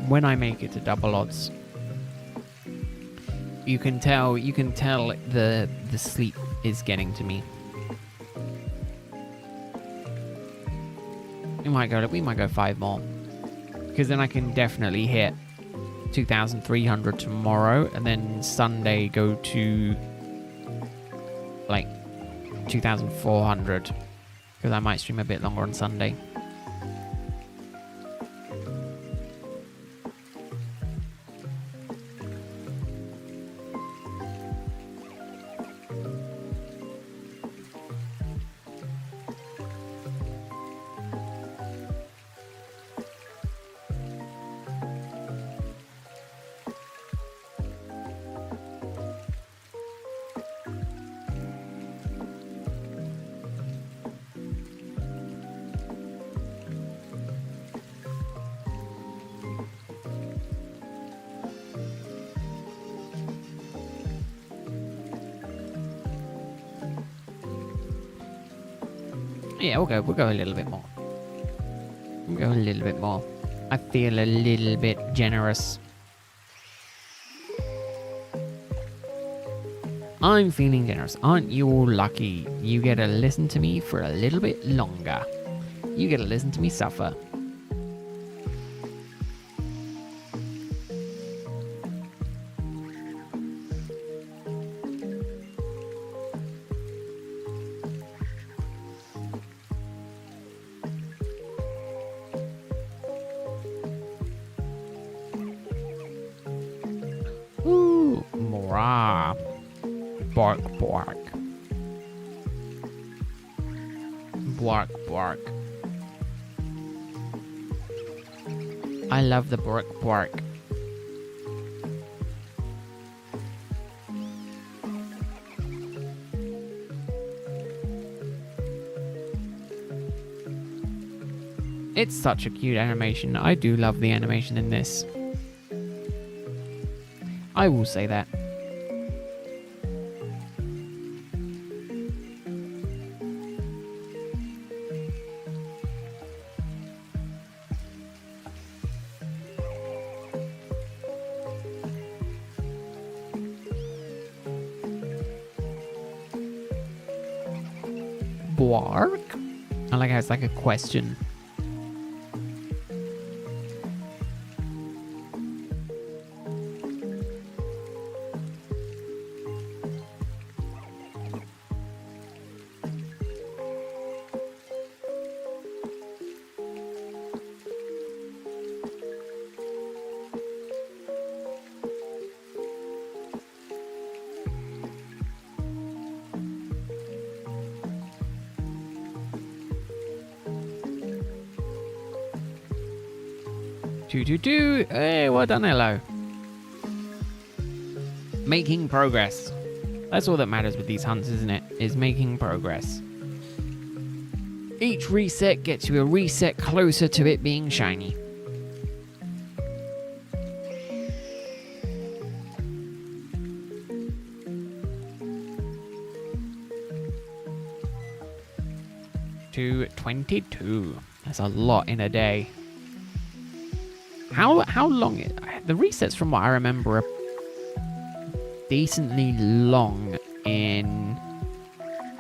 When I make it to double odds, you can tell the sleep is getting to me. We might go 5 more, because then I can definitely hit 2,300 tomorrow, and then Sunday go to like 2,400, because I might stream a bit longer on Sunday. Yeah, we'll go a little bit more. We'll go a little bit more. I feel a little bit generous. I'm feeling generous. Aren't you all lucky? You get to listen to me for a little bit longer. You get to listen to me suffer. Ooh, Mora. Bark, bark. Bark, bark. I love the bark, bark. It's such a cute animation. I do love the animation in this. I will say that. Bark? I like how it's like a question. Hey, well done, hello. Making progress. That's all that matters with these hunts, isn't it? Is making progress. Each reset gets you a reset closer to it being shiny. To 22. That's a lot in a day. How long? The resets, from what I remember, are decently long in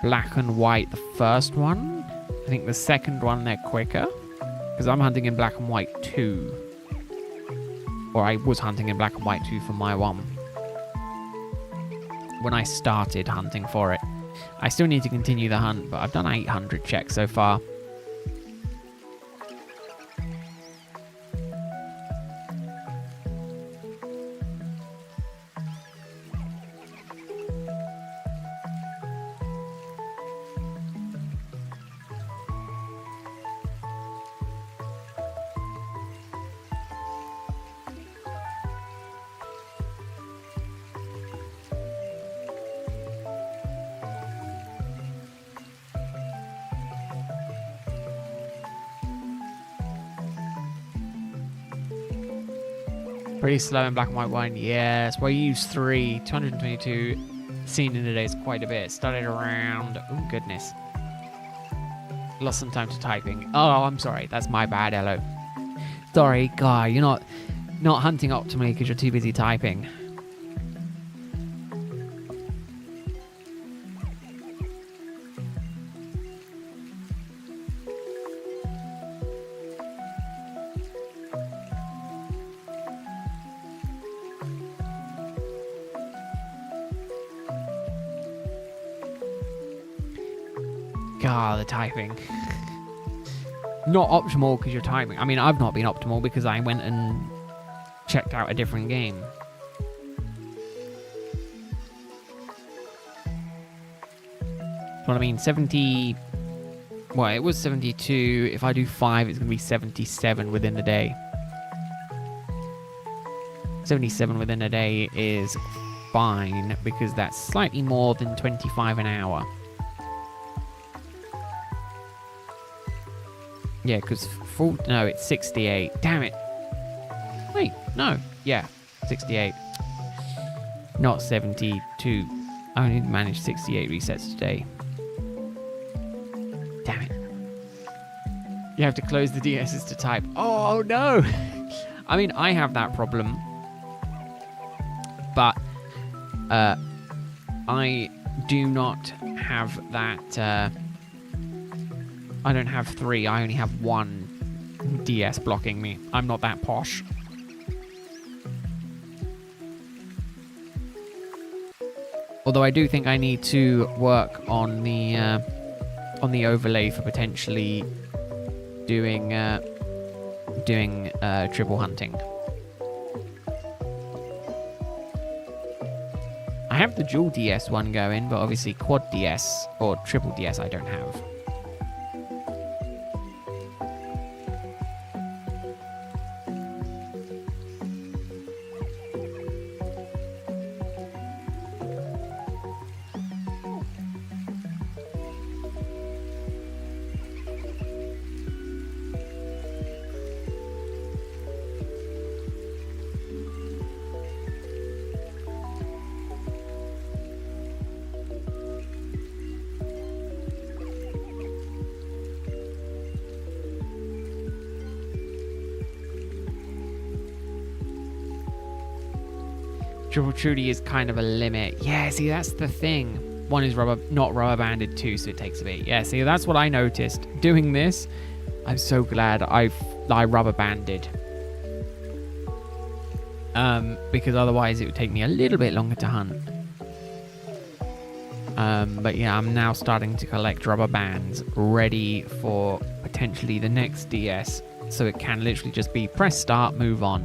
black and white. The first one, I think the second one they're quicker, because I'm hunting in black and white 2, or I was hunting in black and white 2 for my one when I started hunting for it. I still need to continue the hunt, but I've done 800 checks so far. Pretty slow in black and white wine. Yes. Well, I used 3. 222 seen in a day is quite a bit. Started around... Oh, goodness. Lost some time to typing. Oh, I'm sorry. That's my bad, Hello. Sorry, God. You're not hunting optimally because you're too busy typing. God, the typing. Not optimal because you're typing. I mean, I've not been optimal because I went and checked out a different game. What I mean, 70... Well, it was 72. If I do 5, it's going to be 77 within the day. 77 within a day is fine because that's slightly more than 25 an hour. Yeah, because no, it's 68. Damn it. Wait, no. Yeah, 68. Not 72. I only managed 68 resets today. Damn it. You have to close the DSs to type. Oh, no. I mean, I have that problem. But I do not have that... I don't have 3. I only have 1 DS blocking me. I'm not that posh. Although I do think I need to work on the overlay for potentially doing triple hunting. I have the dual DS one going, but obviously quad DS or triple DS I don't have. Triple Trudy is kind of a limit. Yeah, see, that's the thing. One is not rubber banded too, so it takes a bit. Yeah, see, that's what I noticed. Doing this, I'm so glad I rubber banded. Because otherwise it would take me a little bit longer to hunt. But yeah, I'm now starting to collect rubber bands ready for potentially the next DS. So it can literally just be press start, move on.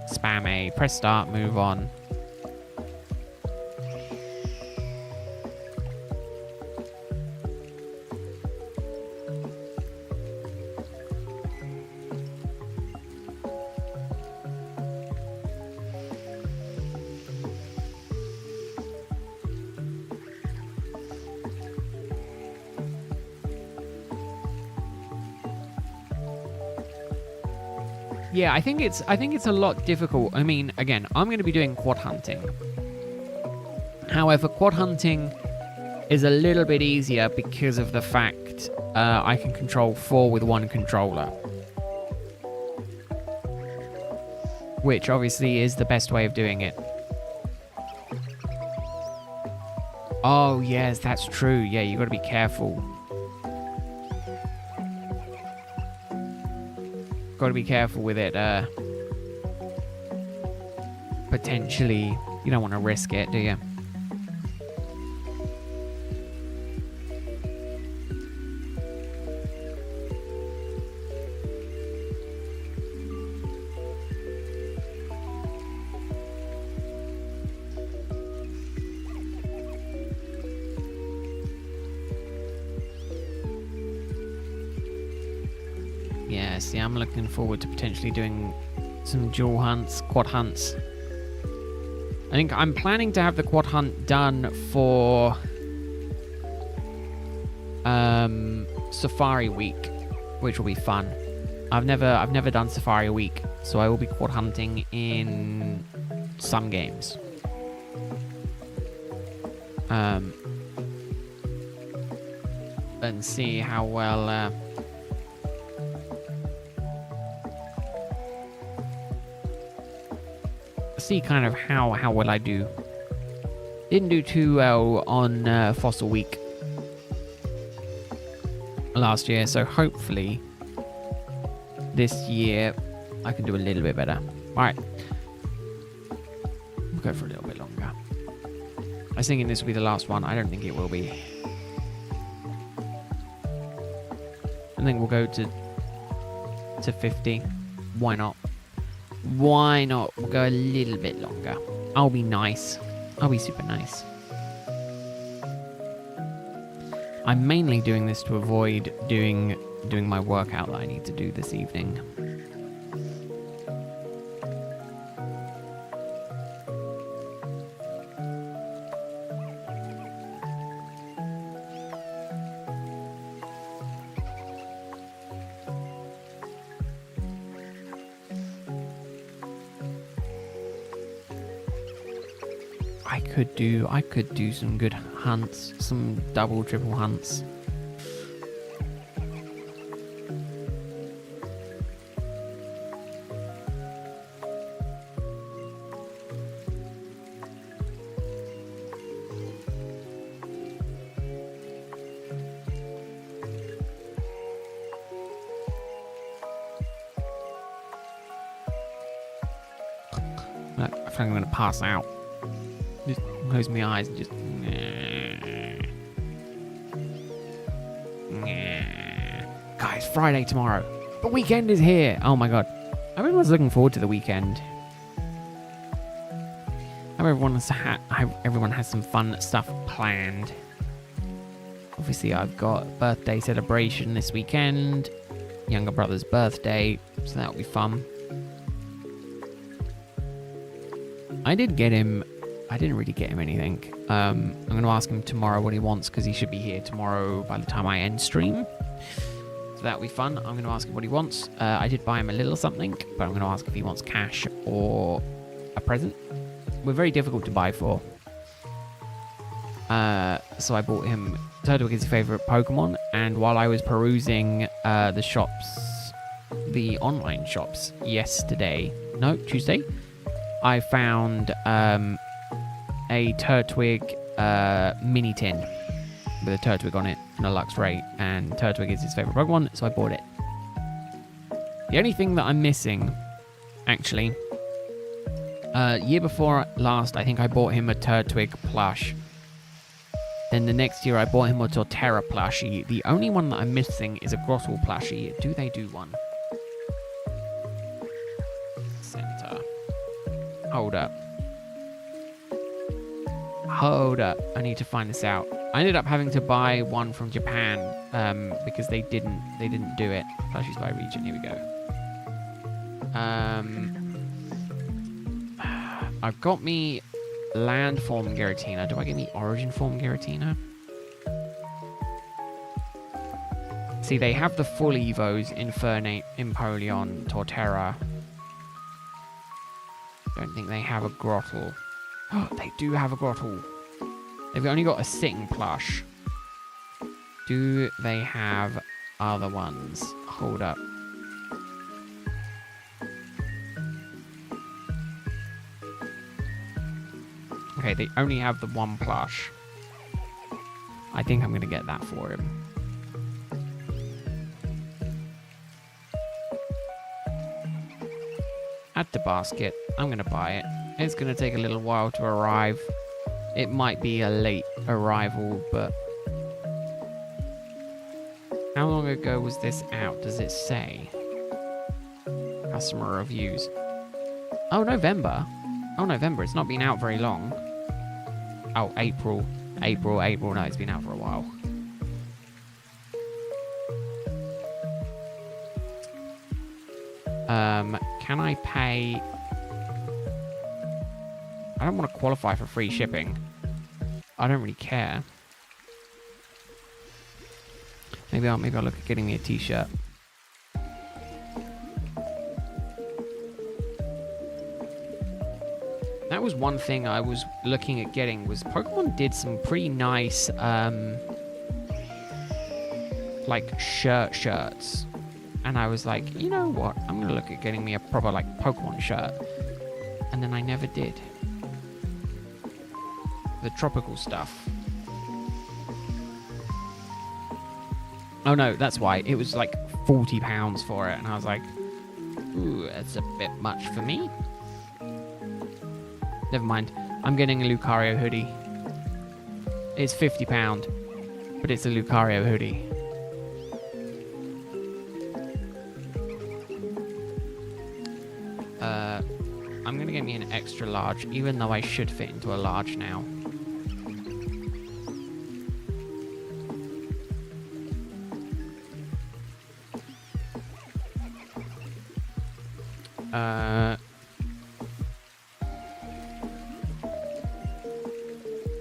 Spam A, press start, move on. Yeah, I think it's a lot difficult. I mean, again, I'm going to be doing quad hunting. However, quad hunting is a little bit easier because of the fact I can control 4 with 1 controller. Which obviously is the best way of doing it. Oh, yes, that's true. Yeah, you got to be careful. Got to be careful with it. Potentially, you don't want to risk it, do you? See, I'm looking forward to potentially doing some dual hunts, quad hunts. I think I'm planning to have the quad hunt done for Safari Week, which will be fun. I've never done Safari Week, so I will be quad hunting in some games. And see how well see kind of how well I do. Didn't do too well on Fossil Week last year, so hopefully this year I can do a little bit better. Alright. We'll go for a little bit longer. I was thinking this will be the last one. I don't think it will be. I think we'll go to 50. Why not? Why not? We'll go a little bit longer. I'll be nice. I'll be super nice. I'm mainly doing this to avoid doing my workout that I need to do this evening. I could do some good hunts, some double, triple hunts. Look, I feel like I'm going to pass out. Just close my eyes and just... Guys, Friday tomorrow. The weekend is here. Oh my god. Everyone's looking forward to the weekend. I hope everyone has some fun stuff planned. Obviously, I've got birthday celebration this weekend. Younger brother's birthday. So that'll be fun. I didn't really get him anything. I'm going to ask him tomorrow what he wants because he should be here tomorrow by the time I end stream. So that'll be fun. I'm going to ask him what he wants. I did buy him a little something, but I'm going to ask if he wants cash or a present. We're very difficult to buy for. So I bought him Turtwig, his favorite Pokemon, and while I was perusing the shops, the online shops Tuesday, I found a Turtwig mini tin with a Turtwig on it and a Luxray, and Turtwig is his favorite Pokemon, so I bought it. The only thing that I'm missing, actually, year before last, I think I bought him a Turtwig plush. Then the next year I bought him a Torterra plushie. The only one that I'm missing is a Grottle plushie. Do they do one? Center. Hold up. I need to find this out. I ended up having to buy one from Japan because they didn't do it. Plushies by region. Here we go. I've got me land form Giratina. Do I get me origin form Giratina? See, they have the full Evos, Infernape, Empoleon, Torterra. Don't think they have a Grottle. Oh, they do have a Grottle. They've only got a sitting plush. Do they have other ones? Hold up. Okay, they only have the one plush. I think I'm going to get that for him. Add to basket. I'm going to buy it. It's going to take a little while to arrive. It might be a late arrival, but... How long ago was this out? Does it say? Customer reviews. Oh, November. Oh, November. It's not been out very long. Oh, April. No, it's been out for a while. Can I pay... I don't want to qualify for free shipping. I don't really care. Maybe I'll look at getting me a t-shirt. That was one thing I was looking at getting, was Pokemon did some pretty nice, like, shirts. And I was like, you know what? I'm going to look at getting me a proper, like, Pokemon shirt. And then I never did. The tropical stuff. Oh no, that's why. It was like £40 for it. And I was like, ooh, that's a bit much for me. Never mind. I'm getting a Lucario hoodie. It's £50, but it's a Lucario hoodie. I'm going to get me an extra large, even though I should fit into a large now.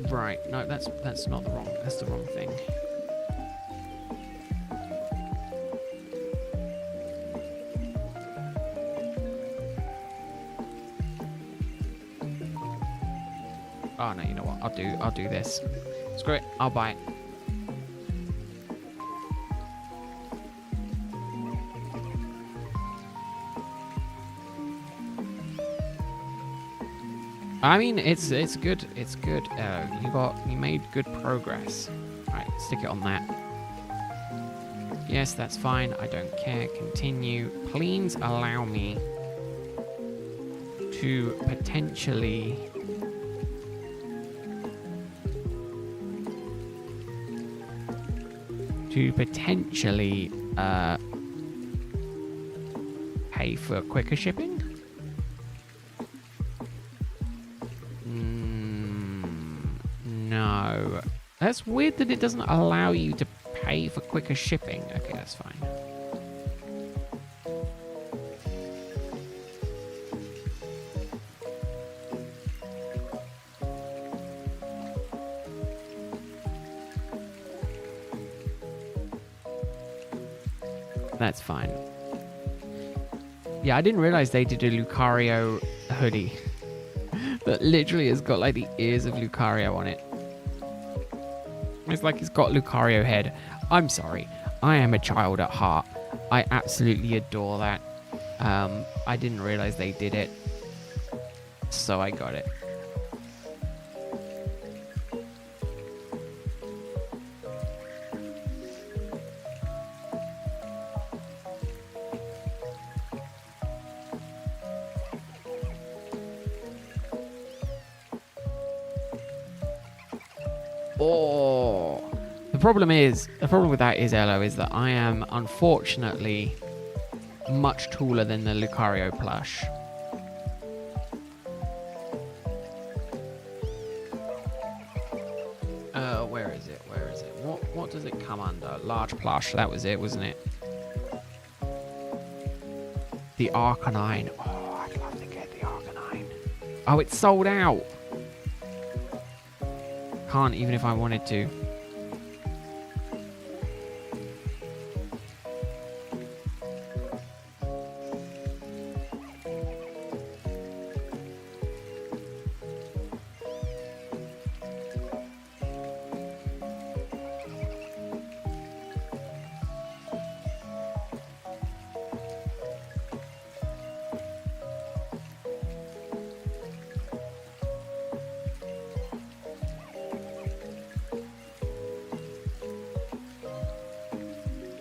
Right, no, that's not the wrong, that's the wrong thing. Oh no, you know what? I'll do this. Screw it, I'll buy it. I mean, it's good. It's good. You made good progress. Right, stick it on that. Yes, that's fine. I don't care. Continue. Please allow me to potentially pay for quicker shipping. No. That's weird that it doesn't allow you to pay for quicker shipping. Okay, that's fine. That's fine. Yeah, I didn't realize they did a Lucario hoodie that literally has got like the ears of Lucario on it. It's like it's got Lucario head. I'm sorry. I am a child at heart. I absolutely adore that. I didn't realize they did it. So I got it. Oh, the problem with that is, Elo, is that I am unfortunately much taller than the Lucario plush. Where is it? Where is it? What does it come under? Large plush. That was it, wasn't it? The Arcanine. Oh, I'd love to get the Arcanine. Oh, it's sold out. Can't even if I wanted to.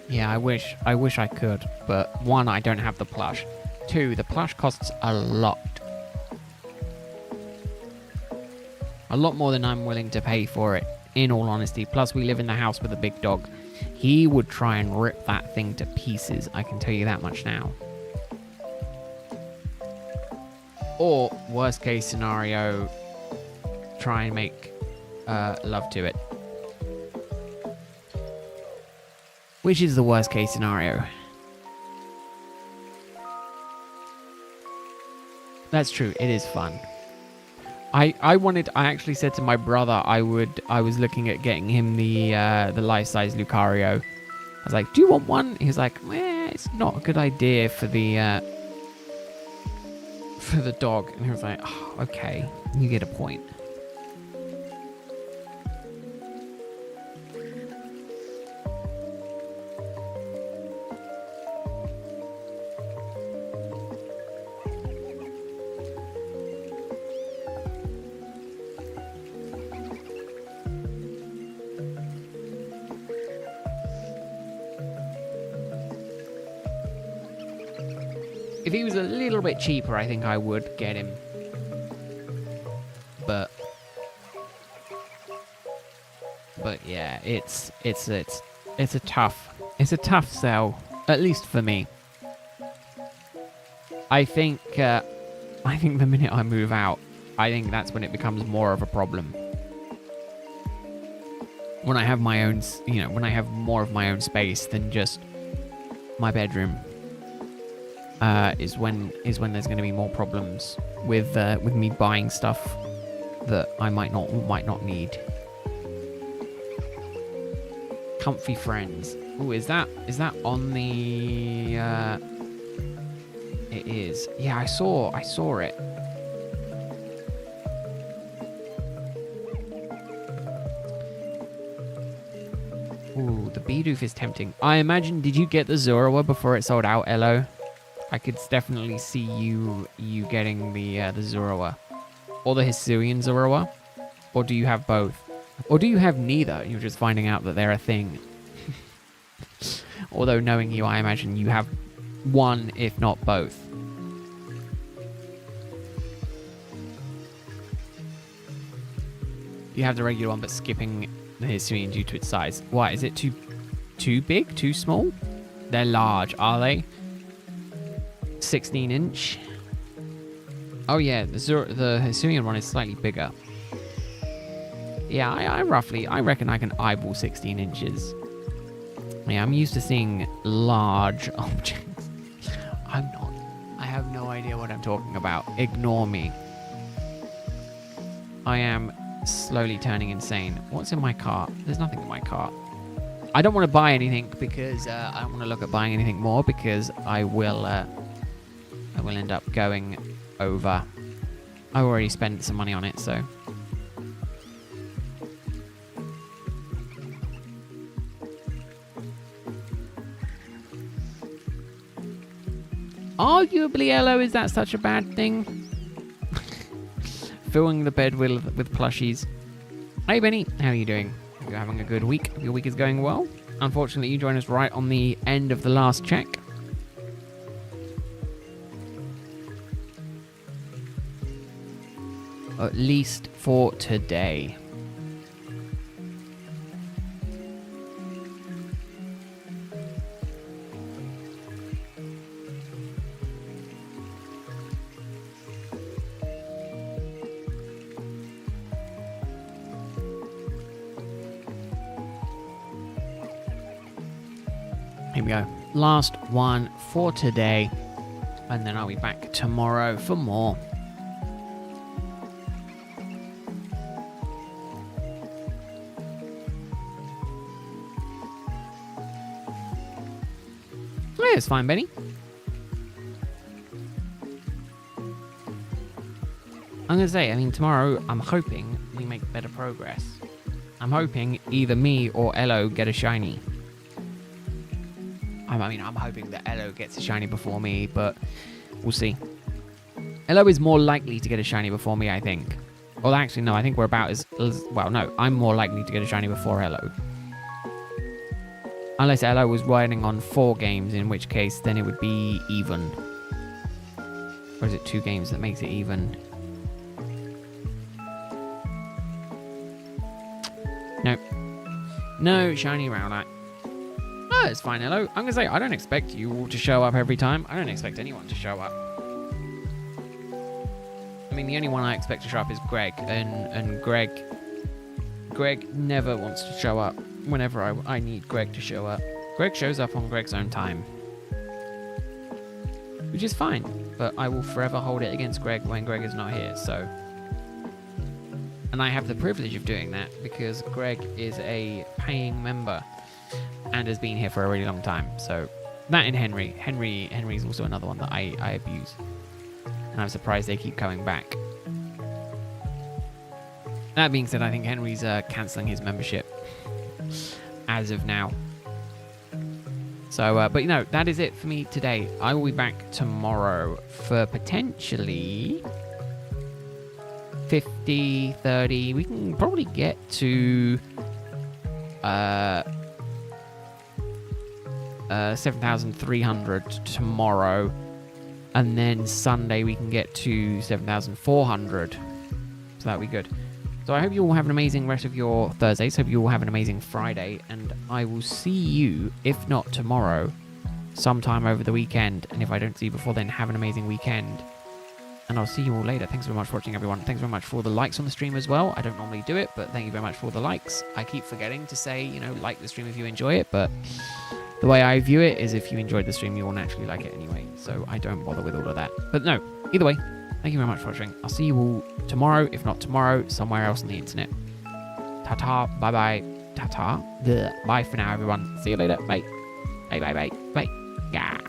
Yeah, I wish I could, but one, I don't have the plush. Two, the plush costs a lot. A lot more than I'm willing to pay for it, in all honesty. Plus, we live in the house with a big dog. He would try and rip that thing to pieces, I can tell you that much now. Or, worst case scenario, try and make love to it. Which is the worst case scenario. That's true. It is fun. I actually said to my brother I was looking at getting him the life-size Lucario. I was like, do you want one? He was like, it's not a good idea for the dog. And he was like, oh, okay, you get a point. If he was a little bit cheaper, I think I would get him. But yeah, it's a tough sell, at least for me. I think the minute I move out, I think that's when it becomes more of a problem. When I have my own, when I have more of my own space than just my bedroom. Is when there's going to be more problems with me buying stuff that I might not need. Comfy friends. Oh, is that on the? It is. Yeah, I saw it. Ooh, the Bidoof is tempting. I imagine. Did you get the Zorua before it sold out, Elo? I could definitely see you getting the Zorua. Or the Hisuian Zorua. Or do you have both? Or do you have neither? You're just finding out that they're a thing. Although knowing you, I imagine you have one, if not both. You have the regular one, but skipping the Hisuian due to its size. Why? Is it too big? Too small? They're large, are they? 16-inch. Oh yeah, the Hisuian one is slightly bigger. Yeah, I reckon I can eyeball 16 inches. Yeah, I'm used to seeing large objects. I'm not. I have no idea what I'm talking about. Ignore me. I am slowly turning insane. What's in my cart? There's nothing in my cart. I don't want to buy anything because I don't want to look at buying anything more because I will end up going over. I already spent some money on it, so. Arguably, Elo, is that such a bad thing? Filling the bed with plushies. Hey, Benny, how are you doing? Hope you're having a good week. Hope your week is going well. Unfortunately, you joined us right on the end of the last check. At least for today. Here we go. Last one for today. And then I'll be back tomorrow for more. Yeah, it's fine, Benny. I'm going to say, I mean, tomorrow, I'm hoping we make better progress. I'm hoping either me or Elo get a shiny. I'm hoping that Elo gets a shiny before me, but we'll see. Elo is more likely to get a shiny before me, I think. Well, actually, no, I think we're about as well, no, I'm more likely to get a shiny before Elo. Unless Elo was riding on 4 games, in which case, then it would be even. Or is it 2 games that makes it even? Nope. No shiny Rowlet. Oh, it's fine, Elo. I'm going to say, I don't expect you all to show up every time. I don't expect anyone to show up. I mean, the only one I expect to show up is Greg. And Greg never wants to show up whenever I need Greg to show up. Greg shows up on Greg's own time. Which is fine. but I will forever hold it against Greg when Greg is not here. So, and I have the privilege of doing that because Greg is a paying member and has been here for a really long time. So that and Henry's also another one that I abuse, and I'm surprised they keep coming back. That being said, I think Henry's cancelling his membership as of now. So, but that is it for me today. I will be back tomorrow for potentially 50, 30. We can probably get to 7,300 tomorrow. And then Sunday we can get to 7,400. So that'll be good. So I hope you all have an amazing rest of your Thursdays. Hope you all have an amazing Friday. And I will see you, if not tomorrow, sometime over the weekend. And if I don't see you before then, have an amazing weekend. And I'll see you all later. Thanks very much for watching, everyone. Thanks very much for all the likes on the stream as well. I don't normally do it, but thank you very much for all the likes. I keep forgetting to say, like the stream if you enjoy it. But the way I view it is if you enjoyed the stream, you will naturally like it anyway. So I don't bother with all of that. But no, either way. Thank you very much for watching. I'll see you all tomorrow, if not tomorrow, somewhere else on the internet. Ta-ta, bye-bye, ta-ta. Bye for now, everyone. See you later. Bye. Bye, bye, bye, bye. Yeah.